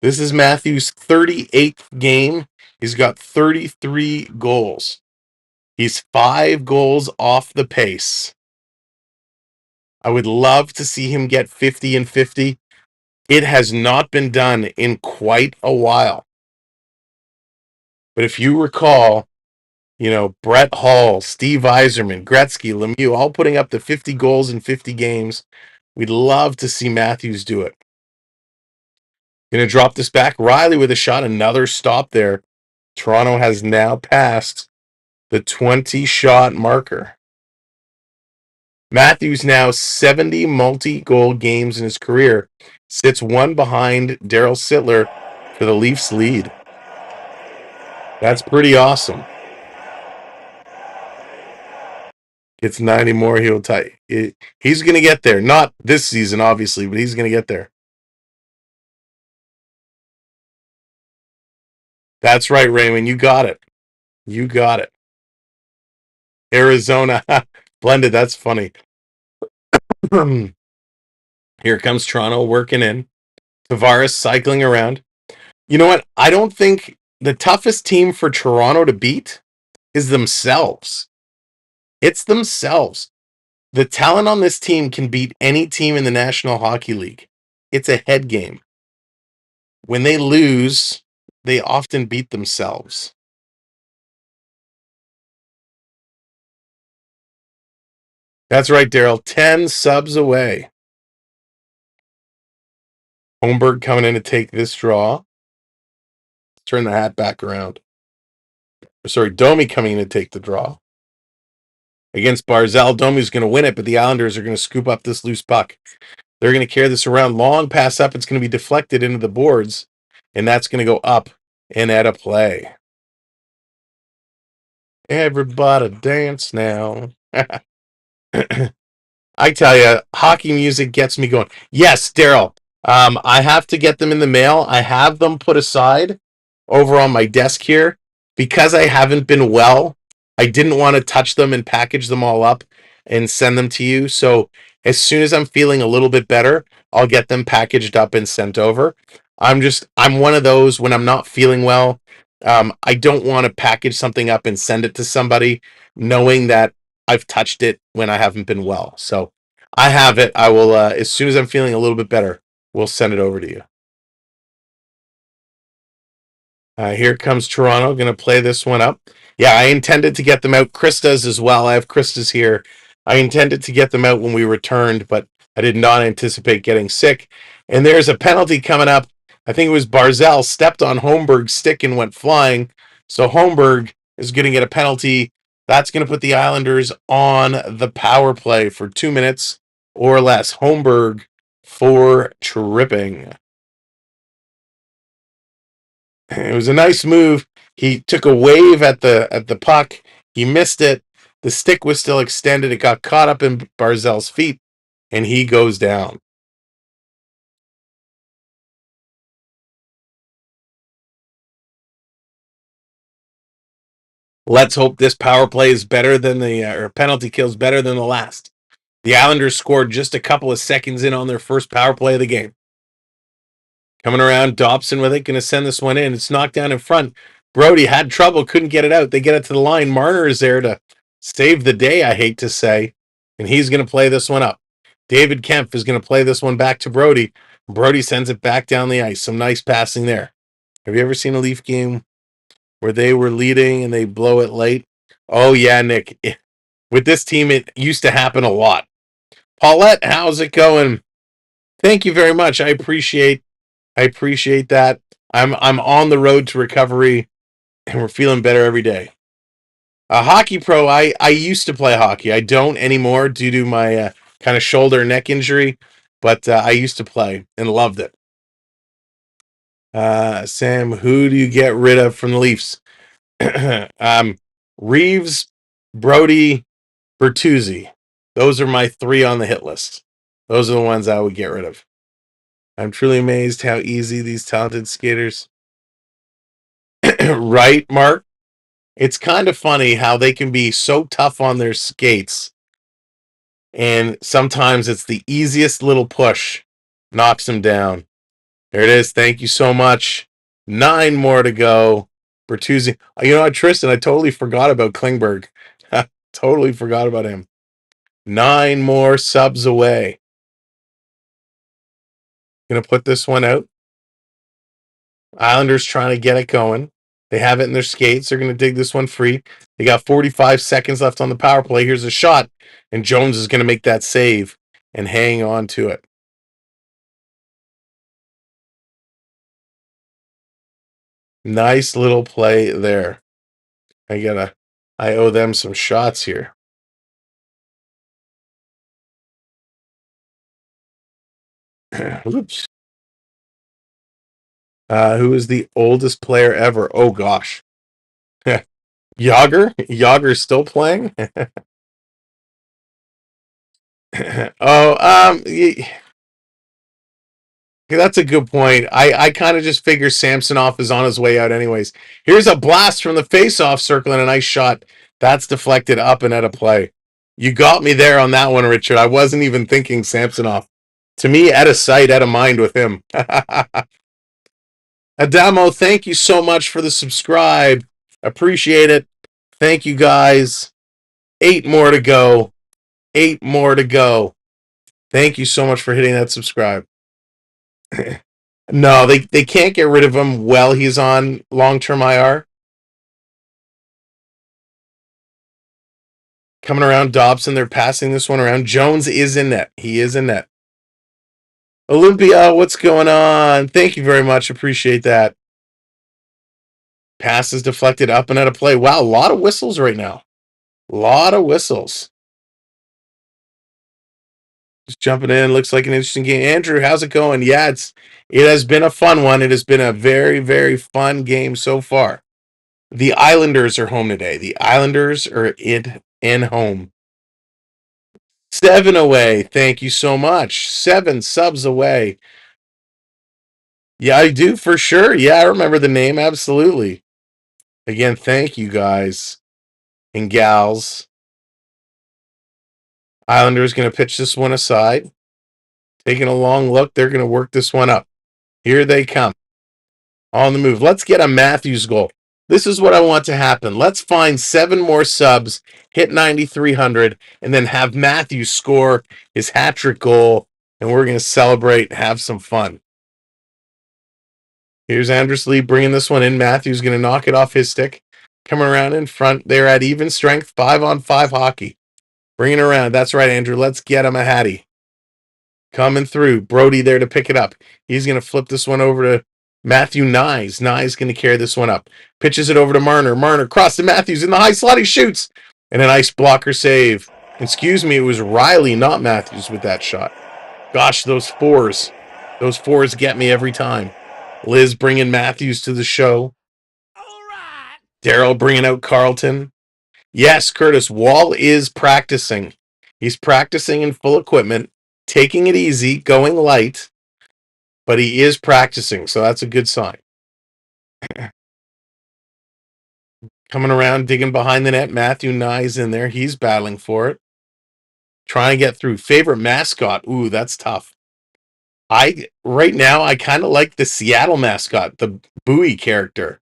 This is Matthews' 38th game. He's got 33 goals. He's 5 goals off the pace. I would love to see him get 50 and 50. It has not been done in quite a while. But if you recall, Brett Hall, Steve Yzerman, Gretzky, Lemieux, all putting up the 50 goals in 50 games. We'd love to see Matthews do it. Going to drop this back. Riley with a shot. Another stop there. Toronto has now passed the 20-shot marker. Matthews now 70 multi-goal games in his career. Sits one behind Daryl Sittler for the Leafs lead. That's pretty awesome. Gets 90 more, he'll tie. He's going to get there. Not this season, obviously, but he's going to get there. That's right, Raymond. You got it. You got it. Arizona. Blended. That's funny. Here comes Toronto working in. Tavares cycling around. You know what? I don't think the toughest team for Toronto to beat is themselves. It's themselves. The talent on this team can beat any team in the National Hockey League. It's a head game. When they lose, they often beat themselves. That's right, Daryl. 10 subs away. Holmberg coming in to take this draw. Turn the hat back around. Sorry, Domi coming in to take the draw. Against Barzal, Domi's going to win it, but the Islanders are going to scoop up this loose puck. They're going to carry this around. Long pass up. It's going to be deflected into the boards, and that's going to go up and out of play. Everybody dance now. I tell you, hockey music gets me going. Yes, Daryl. I have to get them in the mail. I have them put aside over on my desk here because I haven't been well. I didn't want to touch them and package them all up and send them to you. So as soon as I'm feeling a little bit better, I'll get them packaged up and sent over. I'm one of those when I'm not feeling well. I don't want to package something up and send it to somebody knowing that I've touched it when I haven't been well. So I have it. I will, as soon as I'm feeling a little bit better, we'll send it over to you. Here comes Toronto. Going to play this one up. Yeah, I intended to get them out. Krista's as well. I have Krista's here. I intended to get them out when we returned, but I did not anticipate getting sick. And there's a penalty coming up. I think it was Barzal stepped on Holmberg's stick and went flying. So Holmberg is going to get a penalty. That's going to put the Islanders on the power play for 2 minutes or less. Holmberg for tripping. It was a nice move. He took a wave at the puck. He missed it. The stick was still extended. It got caught up in Barzal's feet, and he goes down. Let's hope this power play is better than or penalty kill is better than the last. The Islanders scored just a couple of seconds in on their first power play of the game. Coming around, Dobson with it, going to send this one in. It's knocked down in front. Brody had trouble, couldn't get it out. They get it to the line. Marner is there to save the day, I hate to say, and he's going to play this one up. David Kempf is going to play this one back to Brody. Brody sends it back down the ice. Some nice passing there. Have you ever seen a Leaf game where they were leading and they blow it late? Oh, yeah, Nick. With this team, it used to happen a lot. Paulette, how's it going? Thank you very much. I appreciate that. I'm on the road to recovery, and we're feeling better every day. Hockey pro, I used to play hockey. I don't anymore due to my kind of shoulder neck injury, but I used to play and loved it. Sam, who do you get rid of from the Leafs? Reeves, Brody, Bertuzzi. Those are my 3 on the hit list. Those are the ones I would get rid of. I'm truly amazed how easy these talented skaters. Right, Mark? It's kind of funny how they can be so tough on their skates, and sometimes it's the easiest little push knocks them down. There it is. Thank you so much. 9 more to go. Bertuzzi. You know what, Tristan? I totally forgot about Klingberg. Totally forgot about him. 9 more subs away. Gonna put this one out. Islanders trying to get it going. They have it in their skates. They're going to dig this one free. They got 45 seconds left on the power play. Here's a shot, and Jones is going to make that save and hang on to it. Nice little play there. I owe them some shots here. Oops. Who is the oldest player ever? Oh, gosh. Yager? Yager's still playing? That's a good point. I kind of just figure Samsonov is on his way out anyways. Here's a blast from the face-off circle and a nice shot. That's deflected up and out of play. You got me there on that one, Richard. I wasn't even thinking Samsonov. To me, out of sight, out of mind with him. Adamo, thank you so much for the subscribe. Appreciate it. Thank you, guys. 8 more to go. 8 more to go. Thank you so much for hitting that subscribe. No, they can't get rid of him while he's on long-term IR. Coming around Dobson, they're passing this one around. Jones is in net. He is in net. Olympia, what's going on? Thank you very much. Appreciate that. Pass is deflected up and out of play. Wow, a lot of whistles right now. A lot of whistles. Just jumping in. Looks like an interesting game. Andrew, how's it going? Yeah, it has been a fun one. It has been a very, very fun game so far. The Islanders are home today. The Islanders are in home. 7 away. Thank you so much. 7 subs away. Yeah, I do for sure. Yeah, I remember the name. Absolutely. Again, thank you guys and gals. Islanders going to pitch this one aside. Taking a long look. They're going to work this one up. Here they come. On the move. Let's get a Matthews goal. This is what I want to happen. Let's find 7 more subs, hit 9,300, and then have Matthews score his hat-trick goal, and we're going to celebrate and have some fun. Here's Andrus Lee bringing this one in. Matthews going to knock it off his stick. Coming around in front. They're at even strength. 5-on-5 hockey. Bringing it around. That's right, Andrew. Let's get him a Hattie. Coming through. Brody there to pick it up. He's going to flip this one over to Matthew Nyes. Nyes going to carry this one up. Pitches it over to Marner. Marner cross to Matthews in the high slot. He shoots. And a nice blocker save. Excuse me, it was Riley, not Matthews, with that shot. Gosh, those fours. Those fours get me every time. Liz bringing Matthews to the show. Daryl bringing out Carlton. Yes, Curtis, Wall is practicing. He's practicing in full equipment, taking it easy, going light, but he is practicing, so that's a good sign. Coming around, digging behind the net. Matthew Nye's in there. He's battling for it. Trying to get through. Favorite mascot. Ooh, that's tough. Right now, I kind of like the Seattle mascot, the Bowie character.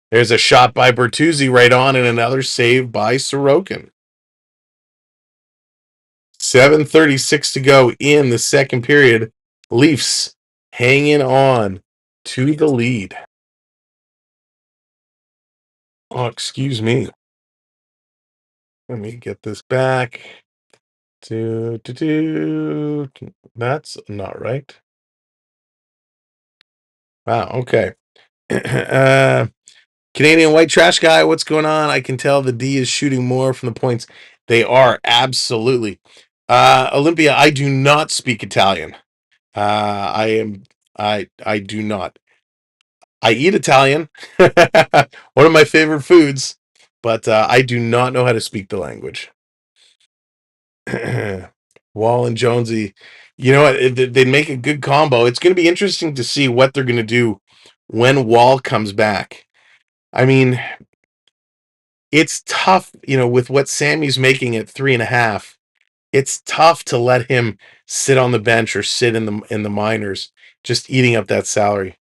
There's a shot by Bertuzzi right on and another save by Sorokin. 7:36 to go in the second period. Leafs hanging on to the lead. Oh, excuse me. Let me get this back. That's not right. Wow, okay. Canadian White Trash Guy, what's going on? I can tell the D is shooting more from the points. They are, absolutely. Olympia, I do not speak Italian. I do not. I eat Italian. One of my favorite foods, but I do not know how to speak the language. Wall and Jonesy, you know what? They make a good combo. It's going to be interesting to see what they're going to do when Wall comes back. I mean, it's tough, with what Sammy's making at 3.5. It's tough to let him sit on the bench or sit in the minors, just eating up that salary.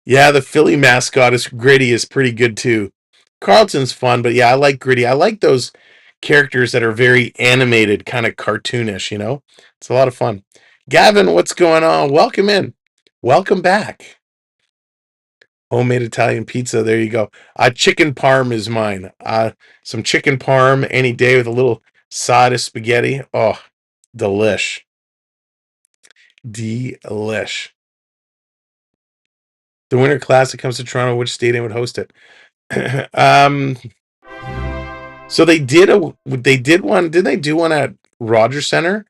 Yeah, the Philly mascot is Gritty is pretty good too. Carlton's fun, but yeah, I like Gritty. I like those characters that are very animated, kind of cartoonish, It's a lot of fun. Gavin, what's going on? Welcome in. Welcome back. Homemade Italian pizza. There you go. Chicken parm is mine. Some chicken parm any day with a little side of spaghetti. Oh, delish. Delish. The Winter Classic comes to Toronto. Which stadium would host it? So they did one. Didn't they do one at Rogers Center?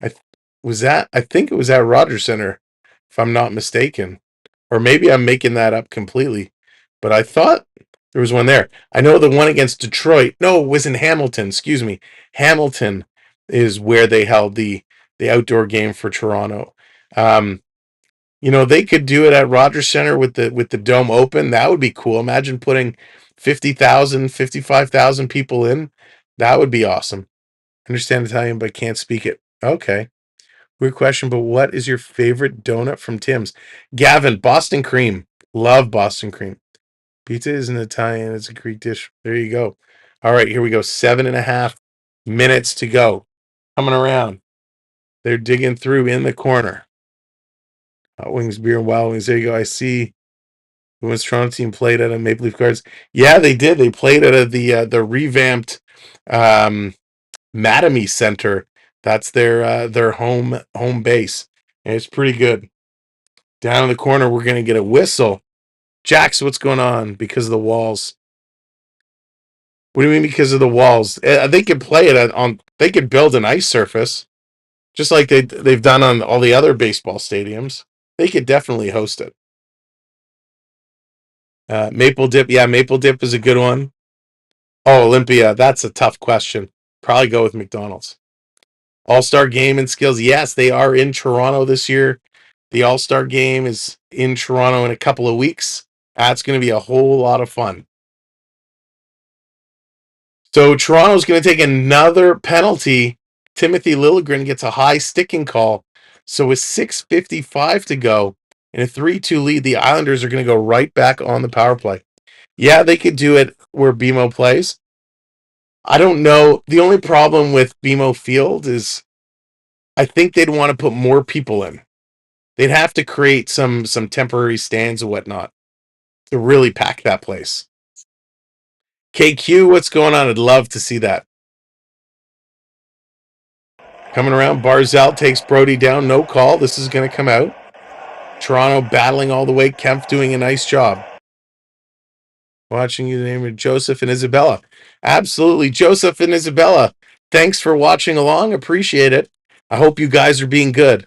I think it was at Rogers Center, if I'm not mistaken. Or maybe I'm making that up completely. But I thought there was one there. I know the one against Detroit. No, it was in Hamilton. Excuse me. Hamilton is where they held the outdoor game for Toronto. They could do it at Rogers Center with the dome open. That would be cool. Imagine putting 50,000, 55,000 people in. That would be awesome. Understand Italian, but can't speak it. Okay. Weird question, but what is your favorite donut from Tim's? Gavin, Boston cream. Love Boston cream. Pizza isn't Italian. It's a Greek dish. There you go. All right, here we go. 7.5 minutes to go. Coming around. They're digging through in the corner. Hot Wings, Beer, and Wild Wings. There you go. I see the Women's Toronto team played at a Maple Leaf Gardens. Yeah, they did. They played at the revamped Mattamy Center. That's their home base. And it's pretty good. Down in the corner, we're going to get a whistle. Jax, what's going on? Because of the walls. What do you mean because of the walls? They could play it they could build an ice surface, just like they've done on all the other baseball stadiums. They could definitely host it. Maple Dip, yeah, Maple Dip is a good one. Oh, Olympia, that's a tough question. Probably go with McDonald's. All-Star Game and Skills, yes, they are in Toronto this year. The All-Star game is in Toronto in a couple of weeks. That's going to be a whole lot of fun. So Toronto's going to take another penalty. Timothy Liljegren gets a high sticking call. So with 6:55 to go in a 3-2 lead, the Islanders are going to go right back on the power play. Yeah, they could do it where BMO plays. I don't know. The only problem with BMO Field is I think they'd want to put more people in. They'd have to create some temporary stands and whatnot to really pack that place. KQ, what's going on? I'd love to see that. Coming around, Barzal takes Brody down. No call. This is going to come out. Toronto battling all the way. Kempf doing a nice job. Watching you, the name of Joseph and Isabella. Absolutely, Joseph and Isabella. Thanks for watching along. Appreciate it. I hope you guys are being good.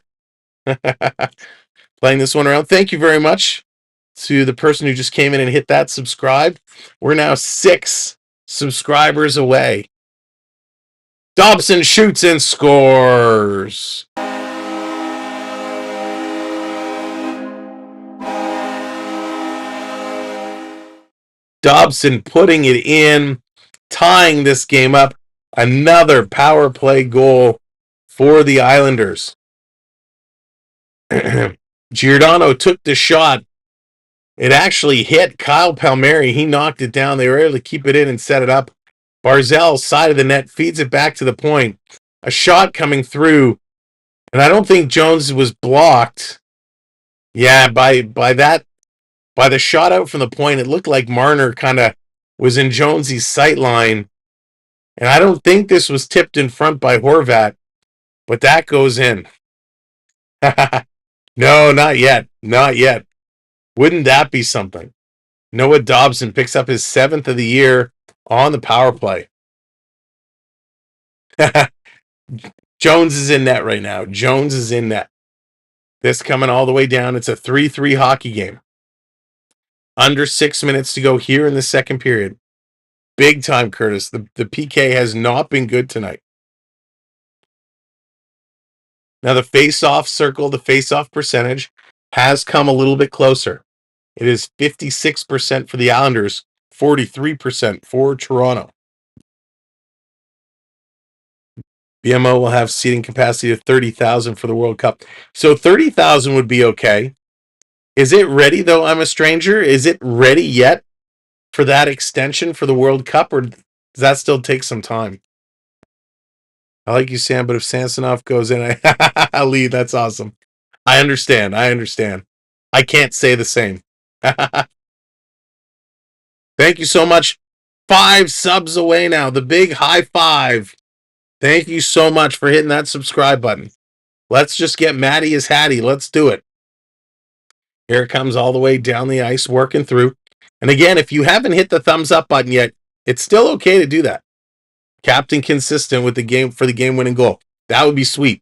Playing this one around. Thank you very much to the person who just came in and hit that subscribe. We're now 6 subscribers away. Dobson shoots and scores. Dobson putting it in, tying this game up. Another power play goal for the Islanders. Giordano took the shot. It actually hit Kyle Palmieri. He knocked it down. They were able to keep it in and set it up. Barzal, side of the net, feeds it back to the point. A shot coming through. And I don't think Jones was blocked. Yeah, by the shot out from the point, it looked like Marner kind of was in Jonesy's sight line. And I don't think this was tipped in front by Horvat, but that goes in. No, not yet. Not yet. Wouldn't that be something? Noah Dobson picks up his 7th of the year on the power play. Jones is in net right now. Jones is in net. This coming all the way down. It's a 3-3 hockey game. Under 6 minutes to go here in the second period. Big time, Curtis. The PK has not been good tonight. Now the face-off circle, the face-off percentage has come a little bit closer. It is 56% for the Islanders, 43% for Toronto. BMO will have seating capacity of 30,000 for the World Cup. So 30,000 would be okay. Is it ready, though, I'm a stranger? Is it ready yet for that extension for the World Cup, or does that still take some time? I like you, Sam, but if Samsonov goes in, I'll lead. That's awesome. I understand. I can't say the same. Thank you so much. 5 subs away now. The big high 5. Thank you so much for hitting that subscribe button. Let's just get Matty as Hattie. Let's do it. Here it comes all the way down the ice, working through. And again, if you haven't hit the thumbs up button yet, it's still okay to do that. Captain consistent with the game for the game-winning goal. That would be sweet.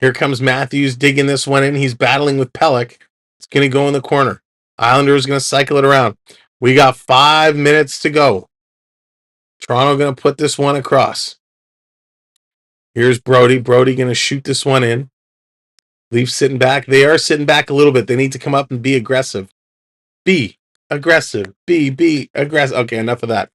Here comes Matthews digging this one in. He's battling with Pelech. It's going to go in the corner. Islanders going to cycle it around. We got 5 minutes to go. Toronto going to put this one across. Here's Brody. Brody going to shoot this one in. Leafs sitting back. They are sitting back a little bit. They need to come up and be aggressive. Be aggressive. Be aggressive. Okay, enough of that.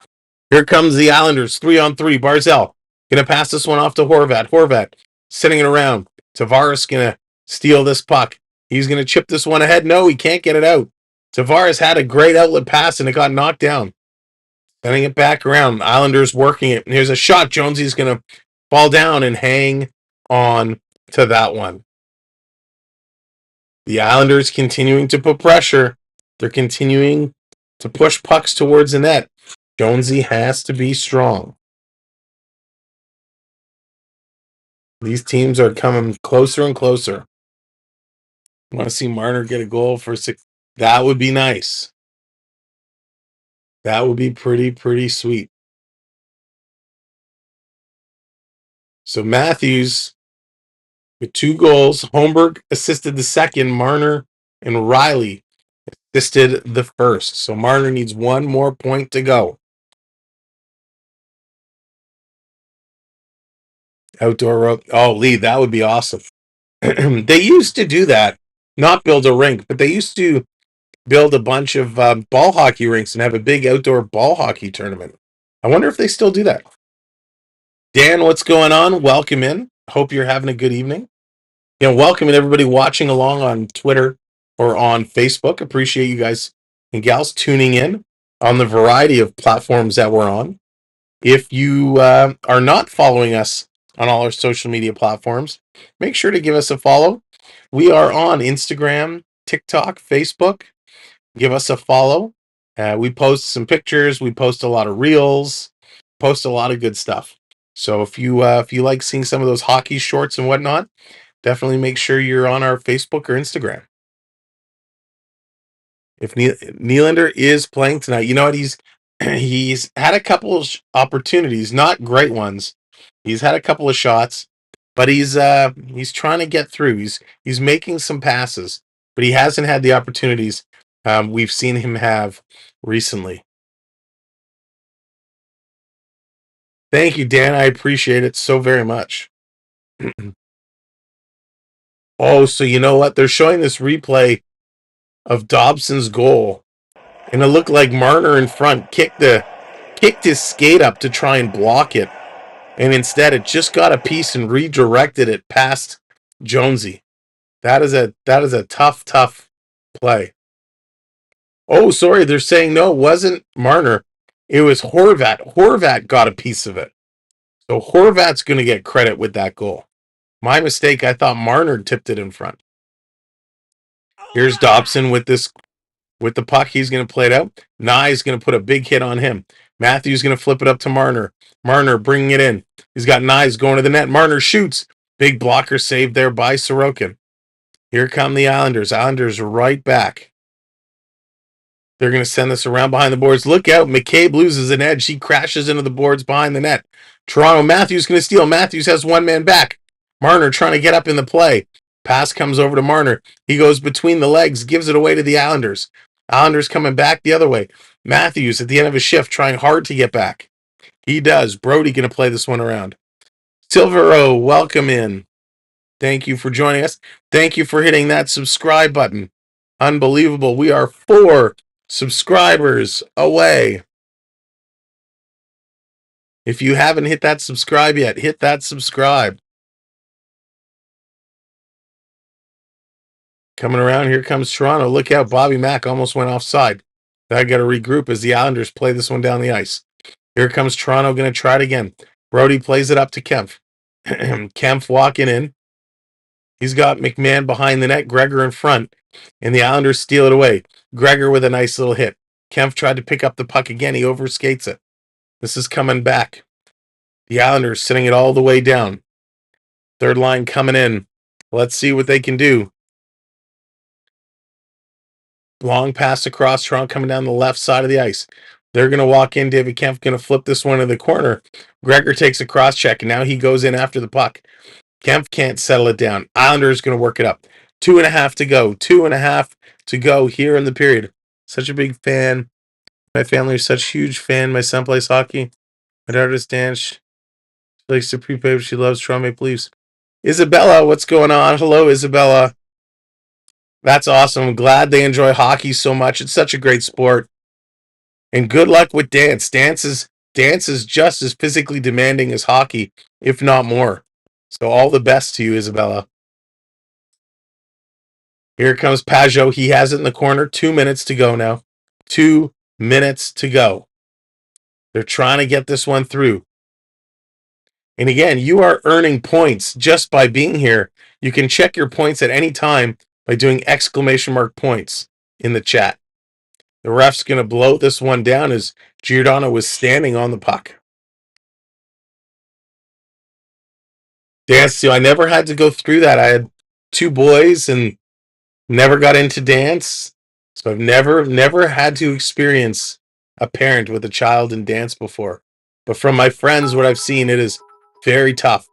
Here comes the Islanders. 3-on-3. Barzal going to pass this one off to Horvat. Horvat sitting it around. Tavares going to steal this puck. He's going to chip this one ahead. No, he can't get it out. Tavares had a great outlet pass and it got knocked down. Sending it back around. Islanders working it. And here's a shot. Jonesy's going to fall down and hang on to that one. The Islanders continuing to put pressure. They're continuing to push pucks towards the net. Jonesy has to be strong. These teams are coming closer and closer. I want to see Marner get a goal for 6. That would be nice. That would be pretty sweet. So Matthews with 2 goals. Holmberg assisted the second. Marner and Riley assisted the first. So Marner needs 1 more point to go. Outdoor rope. Oh, Lee, that would be awesome. They used to do that not build a rink, but they used to build a bunch of ball hockey rinks and have a big outdoor ball hockey tournament. I wonder if they still do that. Dan, what's going on? Welcome in. Hope you're having a good evening. Welcome and everybody watching along on Twitter or on Facebook. Appreciate you guys and gals tuning in on the variety of platforms that we're on. If you are not following us on all our social media platforms, make sure to give us a follow. We are on Instagram, TikTok, Facebook. Give us a follow. We post some pictures. We post a lot of reels. Post a lot of good stuff. So if you like seeing some of those hockey shorts and whatnot, definitely make sure you're on our Facebook or Instagram. If Nylander is playing tonight, you know what? He's had a couple of opportunities, not great ones. He's had a couple of shots, but he's trying to get through. He's making some passes, but he hasn't had the opportunities we've seen him have recently. Thank you, Dan. I appreciate it so very much. Oh, so you know what? They're showing this replay of Dobson's goal, and it looked like Marner in front kicked his skate up to try and block it, and instead it just got a piece and redirected it past Jonesy. That is a tough play. Oh, sorry, they're saying no, it wasn't Marner. It was Horvat. Horvat got a piece of it. So Horvat's going to get credit with that goal. My mistake, I thought Marner tipped it in front. Here's Dobson with the puck. He's going to play it out. Nye's going to put a big hit on him. Matthews going to flip it up to Marner. Marner bringing it in. He's got Nyes going to the net. Marner shoots. Big blocker saved there by Sorokin. Here come the Islanders. Islanders right back. They're going to send this around behind the boards. Look out. McCabe loses an edge. He crashes into the boards behind the net. Toronto, Matthews going to steal. Matthews has one man back. Marner trying to get up in the play. Pass comes over to Marner. He goes between the legs, gives it away to the Islanders. Islanders coming back the other way. Matthews at the end of his shift trying hard to get back. He does. Brody going to play this one around. Silvero, welcome in. Thank you for joining us. Thank you for hitting that subscribe button. Unbelievable. We are 4 subscribers away. If you haven't hit that subscribe yet, hit that subscribe. Coming around, here comes Toronto. Look out, Bobby Mack almost went offside. I got to regroup as the Islanders play this one down the ice. Here comes Toronto, going to try it again. Brody plays it up to Kempf. Kempf walking in. He's got McMahon behind the net, Gregor in front, and the Islanders steal it away. Gregor with a nice little hit. Kempf tried to pick up the puck again. He overskates it. This is coming back. The Islanders sending it all the way down. Third line coming in. Let's see what they can do. Long pass across. Toronto coming down the left side of the ice. They're going to walk in. David Kempf going to flip this one in the corner. Gregor takes a cross check, and now he goes in after the puck. Kempf can't settle it down. Islanders going to work it up. 2.5 to go. 2.5 to go here in the period. Such a big fan. My family is such a huge fan. My son plays hockey. My daughter's dance. She likes to prepay. She loves Toronto Maple Leafs. Isabella, what's going on? Hello, Isabella. That's awesome. I'm glad they enjoy hockey so much. It's such a great sport. And good luck with dance. Dance is just as physically demanding as hockey, if not more. So all the best to you, Isabella. Here comes Pajot. He has it in the corner. 2 minutes to go now. 2 minutes to go. They're trying to get this one through. And again, you are earning points just by being here. You can check your points at any time by doing !points in the chat. The ref's going to blow this one down as Giordano was standing on the puck. Dance too. I never had to go through that. I had 2 boys and never got into dance. So I've never had to experience a parent with a child in dance before. But from my friends, what I've seen, it is very tough.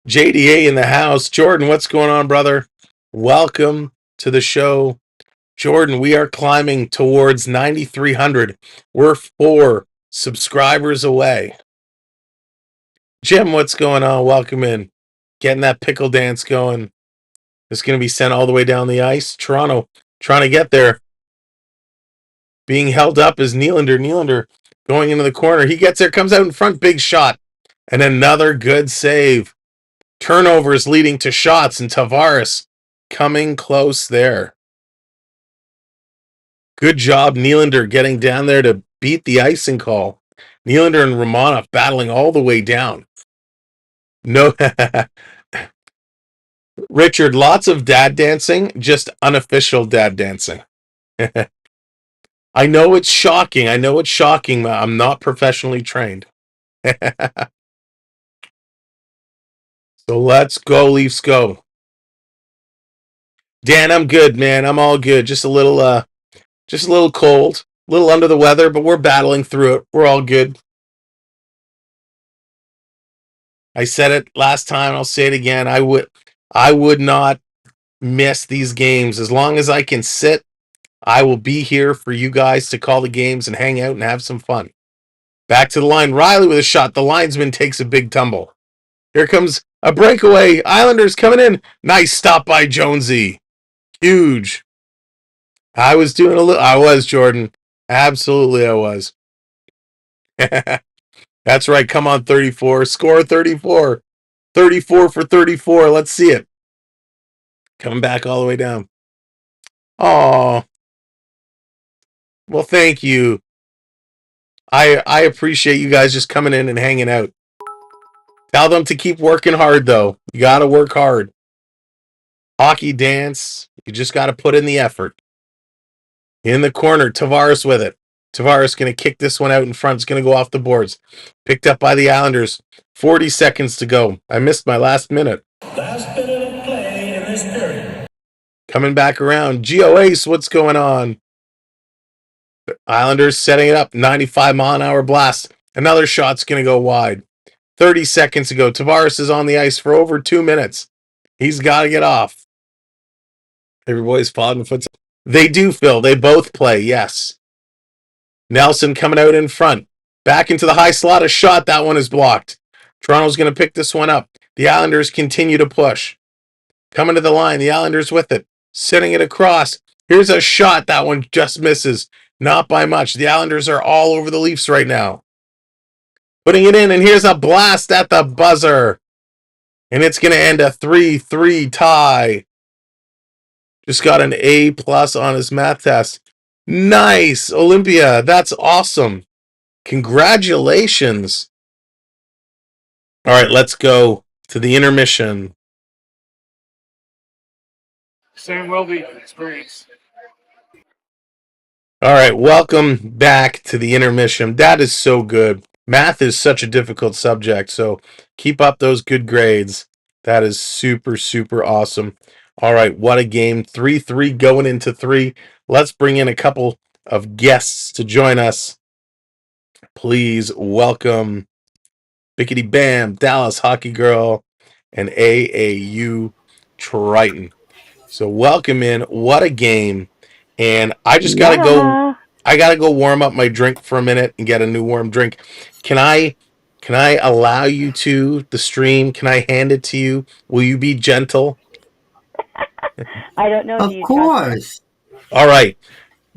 JDA in the house. Jordan, what's going on, brother? Welcome to the show. Jordan, we are climbing towards 9,300. We're 4 subscribers away. Jim, what's going on? Welcome in. Getting that pickle dance going. It's going to be sent all the way down the ice. Toronto trying to get there. Being held up is Nylander. Nylander going into the corner. He gets there, comes out in front, big shot. And another good save. Turnovers leading to shots, and Tavares coming close there. Good job, Nylander, getting down there to beat the icing call. Nylander and Romanov battling all the way down. No, Richard, lots of dad dancing, just unofficial dad dancing. I know it's shocking. I'm not professionally trained. So let's go, Leafs go. Dan, I'm good, man. I'm all good. Just a little cold, a little under the weather, but we're battling through it. We're all good. I said it last time. I'll say it again. I would not miss these games. As long as I can sit, I will be here for you guys to call the games and hang out and have some fun. Back to the line. Riley with a shot. The linesman takes a big tumble. Here comes a breakaway. Islanders coming in. Nice stop by Jonesy. Huge. I was, Jordan. Absolutely, I was. That's right. Come on, 34. Score 34. 34 for 34. Let's see it. Coming back all the way down. Oh. Well, thank you. I appreciate you guys just coming in and hanging out. Tell them to keep working hard, though. You got to work hard. Hockey dance. You just got to put in the effort. In the corner, Tavares with it. Tavares going to kick this one out in front. It's going to go off the boards. Picked up by the Islanders. 40 seconds to go. I missed my last minute. Last minute of play in this period. Coming back around. Geo Ace, what's going on? The Islanders setting it up. 95-mile-an-hour blast. Another shot's going to go wide. 30 seconds to go. Tavares is on the ice for over 2 minutes. He's got to get off. Every boy's following the foot. They do, Phil. They both play, yes. Nelson coming out in front. Back into the high slot. A shot. That one is blocked. Toronto's going to pick this one up. The Islanders continue to push. Coming to the line. The Islanders with it. Sending it across. Here's a shot. That one just misses. Not by much. The Islanders are all over the Leafs right now. Putting it in, and here's a blast at the buzzer. And it's going to end a 3-3 tie. Just got an A+ on his math test. Nice, Olympia. That's awesome. Congratulations. All right, let's go to the intermission. Sam Welby experience. All right, welcome back to the intermission. That is so good. Math is such a difficult subject, so keep up those good grades. That is super, super awesome. All right, what a game. 3-3 going into 3. Let's bring in a couple of guests to join us. Please welcome Bickety Bam, Dallas Hockey Girl, and AAU Triton. So welcome in. What a game. And I just got to go. I got to go warm up my drink for a minute and get a new warm drink. Can I allow you to the stream? Can I hand it to you? Will you be gentle? I don't know. Of course. All right,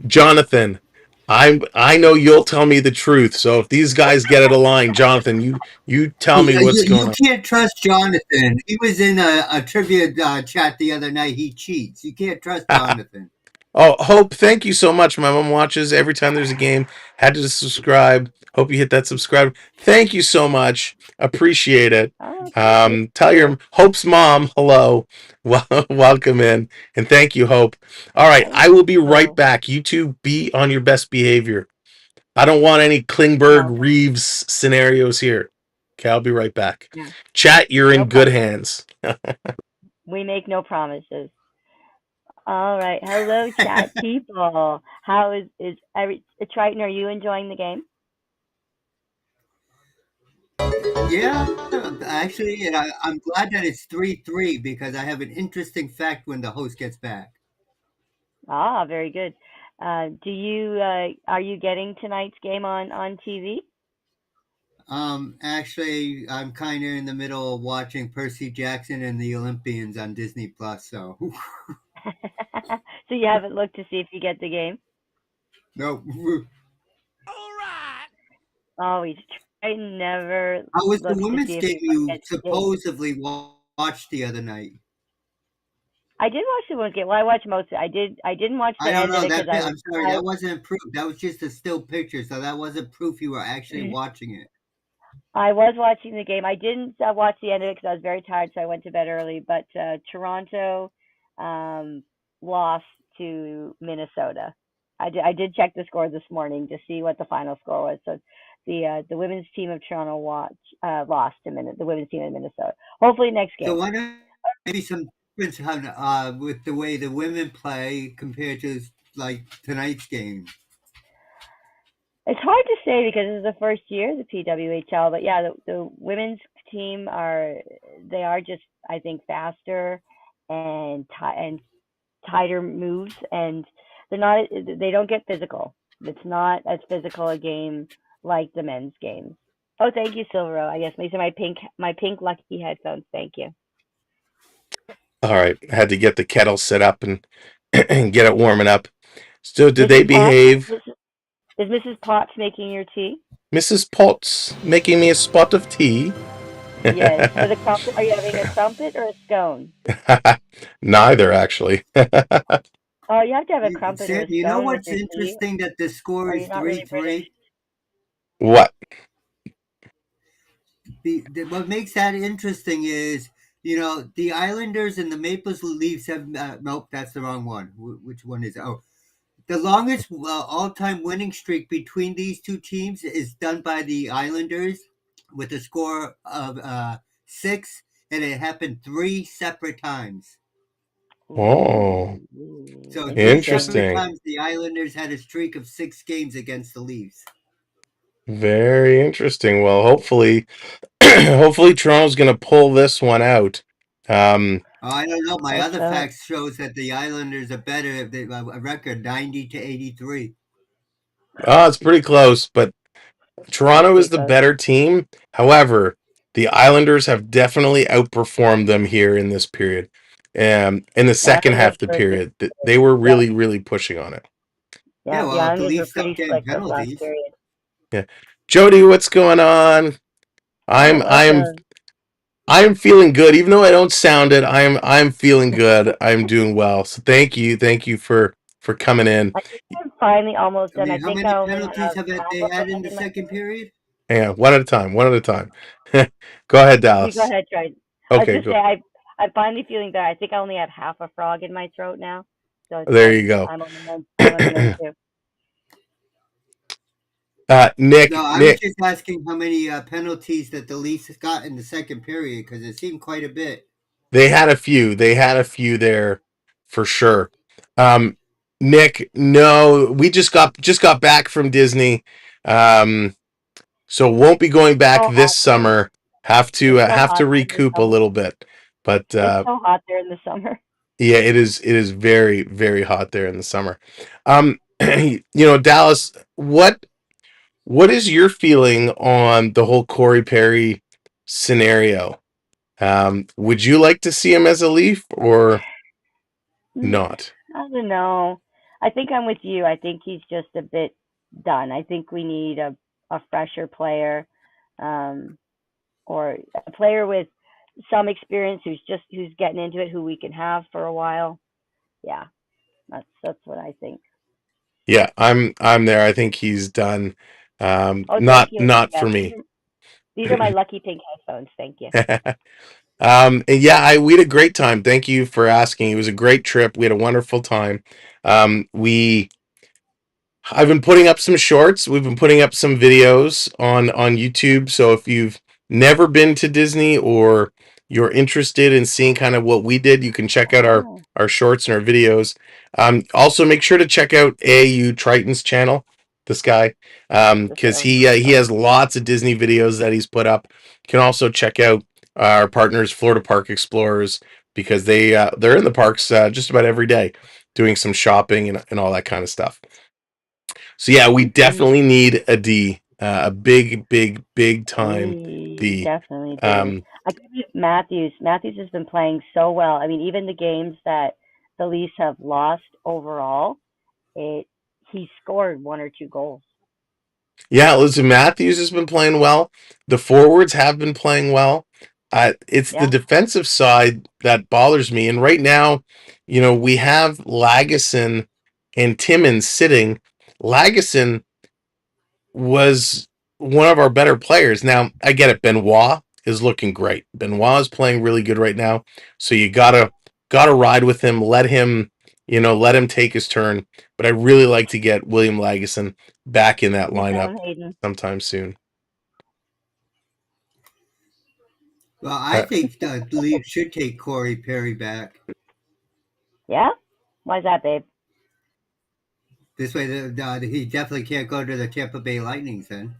Jonathan. I know you'll tell me the truth. So if these guys get it aligned, Jonathan, you tell me what's going on. You can't trust Jonathan. He was in a trivia chat the other night. He cheats. You can't trust Jonathan. Oh, Hope, thank you so much. My mom watches every time there's a game. Had to subscribe. Hope you hit that subscribe. Thank you so much. Appreciate it. Tell your Hope's mom hello. Welcome in. And thank you, Hope. All right, I will be right back. You two be on your best behavior. I don't want any Klingberg-Reeves scenarios here. Okay, I'll be right back. Yeah. Chat, you're in good hands. We make no promises. All right. Hello, chat people. How is Triton, are you enjoying the game? Yeah, actually, I'm glad that it's 3-3 because I have an interesting fact when the host gets back. Ah, very good. Are you getting tonight's game on TV? Actually, I'm kind of in the middle of watching Percy Jackson and the Olympians on Disney Plus. So, So you haven't looked to see if you get the game? no. Oh, he's trying never How was the looks to women's see if game he you gets the game. supposedly watched the other night? I did watch the women's game. Well, I watched most of it. I didn't watch the I don't end of know. it because I was I'm sorry, that wasn't proof. That was just a still picture, so that wasn't proof you were actually watching it. I was watching the game. I didn't watch the end of it because I was very tired, so I went to bed early. But Toronto lost to Minnesota. I did check the score this morning to see what the final score was. So the women's team of Toronto lost to the women's team of Minnesota. Hopefully next game. So why not maybe some difference with the way the women play compared to like tonight's game? It's hard to say because this is the first year of the PWHL, but yeah, the women's team are just, I think, faster and tighter moves, and they don't get physical. It's not as physical a game like the men's games. Oh, thank you, Silvero. I guess these are my pink lucky headphones. Thank you. All right, I had to get the kettle set up and get it warming up. So, did they behave? Is Mrs. Potts making your tea? Mrs. Potts making me a spot of tea. Yes. For the crumpet, are you having a crumpet or a scone? Neither, actually. Oh, you have to have a crumpet or a scone. You know what's interesting? That the score is 3-3. What? What makes that interesting is, the Islanders and the Maple Leafs have. Nope, that's the wrong one. Which one is it? Oh, the longest all-time winning streak between these two teams is done by the Islanders with a score of 6, and it happened 3 separate times. Oh, so interesting. Times the Islanders had a streak of 6 games against the Leafs. Very interesting. Well, hopefully Toronto's going to pull this one out. I don't know. My other facts shows that the Islanders are better. A record 90-83. Oh, it's pretty close, but Toronto is the better team. However, the Islanders have definitely outperformed them here in this period. In the second half of the period, they were really, really pushing on it. Yeah, the Islanders were pretty slick this last period. Yeah, Jody, what's going on? I'm feeling good, even though I don't sound it. I'm feeling good. I'm doing well. So thank you for coming in. I think I'm finally almost done. How many penalties have they had in the second period? Yeah, one at a time. Go ahead, Dallas. You go ahead, Triton. Okay, go. I'm finally feeling better. I think I only have half a frog in my throat now. So there you go. I'm on the mend Nick. No, I was just asking how many penalties that the Leafs got in the second period, because it seemed quite a bit. They had a few. There for sure. Nick, no, we just got back from Disney. So won't be going back this summer. Have to recoup a little bit. But it's so hot there in the summer. Yeah, it is very, very hot there in the summer. Dallas, what is your feeling on the whole Corey Perry scenario? Would you like to see him as a Leaf or not? I don't know. I think I'm with you. I think he's just a bit done. I think we need a fresher player, or a player with some experience who's getting into it, who we can have for a while. Yeah, that's what I think. Yeah, I'm there. I think he's done. Not for me. These are my lucky pink headphones. Thank you. And yeah, we had a great time. Thank you for asking. It was a great trip. We had a wonderful time. I've been putting up some shorts. We've been putting up some videos on YouTube. So if you've never been to Disney or you're interested in seeing kind of what we did, you can check out our shorts and our videos. Also, make sure to check out AAU Triton's channel, this guy, because he has lots of Disney videos that he's put up. You can also check out our partners, Florida Park Explorers, because they're in the parks just about every day doing some shopping and all that kind of stuff. So yeah, we definitely need a D a big time. We The definitely do. I give you Matthews. Matthews has been playing so well. I mean, even the games that the Leafs have lost overall, it he scored one or two goals. Yeah, listen, Matthews has been playing well. The forwards have been playing well. It's the Yeah. defensive side that bothers me. And right now, we have Lagesson and Timmins sitting. Lagesson was one of our better players. Now, I get it. Benoit is looking great. Benoit is playing really good right now. So you gotta ride with him. Let him take his turn. But I really like to get William Lagesson back in that lineup sometime soon. Well, I think the Leafs should take Corey Perry back. Yeah? Why is that, babe? This way, he definitely can't go to the Tampa Bay Lightning then.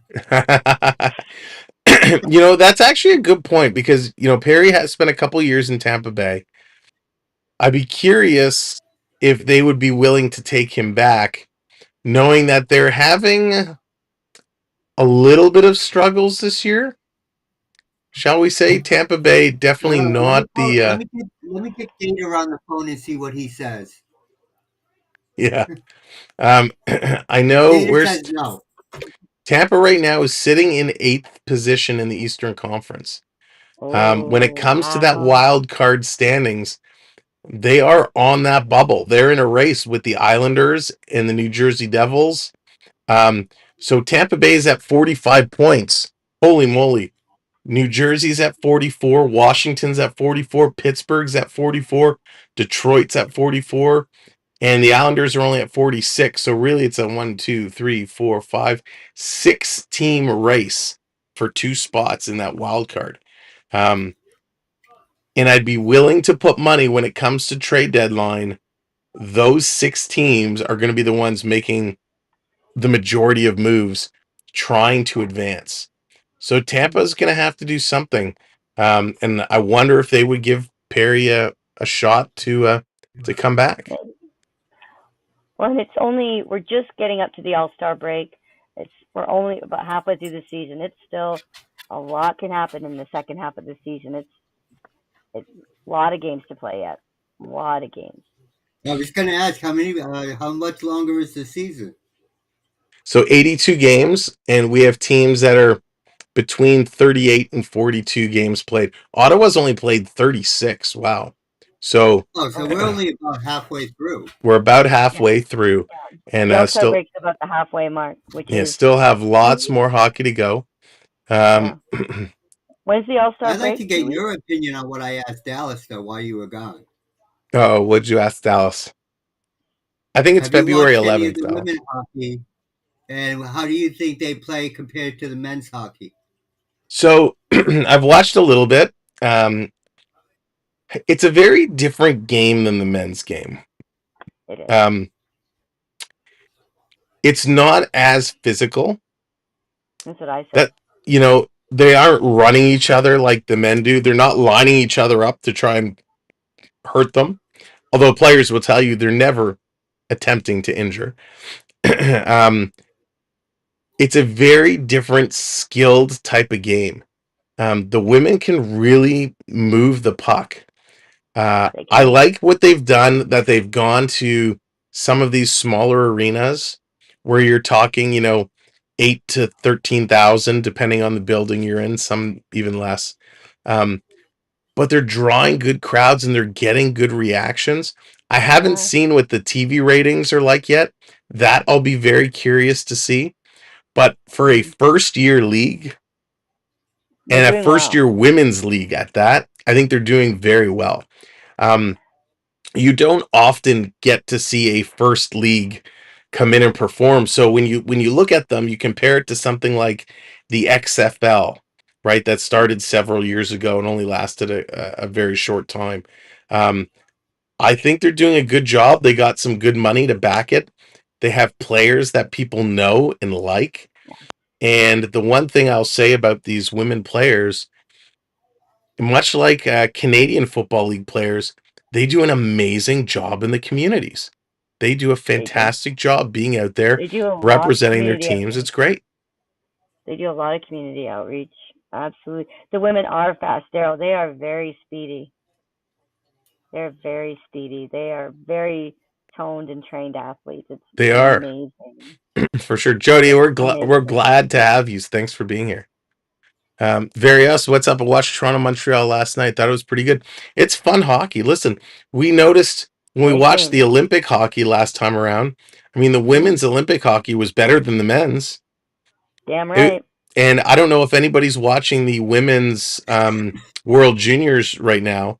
That's actually a good point because, Perry has spent a couple years in Tampa Bay. I'd be curious if they would be willing to take him back, knowing that they're having a little bit of struggles this year. Shall we say Tampa Bay definitely not the... Let me get Gator on the phone and see what he says. Yeah. I know no. Tampa right now is sitting in 8th position in the Eastern Conference. When it comes to that wild card standings, they are on that bubble. They're in a race with the Islanders and the New Jersey Devils. So Tampa Bay is at 45 points. Holy moly. New Jersey's at 44. Washington's at 44. Pittsburgh's at 44. Detroit's at 44. And the Islanders are only at 46. So really it's a 1, 2, 3, 4, 5, 6 team race for 2 spots in that wild card. And I'd be willing to put money when it comes to trade deadline. Those 6 teams are going to be the ones making the majority of moves trying to advance. So Tampa's going to have to do something. And I wonder if they would give Perry a shot to come back. Well, we're just getting up to the All-Star break. We're only about halfway through the season. It's still a lot can happen in the second half of the season. It's a lot of games to play yet. A lot of games. I was going to ask how much longer is the season? So 82 games, and we have teams that are between 38 and 42 games played. Ottawa's only played 36. Wow. So we're only about halfway through. We're about halfway through, and the still break's about the halfway mark, which is still have lots more hockey to go. When's the All-Star break? I'd like to get your opinion on what I asked Dallas though while you were gone. Oh, what'd you ask Dallas? I think it's February 11th. The women's hockey, and how do you think they play compared to the men's hockey? So I've watched a little bit. It's a very different game than the men's game. It is. It's not as physical. That's what I said. They aren't running each other like the men do. They're not lining each other up to try and hurt them. Although players will tell you they're never attempting to injure. It's a very different skilled type of game. The women can really move the puck. I like what they've done, that they've gone to some of these smaller arenas where you're talking, 8 to 13,000, depending on the building you're in, some even less. But they're drawing good crowds and they're getting good reactions. I haven't seen what the TV ratings are like yet. That I'll be very curious to see. But for a first-year league and a first-year women's league at that, I think they're doing very well. You don't often get to see a first league come in and perform. So when you look at them, you compare it to something like the XFL, right? That started several years ago and only lasted a very short time. I think they're doing a good job. They got some good money to back it. They have players that people know and like. And the one thing I'll say about these women players, much like Canadian Football League players, they do an amazing job in the communities. They do a fantastic job being out there representing their teams. It's great. They do a lot of community outreach. Absolutely. The women are fast, Daryl. They are very speedy. They're very speedy. They are very toned and trained athletes. It's They are amazing. for sure. Jody, It's we're amazing. glad to have you. Thanks for being here. Various, what's up? I watched Toronto Montreal last night. Thought it was pretty good. It's fun hockey. Listen, we noticed when we watched the Olympic hockey last time around. I mean, the women's Olympic hockey was better than the men's. Damn right. And I don't know if anybody's watching the women's World Juniors right now,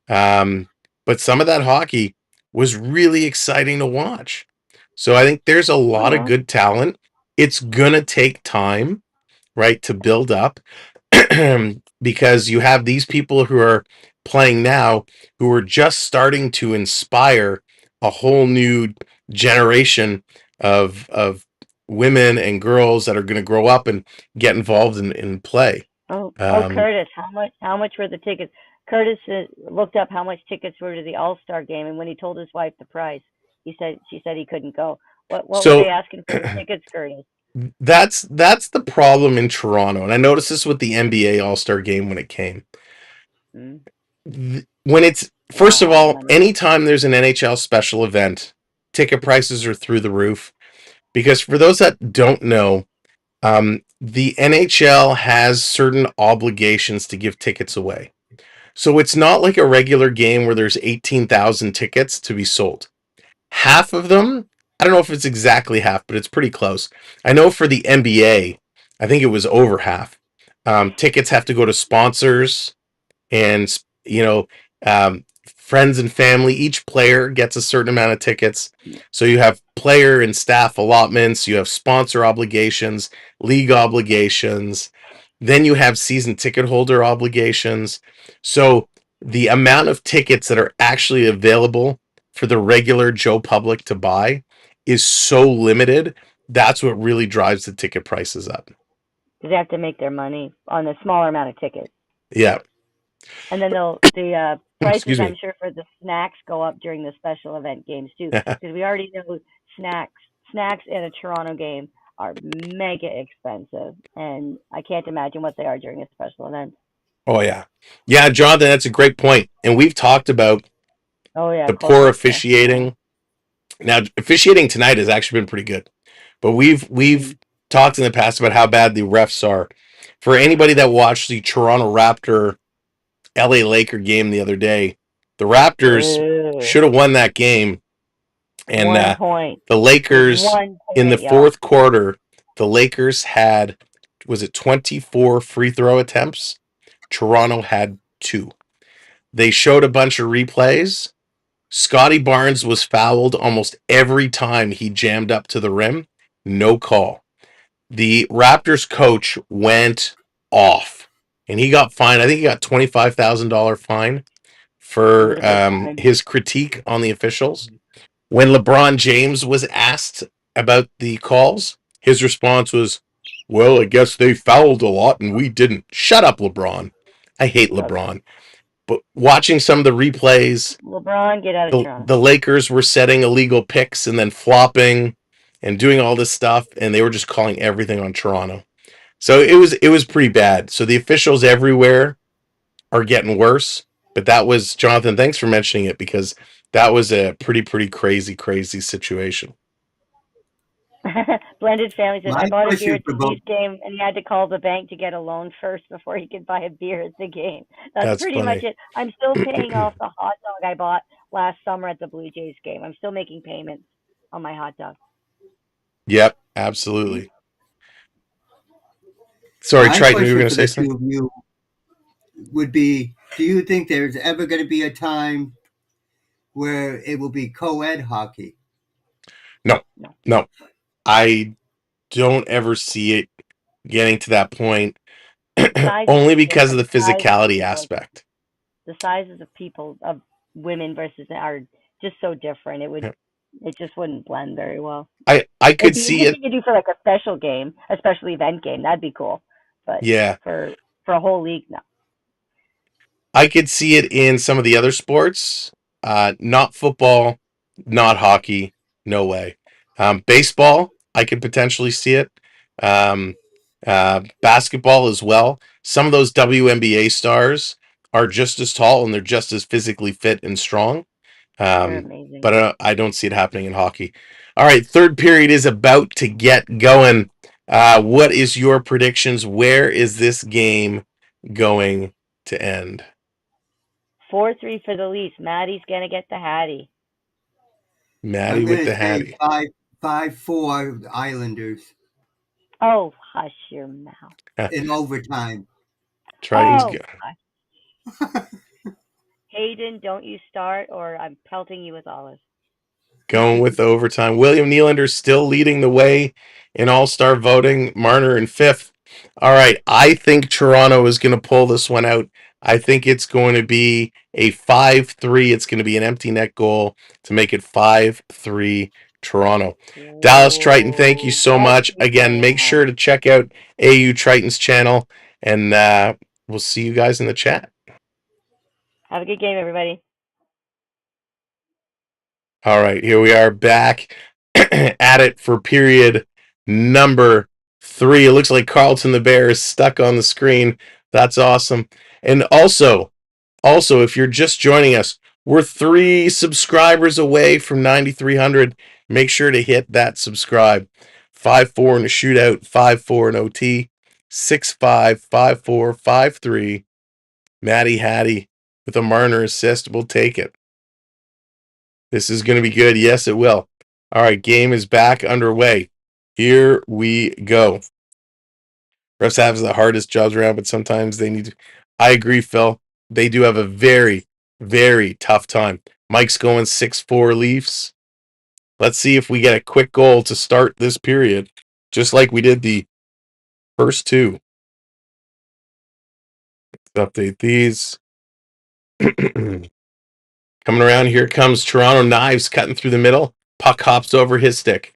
but some of that hockey was really exciting to watch. So I think there's a lot of good talent. It's gonna take time, right, to build up because you have these people who are playing now who are just starting to inspire a whole new generation of women and girls that are going to grow up and get involved in play. Curtis, how much were the tickets? Curtis looked up how much tickets were to the All-Star game, and when he told his wife the price, she said he couldn't go. What were they asking for the tickets, Curtis? That's the problem in Toronto, and I noticed this with the NBA All-Star game when it came. When it's first of all, anytime there's an NHL special event, ticket prices are through the roof. Because for those that don't know, the NHL has certain obligations to give tickets away. So it's not like a regular game where there's 18,000 tickets to be sold. Half of them, I don't know if it's exactly half, but it's pretty close. I know for the NBA, I think it was over half. Tickets have to go to sponsors and, friends and family. Each player gets a certain amount of tickets. So you have player and staff allotments, you have sponsor obligations, league obligations, then you have season ticket holder obligations. So the amount of tickets that are actually available for the regular Joe public to buy is so limited. That's what really drives the ticket prices up. Because they have to make their money on a smaller amount of tickets. Yeah. And then the prices, I'm sure, for the snacks go up during the special event games too, because we already know snacks in a Toronto game are mega expensive, and I can't imagine what they are during a special event. Oh yeah, Jonathan, that's a great point, and we've talked about the poor officiating. Now, officiating tonight has actually been pretty good, but we've talked in the past about how bad the refs are. For anybody that watched the Toronto Raptor LA Laker game the other day, the Raptors should have won that game. And the Lakers in the fourth quarter, the Lakers had, was it 24 free throw attempts? Toronto had 2. They showed a bunch of replays. Scotty Barnes was fouled almost every time he jammed up to the rim. No call. The Raptors coach went off. And he got fined. I think he got $25,000 fine for his critique on the officials. When LeBron James was asked about the calls, his response was, well, I guess they fouled a lot and we didn't. Shut up, LeBron. I hate LeBron. But watching some of the replays, LeBron, get out of Toronto. The Lakers were setting illegal picks and then flopping and doing all this stuff, and they were just calling everything on Toronto. So it was pretty bad. So the officials everywhere are getting worse. But that was, Jonathan, thanks for mentioning it, because that was a pretty crazy situation. Blended Family says, I bought a beer at the Leafs game, and he had to call the bank to get a loan first before he could buy a beer at the game. That's pretty much it. I'm still paying off the hot dog I bought last summer at the Blue Jays game. I'm still making payments on my hot dog. Yep, absolutely. Sorry, Triton, you were going to say something? You would be, do you think there's ever going to be a time where it will be co-ed hockey? No. I don't ever see it getting to that point, only because of the physicality aspect. The sizes of people, of women versus are just so different. It just wouldn't blend very well. I could see it. You could do for like a special game, a special event game. That'd be cool. But yeah, for a whole league, no. I could see it in some of the other sports. Not football, not hockey. No way. Baseball, I could potentially see it. Basketball as well. Some of those WNBA stars are just as tall and they're just as physically fit and strong. They're amazing. But I don't see it happening in hockey. All right, third period is about to get going. What is your predictions? Where is this game going to end? 4-3 for the Leafs. Maddie's gonna get the Hattie. Maddie I'm with going the to say Hattie. 5-4 Islanders Oh, hush your mouth. in overtime. Tritons Oh, go. hush. Hayden, don't you start, or I'm pelting you with olives. Going with overtime. William Nylander still leading the way in all-star voting. Marner in fifth. All right, I think Toronto is going to pull this one out. I think it's going to be a 5-3. It's going to be an empty net goal to make it 5-3 Toronto. Whoa, Dallas Triton, thank you so much. that's Again, make sure to check out AU Triton's channel, and we'll see you guys in the chat. Have a good game, everybody. All right, here we are back at it for period number 3. It looks like Carlton the Bear is stuck on the screen. That's awesome. And also, if you're just joining us, we're 3 subscribers away from 9,300. Make sure to hit that subscribe. 5-4 in a shootout, 5-4 in OT, 6-5, 5-4, 5-3. Matty Hattie with a Marner assist. We'll take it. This is going to be good. Yes, it will. All right, game is back underway. Here we go. Refs have the hardest jobs around, but sometimes they need to. I agree, Phil. They do have a very, very tough time. Mike's going 6-4 Leafs. Let's see if we get a quick goal to start this period, just like we did the first 2. Let's update these. Coming around, here comes Toronto. Knives cutting through the middle. Puck hops over his stick.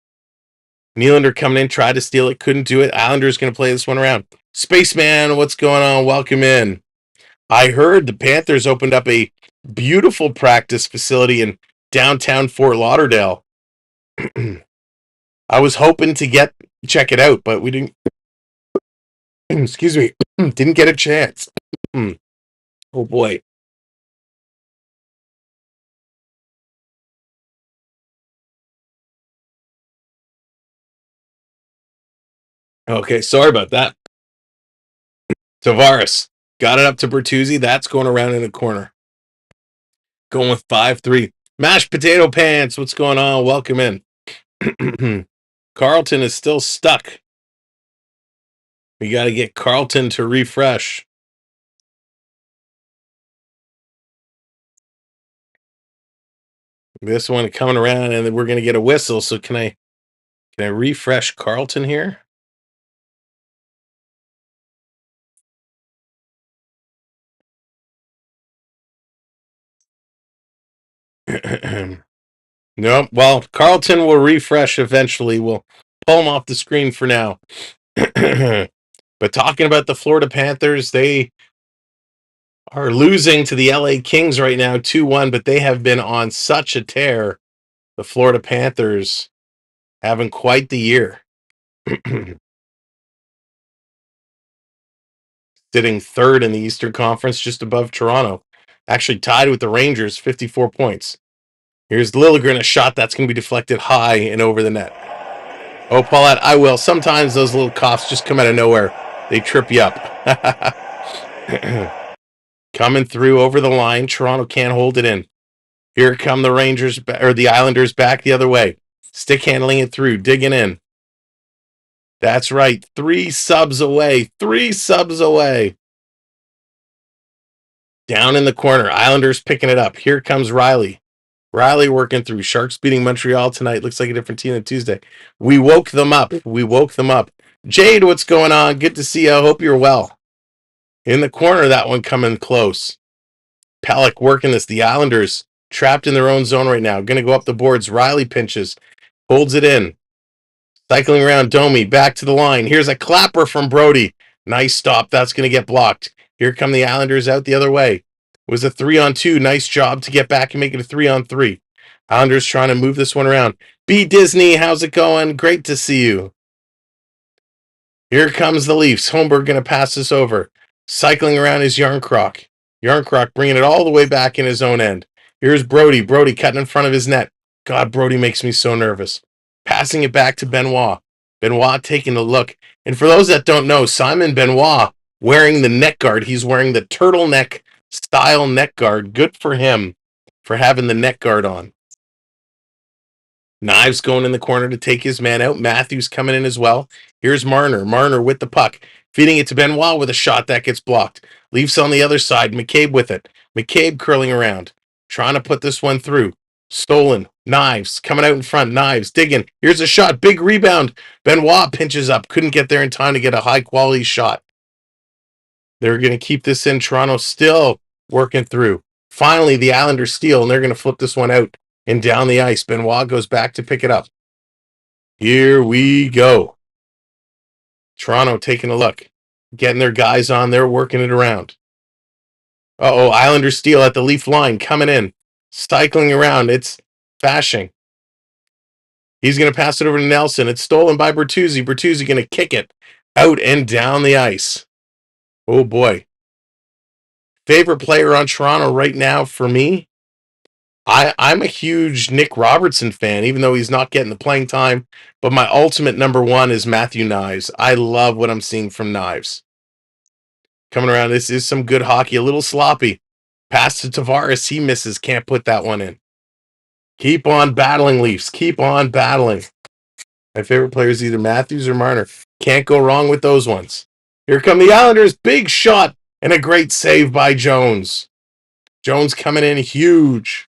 Nylander coming in, tried to steal it, couldn't do it. Islanders going to play this one around. Spaceman, what's going on? Welcome in. I heard the Panthers opened up a beautiful practice facility in downtown Fort Lauderdale. I was hoping to check it out, but we didn't. Excuse me, didn't get a chance. Oh boy. Okay, sorry about that. Tavares got it up to Bertuzzi. That's going around in the corner. Going with 5-3. Mashed potato pants. What's going on? Welcome in. Carlton is still stuck. We got to get Carlton to refresh. This one coming around, and then we're going to get a whistle. So can I refresh Carlton here? No. Well, Carlton will refresh eventually. We'll pull him off the screen for now. But talking about the Florida Panthers, they are losing to the LA Kings right now 2-1, but they have been on such a tear. The Florida Panthers having quite the year. Sitting third in the Eastern Conference, just above Toronto. Actually tied with the Rangers, 54 points. Here's Liljegren, a shot that's going to be deflected high and over the net. Oh, Paulette, I will. Sometimes those little coughs just come out of nowhere. They trip you up. Coming through over the line. Toronto can't hold it in. Here come the Rangers, or the Islanders back the other way. Stick handling it through, digging in. That's right. 3 subs away. 3 subs away. Down in the corner. Islanders picking it up. Here comes Riley. Riley working through. Sharks beating Montreal tonight. Looks like a different team than Tuesday. We woke them up. Jade, what's going on? Good to see you. I hope you're well. In the corner, that one coming close. Pelech working this. The Islanders trapped in their own zone right now. Going to go up the boards. Riley pinches. Holds it in. Cycling around Domi. Back to the line. Here's a clapper from Brody. Nice stop. That's going to get blocked. Here come the Islanders out the other way. It was a 3-on-2. Nice job to get back and make it a 3-on-3. Islanders trying to move this one around. B. Disney, how's it going? Great to see you. Here comes the Leafs. Holmberg going to pass this over. Cycling around is Yarncroc. Yarncroc bringing it all the way back in his own end. Here's Brody. Brody cutting in front of his net. God, Brody makes me so nervous. Passing it back to Benoit. Benoit taking a look. And for those that don't know, Simon Benoit wearing the neck guard. He's wearing the turtleneck style neck guard. Good for him for having the neck guard on. Knives going in the corner to take his man out. Matthews coming in as well. Here's Marner. Marner with the puck. Feeding it to Benoit with a shot that gets blocked. Leafs on the other side. McCabe with it. McCabe curling around. Trying to put this one through. Stolen. Knives coming out in front. Knives digging. Here's a shot. Big rebound. Benoit pinches up. Couldn't get there in time to get a high quality shot. They're going to keep this in. Toronto still working through. Finally, the Islanders steal, and they're going to flip this one out and down the ice. Benoit goes back to pick it up. Here we go. Toronto taking a look. Getting their guys on. They're working it around. Uh-oh, Islanders steal at the Leaf line. Coming in. Cycling around. It's Fashing. He's going to pass it over to Nelson. It's stolen by Bertuzzi. Bertuzzi going to kick it out and down the ice. Oh, boy. Favorite player on Toronto right now for me? I'm a huge Nick Robertson fan, even though he's not getting the playing time. But my ultimate number one is Matthew Knives. I love what I'm seeing from Knives. Coming around, this is some good hockey. A little sloppy. Pass to Tavares. He misses. Can't put that one in. Keep on battling, Leafs. Keep on battling. My favorite player is either Matthews or Marner. Can't go wrong with those ones. Here come the Islanders. Big shot and a great save by Jones. Jones coming in huge.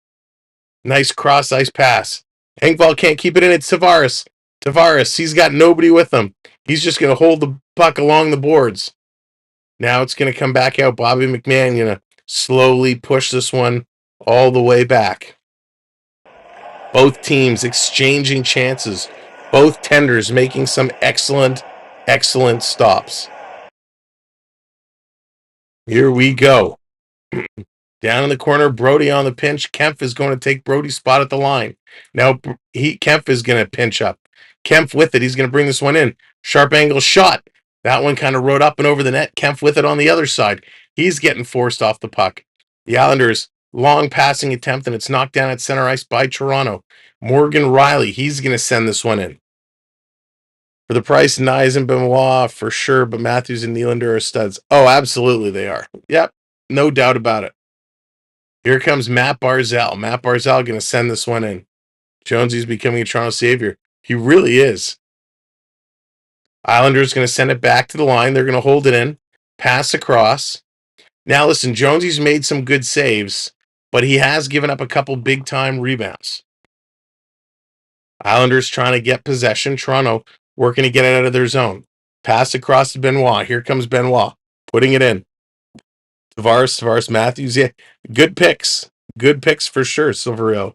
Nice cross-ice pass. Engvall can't keep it in. It's Tavares. Tavares, he's got nobody with him. He's just going to hold the puck along the boards. Now it's going to come back out. Bobby McMahon going to slowly push this one all the way back. Both teams exchanging chances. Both tenders making some excellent, excellent stops. Here we go. Down in the corner, Brody on the pinch. Kempf is going to take Brody's spot at the line. Now Kempf is going to pinch up. Kempf with it. He's going to bring this one in. Sharp angle shot. That one kind of rode up and over the net. Kempf with it on the other side. He's getting forced off the puck. The Islanders, long passing attempt, and it's knocked down at center ice by Toronto. Morgan Riley, he's going to send this one in. For the price, Nyes and Benoit for sure, but Matthews and Nylander are studs. Oh, absolutely they are. Yep, no doubt about it. Here comes Matt Barzal. Matt Barzal going to send this one in. Jonesy's becoming a Toronto savior. He really is. Islanders going to send it back to the line. They're going to hold it in. Pass across. Now listen, Jonesy's made some good saves, but he has given up a couple big-time rebounds. Islanders trying to get possession. Toronto working to get it out of their zone. Pass across to Benoit. Here comes Benoit. Putting it in. Tavares, Matthews. Yeah, good picks. Good picks for sure, Silverio.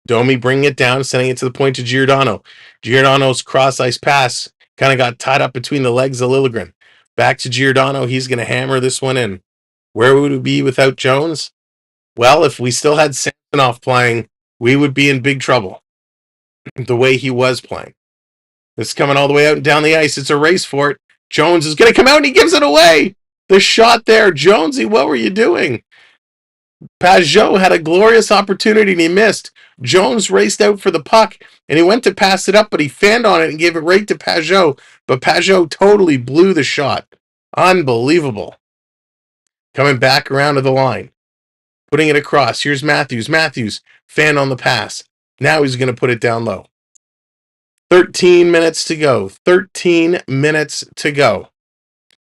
Domi bringing it down, sending it to the point to Giordano. Giordano's cross-ice pass kind of got tied up between the legs of Liljegren. Back to Giordano. He's going to hammer this one in. Where would we be without Jones? Well, if we still had Samsonov playing, we would be in big trouble. The way he was playing. It's coming all the way out and down the ice. It's a race for it. Jones is going to come out and he gives it away. The shot there. Jonesy, what were you doing? Pajot had a glorious opportunity and he missed. Jones raced out for the puck and he went to pass it up, but he fanned on it and gave it right to Pajot. But Pajot totally blew the shot. Unbelievable. Coming back around to the line. Putting it across. Here's Matthews. Matthews fanned on the pass. Now he's going to put it down low. 13 minutes to go. 13 minutes to go.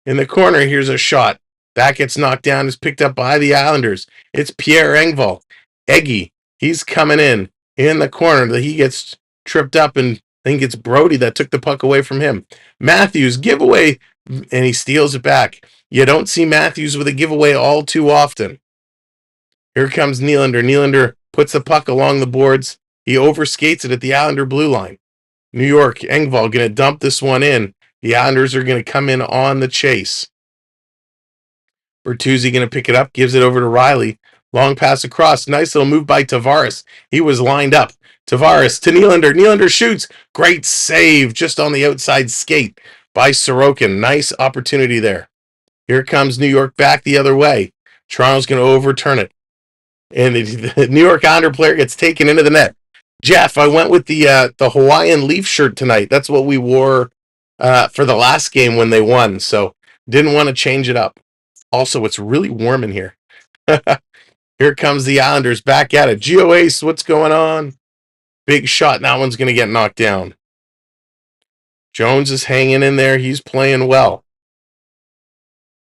In the corner, here's a shot. That gets knocked down. Is picked up by the Islanders. It's Pierre Engvall. Eggy. He's coming in the corner. He gets tripped up, and I think it's Brody that took the puck away from him. Matthews, giveaway, and he steals it back. You don't see Matthews with a giveaway all too often. Here comes Nylander. Nylander puts the puck along the boards. He overskates it at the Islander blue line. New York, Engvall going to dump this one in. The Islanders are going to come in on the chase. Bertuzzi going to pick it up, gives it over to Riley. Long pass across. Nice little move by Tavares. He was lined up. Tavares to Nylander. Nylander shoots. Great save just on the outside skate by Sorokin. Nice opportunity there. Here comes New York back the other way. Toronto's going to overturn it. And the New York Islander player gets taken into the net. Jeff, I went with the Hawaiian Leaf shirt tonight. That's what we wore for the last game when they won. So didn't want to change it up. Also, it's really warm in here. Here comes the Islanders back at it. Geo Ace, what's going on? Big shot. That one's going to get knocked down. Jones is hanging in there. He's playing well.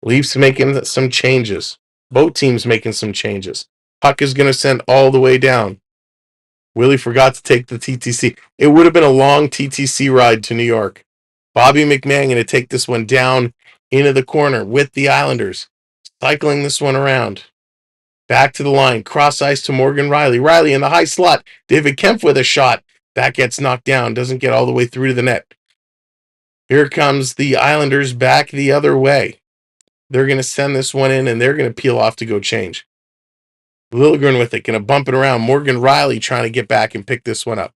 Leafs making some changes. Both teams making some changes. Puck is going to send all the way down. Willie forgot to take the TTC. It would have been a long TTC ride to New York. Bobby McMahon going to take this one down into the corner with the Islanders. Cycling this one around. Back to the line. Cross ice to Morgan Rielly. Rielly in the high slot. David Kemp with a shot. That gets knocked down. Doesn't get all the way through to the net. Here comes the Islanders back the other way. They're going to send this one in, and they're going to peel off to go change. Liljegren with it. Going to bump it around. Morgan Rielly trying to get back and pick this one up.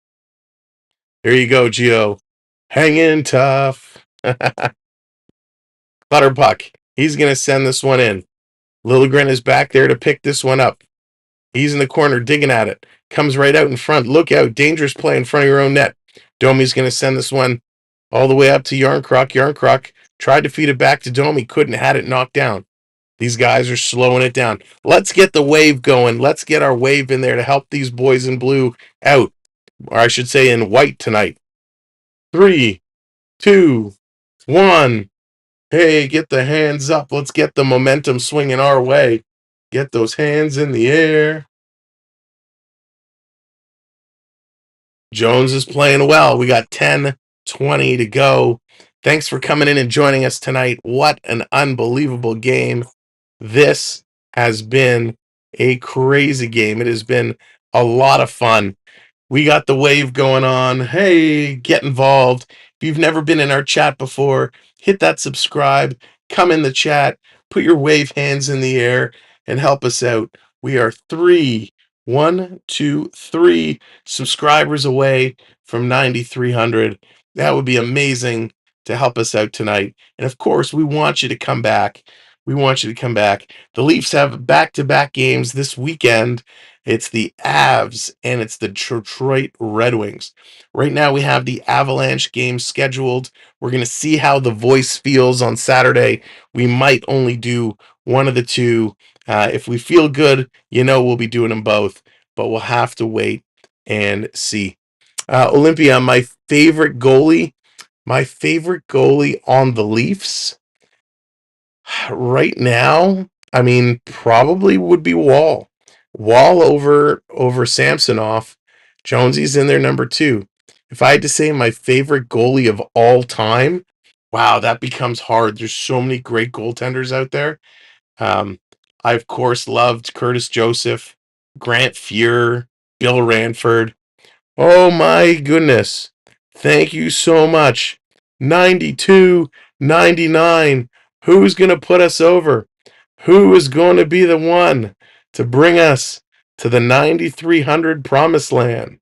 There you go, Gio. Hang in tough. Clutterpuck. He's going to send this one in. Liljegren is back there to pick this one up. He's in the corner digging at it. Comes right out in front. Look out. Dangerous play in front of your own net. Domi's going to send this one all the way up to Yarncroc. Yarncroc tried to feed it back to Domi. Couldn't. Had it knocked down. These guys are slowing it down. Let's get the wave going. Let's get our wave in there to help these boys in blue out. Or I should say in white tonight. 3, 2, 1. Hey, get the hands up. Let's get the momentum swinging our way. Get those hands in the air. Jones is playing well. We got 10:20 to go. Thanks for coming in and joining us tonight. What an unbelievable game. This has been a crazy game. It has been a lot of fun. We got the wave going on. Hey, get involved. If you've never been in our chat before, hit that subscribe, come in the chat, put your wave hands in the air, and help us out. We are 3 subscribers away from 9,300. That would be amazing to help us out tonight. And of course, we want you to come back. We want you to come back. The Leafs have back-to-back games this weekend. It's the Avs and it's the Detroit Red Wings. Right now we have the Avalanche game scheduled. We're going to see how the voice feels on Saturday. We might only do one of the two. If we feel good, we'll be doing them both. But we'll have to wait and see. Olympia, my favorite goalie on the Leafs right now, probably would be Wall. Wall over Samsonov. Jonesy's in there number 2. If I had to say my favorite goalie of all time, wow, that becomes hard. There's so many great goaltenders out there. I, of course, loved Curtis Joseph, Grant Fuhr, Bill Ranford. Oh, my goodness. Thank you so much. 92, 99. Who's going to put us over? Who is going to be the one to bring us to the 9,300 promised land?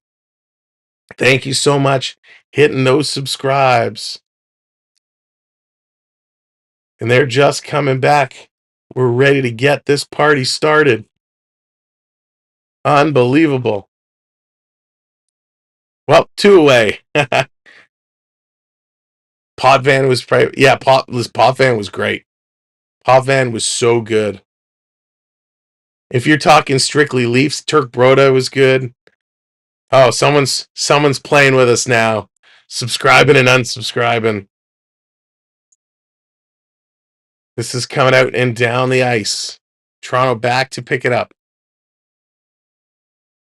Thank you so much. Hitting those subscribes. And they're just coming back. We're ready to get this party started. Unbelievable. Well, 2 away. Potvin was Potvin was great. Potvin was so good. If you're talking strictly Leafs, Turk Broda was good. Oh, someone's playing with us now. Subscribing and unsubscribing. This is coming out and down the ice. Toronto back to pick it up.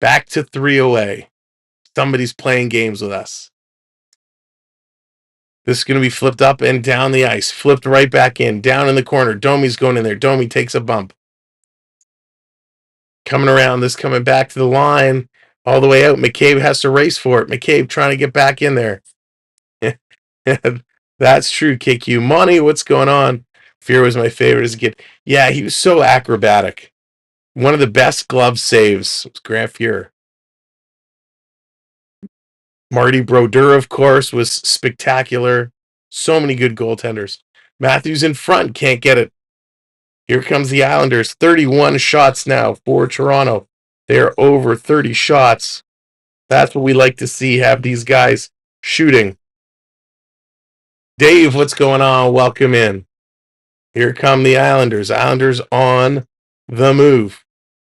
Back to 3 away. Somebody's playing games with us. This is going to be flipped up and down the ice. Flipped right back in. Down in the corner. Domi's going in there. Domi takes a bump. Coming around. This coming back to the line. All the way out. McCabe has to race for it. McCabe trying to get back in there. That's true, KQ. Monty, what's going on? Fear was my favorite as a kid. Yeah, he was so acrobatic. One of the best glove saves was Grant Fuhr. Marty Brodeur, of course, was spectacular. So many good goaltenders. Matthews in front, can't get it. Here comes the Islanders. 31 shots now for Toronto. They're over 30 shots. That's what we like to see, have these guys shooting. Dave, what's going on? Welcome in. Here come the Islanders. Islanders on the move.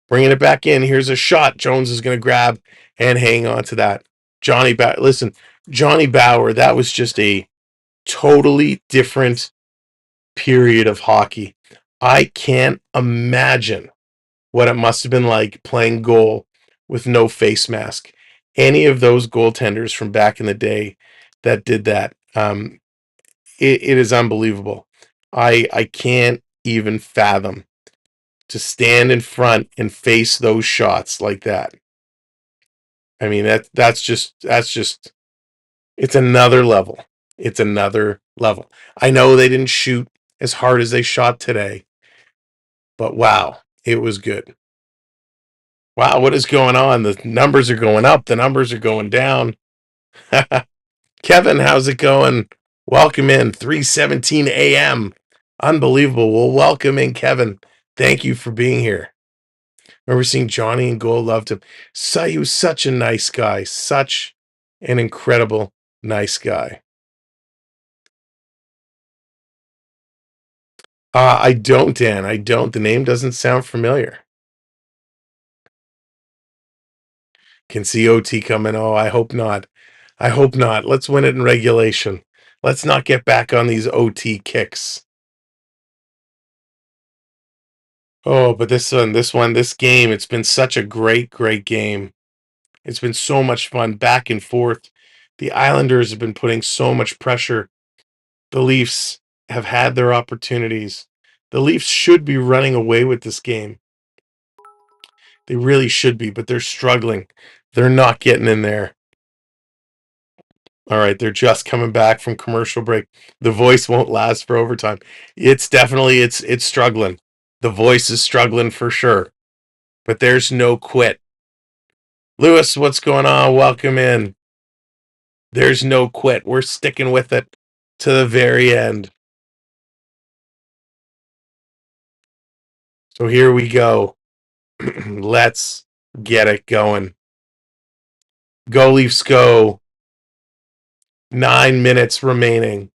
Bringing it back in. Here's a shot. Jones is going to grab and hang on to that. Johnny Bauer. Listen, Johnny Bauer, that was just a totally different period of hockey. I can't imagine what it must have been like playing goal with no face mask. Any of those goaltenders from back in the day that did that, it is unbelievable. I can't even fathom to stand in front and face those shots like that. I mean, that's just it's another level. It's another level. I know they didn't shoot as hard as they shot today, but wow, it was good. Wow, what is going on? The numbers are going up. The numbers are going down. Kevin, how's it going? Welcome in. 3:17 a.m. Unbelievable. Well, welcome in, Kevin. Thank you for being here. Remember seeing Johnny in goal. Loved him. So, he was such a nice guy. Such an incredible, nice guy. I don't, Dan. I don't. The name doesn't sound familiar. Can see OT coming. Oh, I hope not. I hope not. Let's win it in regulation. Let's not get back on these OT kicks. Oh, but this game, it's been such a great game. It's been so much fun, back and forth. The Islanders have been putting so much pressure. The Leafs have had their opportunities. The Leafs should be running away with this game. They really should be, but they're struggling. They're not getting in there. All right, they're just coming back from commercial break. The voice won't last for overtime. It's definitely it's struggling. The voice is struggling for sure. But there's no quit. Lewis, what's going on? Welcome in. There's no quit. We're sticking with it to the very end. So here we go. Let's get it going. Go Leafs go. 9 minutes remaining.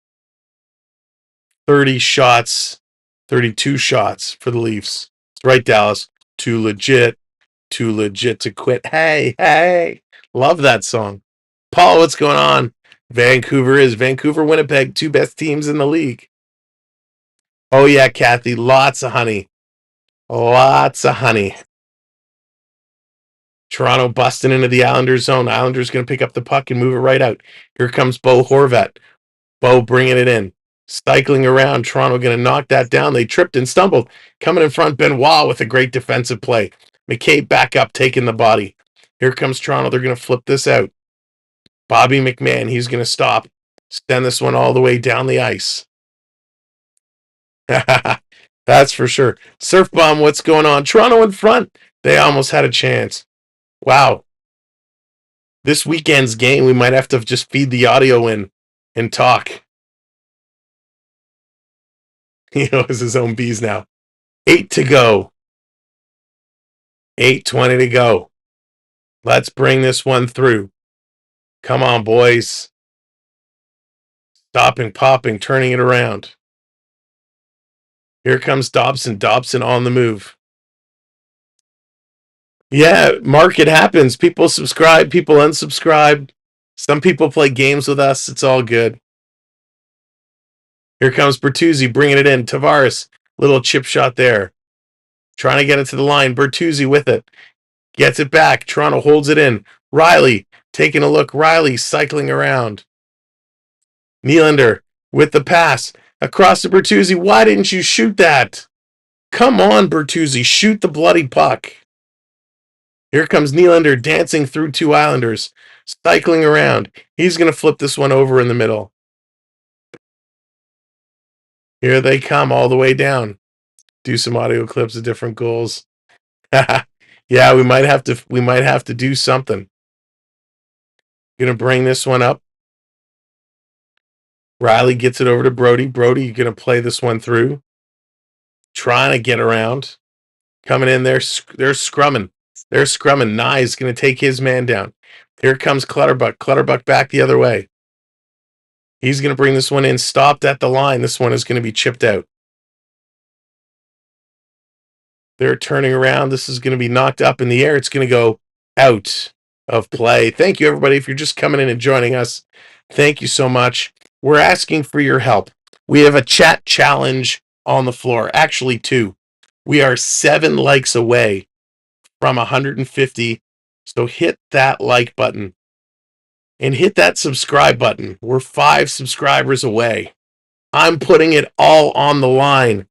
30 shots. 32 shots for the Leafs. That's right, Dallas. Too legit to quit. Hey. Love that song. Paul, what's going on? Vancouver, Winnipeg, two best teams in the league. Oh, yeah, Kathy. Lots of honey. Lots of honey. Toronto busting into the Islanders zone. Islanders going to pick up the puck and move it right out. Here comes Bo Horvat. Bo bringing it in. Cycling around. Toronto going to knock that down. They tripped and stumbled. Coming in front, Benoit with a great defensive play. McCabe back up, taking the body. Here comes Toronto. They're going to flip this out. Bobby McMahon, he's going to stop. Send this one all the way down the ice. That's for sure. Surf Bomb, what's going on? Toronto in front. They almost had a chance. Wow. This weekend's game, we might have to just feed the audio in and talk. He knows his own bees now. 8 to go. 8:20 to go. Let's bring this one through. Come on, boys. Stopping, popping, turning it around. Here comes Dobson. Dobson on the move. Yeah, Mark, it happens. People subscribe, people unsubscribe. Some people play games with us. It's all good. Here comes Bertuzzi bringing it in. Tavares, little chip shot there. Trying to get it to the line. Bertuzzi with it. Gets it back. Toronto holds it in. Riley taking a look. Riley cycling around. Nylander with the pass. Across to Bertuzzi. Why didn't you shoot that? Come on, Bertuzzi. Shoot the bloody puck. Here comes Nylander dancing through two Islanders. Cycling around. He's going to flip this one over in the middle. Here they come all the way down. Do some audio clips of different goals. Yeah, we might have to do something. Gonna bring this one up. Riley gets it over to Brody. Brody gonna play this one through. Trying to get around. Coming in there. They're scrumming. They're scrumming. Nye's gonna take his man down. Here comes Clutterbuck. Clutterbuck back the other way. He's gonna bring this one in. Stopped at the line. This one is gonna be chipped out. They're turning around. This is going to be knocked up in the air. It's going to go out of play. Thank you, everybody. If you're just coming in and joining us, thank you so much. We're asking for your help. We have a chat challenge on the floor. Actually, 2. We are 7 likes away from 150. So hit that like button and hit that subscribe button. We're 5 subscribers away. I'm putting it all on the line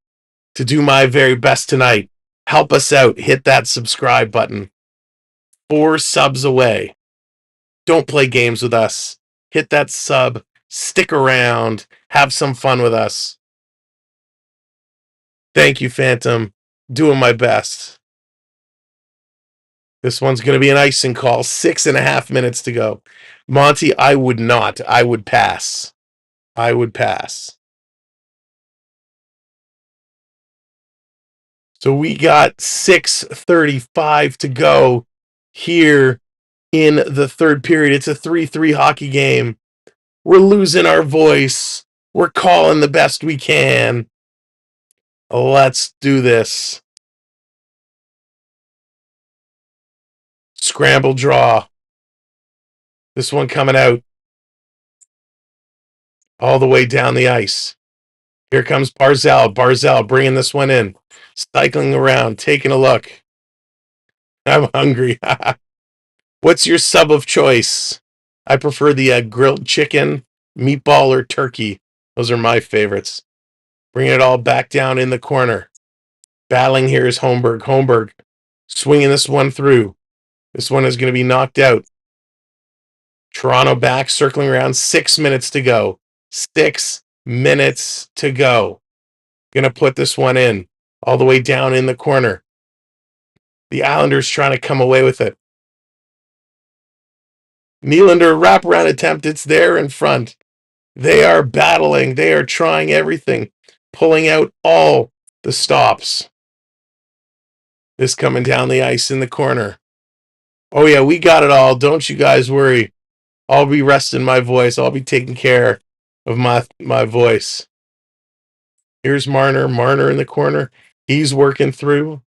to do my very best tonight. Help us out. Hit that subscribe button. 4 subs away. Don't play games with us. Hit that sub. Stick around. Have some fun with us. Thank you, Phantom. Doing my best. This one's going to be an icing call. 6.5 minutes to go. Monty, I would not. I would pass. I would pass. So we got 6:35 to go here in the third period. It's a 3-3 hockey game. We're losing our voice. We're calling the best we can. Let's do this. Scramble draw. This one coming out all the way down the ice. Here comes Barzal. Barzal bringing this one in. Cycling around, taking a look. I'm hungry. What's your sub of choice? I prefer the grilled chicken, meatball, or turkey. Those are my favorites. Bringing it all back down in the corner. Battling here is Holmberg. Holmberg swinging this one through. This one is going to be knocked out. Toronto back, circling around. 6 minutes to go. 6 minutes to go. Going to put this one in. All the way down in the corner. The Islanders trying to come away with it. Nylander wraparound attempt. It's there in front. They are battling. They are trying everything. Pulling out all the stops. This coming down the ice in the corner. Oh, yeah, we got it all. Don't you guys worry. I'll be resting my voice. I'll be taking care of my voice. Here's Marner. Marner in the corner. He's working through.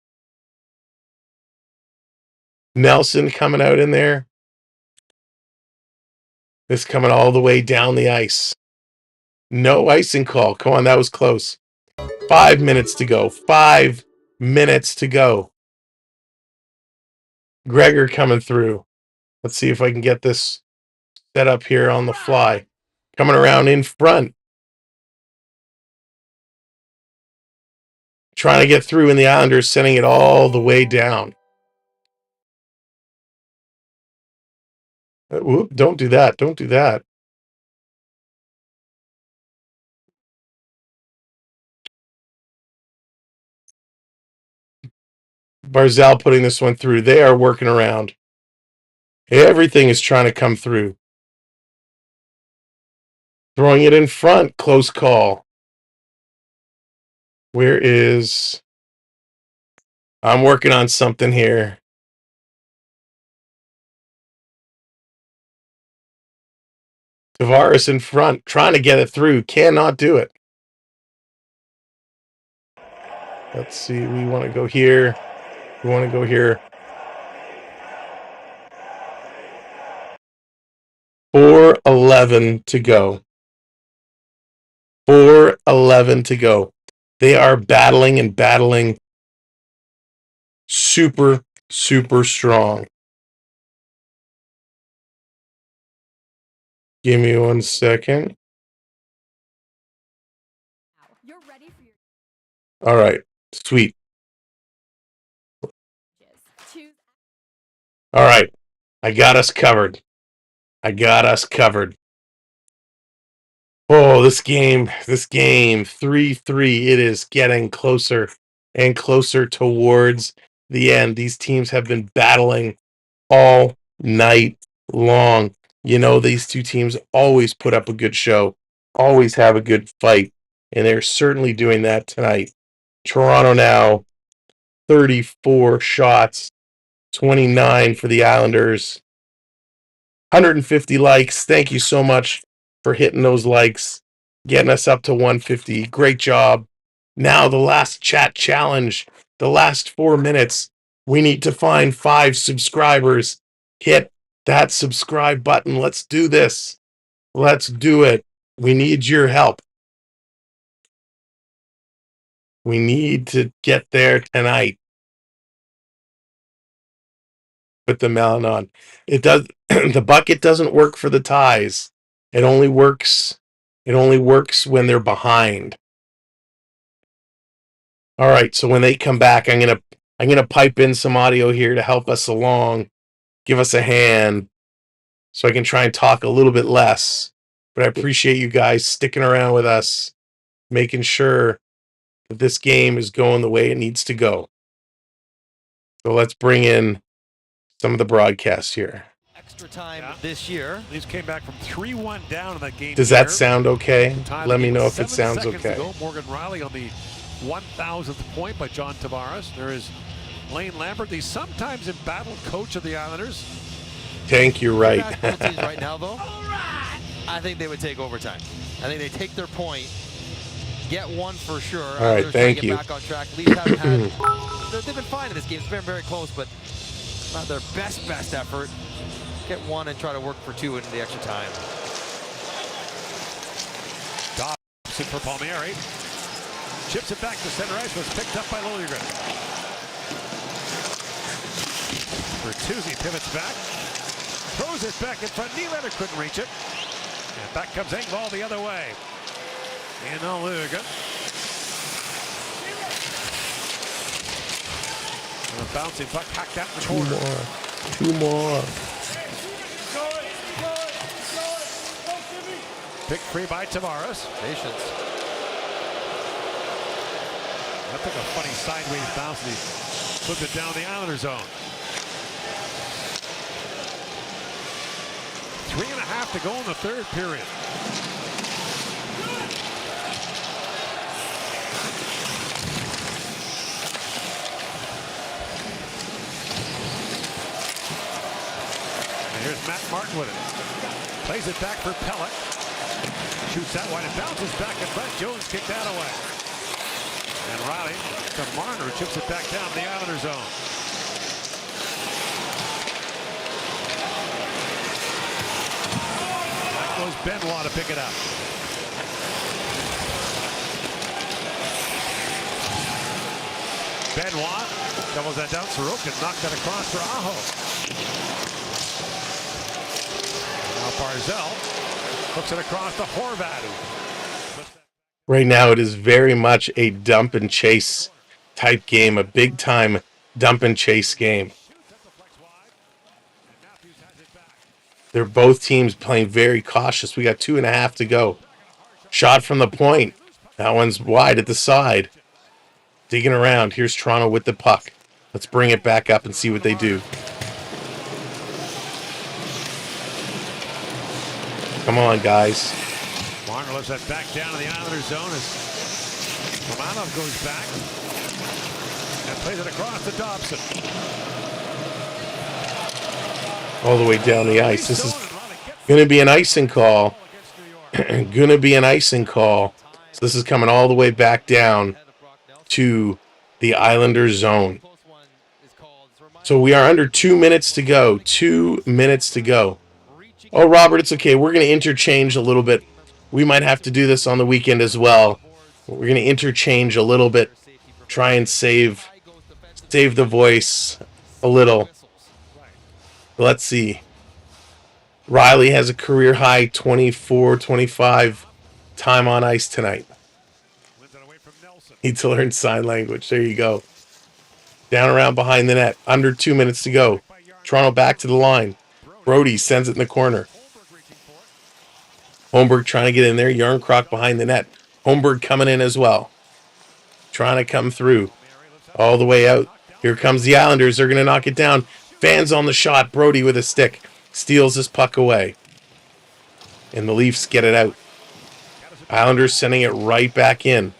Nelson coming out in there. This coming all the way down the ice. No icing call. Come on, that was close. 5 minutes to go. 5 minutes to go. Gregor coming through. Let's see if I can get this set up here on the fly. Coming around in front. Trying to get through, and the Islanders sending it all the way down. Whoop, don't do that. Don't do that. Barzal putting this one through. They are working around. Everything is trying to come through. Throwing it in front. Close call. Where is... I'm working on something here. Tavares in front, trying to get it through. Cannot do it. Let's see. We want to go here. We want to go here. 4:11 to go. 4:11 to go. They are battling and battling. Super, super strong. Give me 1 second. All right. Sweet. All right. I got us covered. I got us covered. Oh, this game, 3-3, it is getting closer and closer towards the end. These teams have been battling all night long. You know, these two teams always put up a good show, always have a good fight, and they're certainly doing that tonight. Toronto now 34 shots, 29 for the Islanders. 150 likes. Thank you so much for hitting those likes, getting us up to 150. Great job. Now the last chat challenge, the last 4 minutes. We need to find 5 subscribers. Hit that subscribe button. Let's do this. Let's do it. We need your help. We need to get there tonight. Put the melon on. It does. The bucket doesn't work for the ties. It only works when they're behind. All right, so when they come back, I'm gonna pipe in some audio here to help us along, give us a hand, so I can try and talk a little bit less. But I appreciate you guys sticking around with us, making sure that this game is going the way it needs to go. So let's bring in some of the broadcasts here. Extra time this year. Leafs came back from 3-1 down in that game. Does that sound okay? Let me know if it sounds okay. Morgan Rielly on the 1,000th point by John Tavares. There is Lane Lambert, the sometimes embattled coach of the Islanders. Tank, you're right. Right now, though, I think they would take overtime. I think they take their point, get one for sure. All right, thank you. Back on track. Leafs haven't had. They've been fine in this game. It's been very close, but not their best effort. Get one and try to work for 2 in the extra time. Dobson for Palmieri. Chips it back to center ice. Was picked up by Liljegren. Bertuzzi pivots back. Throws it back in front. Nylander couldn't reach it. And back comes Engvall the other way. And now Liljegren. And a bouncing puck hacked out in the corner. Two more. Pick free by Tavares. Patience. That took a funny sideways bounce. And he flipped it down the Islander zone. 3.5 to go in the third period. And here's Matt Martin with it. Plays it back for Pellet. Shoots that one and bounces back in front. Jones kicked that away. And Rielly to Marner, chips it back down the Islander zone. Back goes Benoit to pick it up. Benoit doubles that down. Sorokin knocked that across for Aho. Now Barzal hooks it across to Horvat. Right now, it is very much a dump and chase type game, a big time dump and chase game. They're both teams playing very cautious. We got 2.5 to go. Shot from the point. That one's wide at the side. Digging around. Here's Toronto with the puck. Let's bring it back up and see what they do. Come on, guys. Marner lifts that back down in the Islander zone as Romanov goes back and plays it across to Dobson. All the way down the ice. This is going to be an icing call. Going to be an icing call. So this is coming all the way back down to the Islander zone. So we are under 2 minutes to go. 2 minutes to go. Oh, Robert, it's okay. We're going to interchange a little bit. We might have to do this on the weekend as well. We're going to interchange a little bit. Try and save the voice a little. Let's see. Rielly has a career high 24, 25 time on ice tonight. Need to learn sign language. There you go. Down around behind the net. Under 2 minutes to go. Toronto back to the line. Brody sends it in the corner. Holmberg trying to get in there. Yarncroc behind the net. Holmberg coming in as well. Trying to come through. All the way out Here comes the Islanders. They're going to knock it down. Fans on the shot. Brody with a stick. Steals this puck away. And the Leafs get it out. Islanders sending it right back in.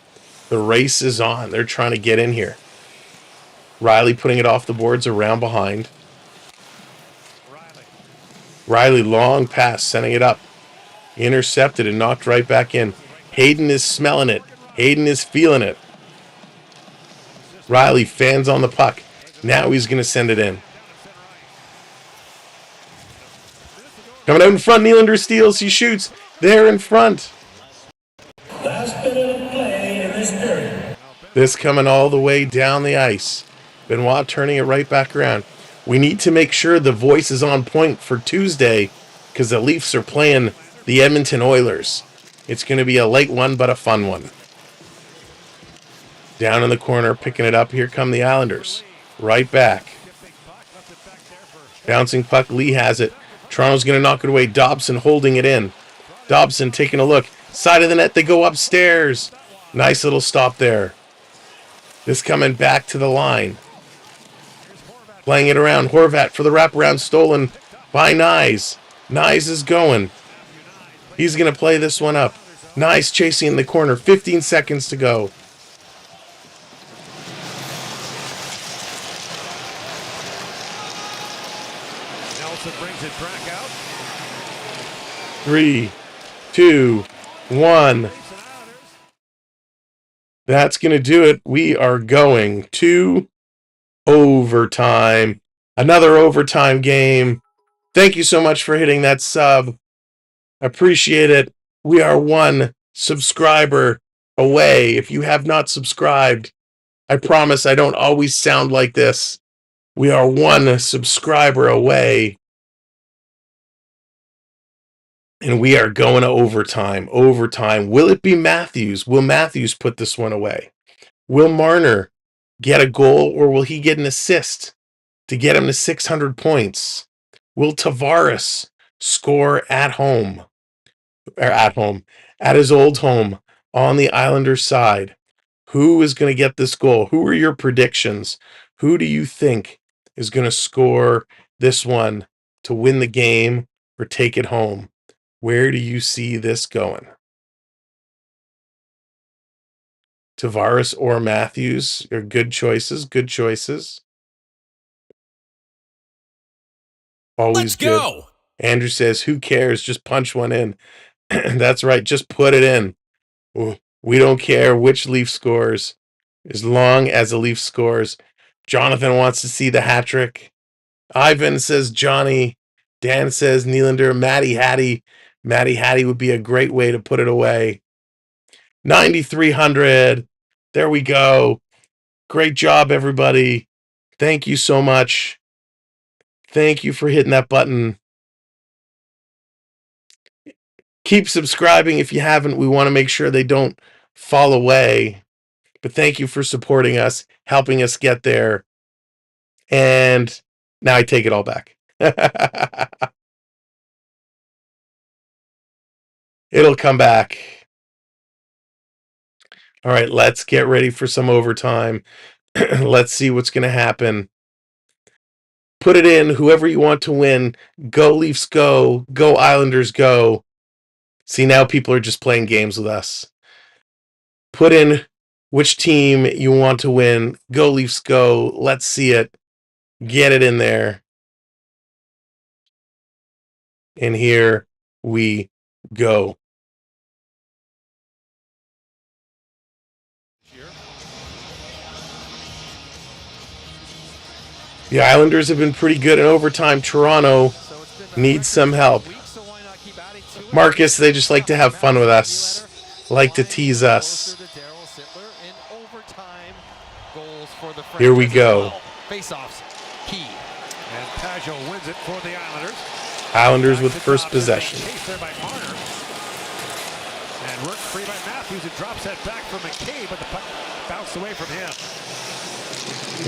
The race is on. They're trying to get in here. Riley putting it off the boards around behind. Riley, long pass, sending it up. Intercepted and knocked right back in. Hayden is smelling it. Hayden is feeling it. Riley fans on the puck. Now he's going to send it in. Coming out in front, Nylander steals. He shoots. They're in front. Last minute of play in this period. This coming all the way down the ice. Benoit turning it right back around. We need to make sure the voice is on point for Tuesday because the Leafs are playing the Edmonton Oilers. It's going to be a late one, but a fun one. Down in the corner, picking it up. Here come the Islanders. Right back. Bouncing puck. Lee has it. Toronto's going to knock it away. Dobson holding it in. Dobson taking a look. Side of the net. They go upstairs. Nice little stop there. This coming back to the line. Playing it around. Horvat for the wraparound. Stolen by Nyes. Nyes is going. He's going to play this one up. Nyes chasing in the corner. 15 seconds to go. Nelson brings it back out. 3, 2, 1. That's going to do it. We are going to overtime. Another overtime game. Thank you so much for hitting that sub. Appreciate it. We are 1 subscriber away. If you have not subscribed, I promise I don't always sound like this. We are 1 subscriber away. And we are going to overtime. Overtime. Will it be Matthews? Will Matthews put this one away? Will Marner get a goal, or will he get an assist to get him to 600 points? Will Tavares score at home? Or at his old home on the Islanders side? Who is going to get this goal? Who are your predictions? Who do you think is going to score this one to win the game or take it home? Where do you see this going? Tavares or Matthews are good choices. Good choices. Always Let's good. go. Andrew says, who cares? Just punch one in. That's right. Just put it in. We don't care which Leaf scores as long as the Leaf scores. Jonathan wants to see the hat trick. Ivan says Johnny. Dan says Nylander. Matty Hattie. Matty Hattie would be a great way to put it away. 9,300. There we go. Great job, everybody. Thank you so much. Thank you for hitting that button. Keep subscribing if you haven't. We want to make sure they don't fall away. But thank you for supporting us, helping us get there. And now I take it all back. It'll come back. All right, let's get ready for some overtime. Let's see what's going to happen. Put it in, whoever you want to win. Go Leafs, go. Go Islanders, go. See, now people are just playing games with us. Put in which team you want to win. Go Leafs, go. Let's see it. Get it in there. And here we go. The Islanders have been pretty good in overtime. Toronto needs some help. Marcus, they just like to have fun with us. Like to tease us. Here we go. Faceoffs key. And Pajot wins it for the Islanders. Islanders with first possession. And worked free by Matthews. It drops that back from McKay, but the puck bounced away from him.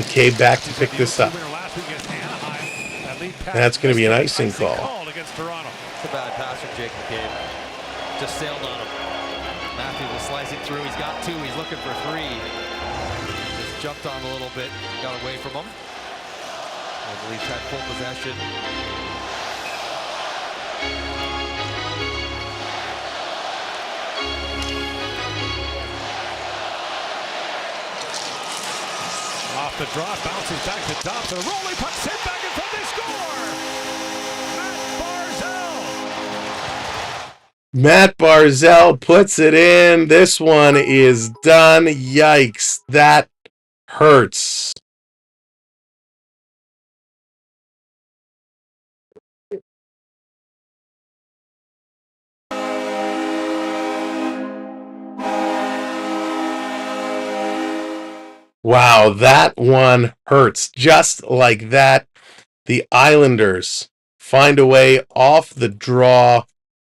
McKay back to pick this up. And that's going to be an icing call. Against Toronto. It's a bad pass from Jake McCabe. Just sailed on him. Matthews is slicing through. He's got 2. He's looking for 3. Just jumped on a little bit, got away from him. And the Leafs had full possession. Off the draw, bounces back to Dobson. A rolling puck sent back in front, they score! Matt Barzal puts it in. This one is done. Yikes. That hurts. Wow, that one hurts. Just like that, the Islanders find a way off the draw.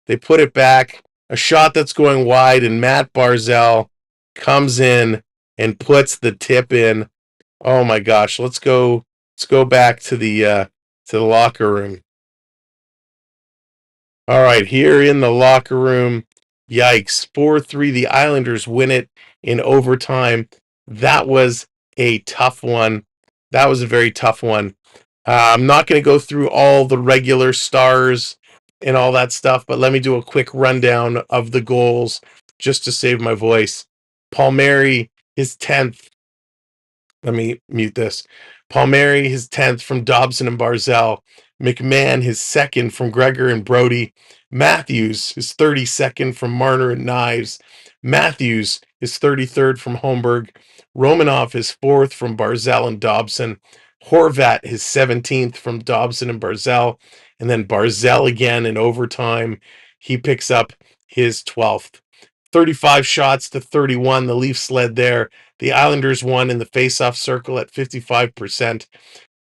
They put it back. A shot that's going wide, and Matt Barzal comes in and puts the tip in. Oh my gosh, let's go back to the locker room. All right, here in the locker room, yikes, 4-3. The Islanders win it in overtime. That was a tough one. That was a very tough one. I'm not going to go through all the regular stars and all that stuff, but let me do a quick rundown of the goals just to save my voice. Palmieri, his 10th. Let me mute this. Palmieri, his 10th from Dobson and Barzal. McMahon, his 2nd from Gregor and Brody. Matthews, his 32nd from Marner and Knives. Matthews, his 33rd from Holmberg. Romanov, his 4th from Barzal and Dobson. Horvat, his 17th from Dobson and Barzal. And then Barzal again in overtime. He picks up his 12th. 35 shots to 31. The Leafs led there. The Islanders won in the faceoff circle at 55%.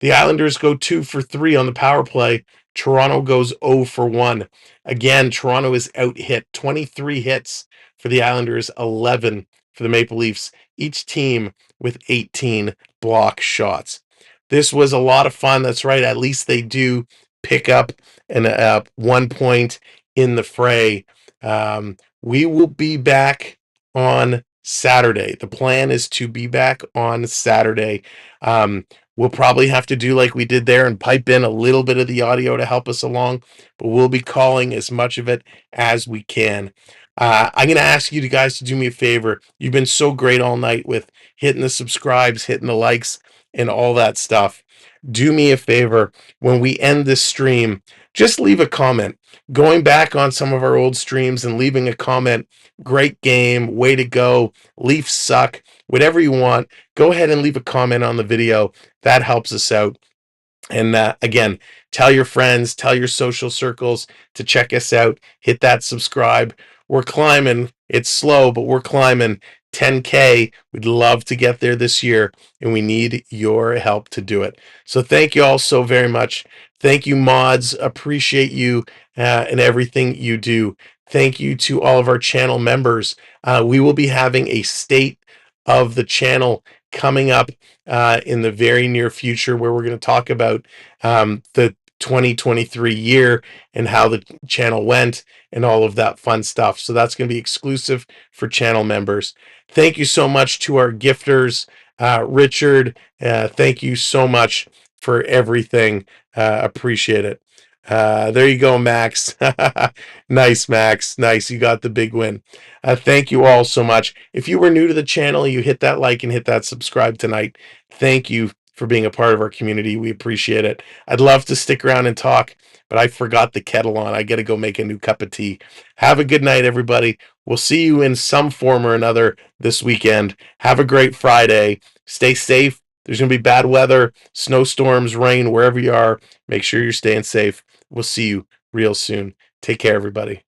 The Islanders go 2 for 3 on the power play. Toronto goes 0 for 1. Again, Toronto is out-hit. 23 hits for the Islanders, 11 for the Maple Leafs. Each team with 18 block shots. This was a lot of fun. That's right. At least they do pick up 1 point in the fray. We will be back on Saturday. The plan is to be back on Saturday. We'll probably have to do like we did there and pipe in a little bit of the audio to help us along, but we'll be calling as much of it as we can. I'm going to ask you guys to do me a favor. You've been so great all night with hitting the subscribes, hitting the likes, and all that stuff. Do me a favor. When we end this stream, just leave a comment. Going back on some of our old streams and leaving a comment. Great game. Way to go. Leafs suck. Whatever you want. Go ahead and leave a comment on the video. That helps us out. And again, tell your friends, tell your social circles to check us out. Hit that subscribe. We're climbing. It's slow, but we're climbing 10K. We'd love to get there this year, and we need your help to do it. So thank you all so very much. Thank you, mods. Appreciate you and everything you do. Thank you to all of our channel members. We will be having a state of the channel coming up in the very near future, where we're going to talk about the 2023 year and how the channel went and all of that fun stuff. So that's going to be exclusive for channel members. Thank you so much to our gifters. Richard, thank you so much for everything. Appreciate it. There you go, Max. Nice, Max. Nice. You got the big win. Thank you all so much. If you were new to the channel, you hit that like and hit that subscribe tonight. Thank you for being a part of our community. We appreciate it. I'd love to stick around and talk, but I forgot the kettle on. I got to go make a new cup of tea. Have a good night, everybody. We'll see you in some form or another this weekend. Have a great Friday. Stay safe. There's going to be bad weather, snowstorms, rain, wherever you are. Make sure you're staying safe. We'll see you real soon. Take care, everybody.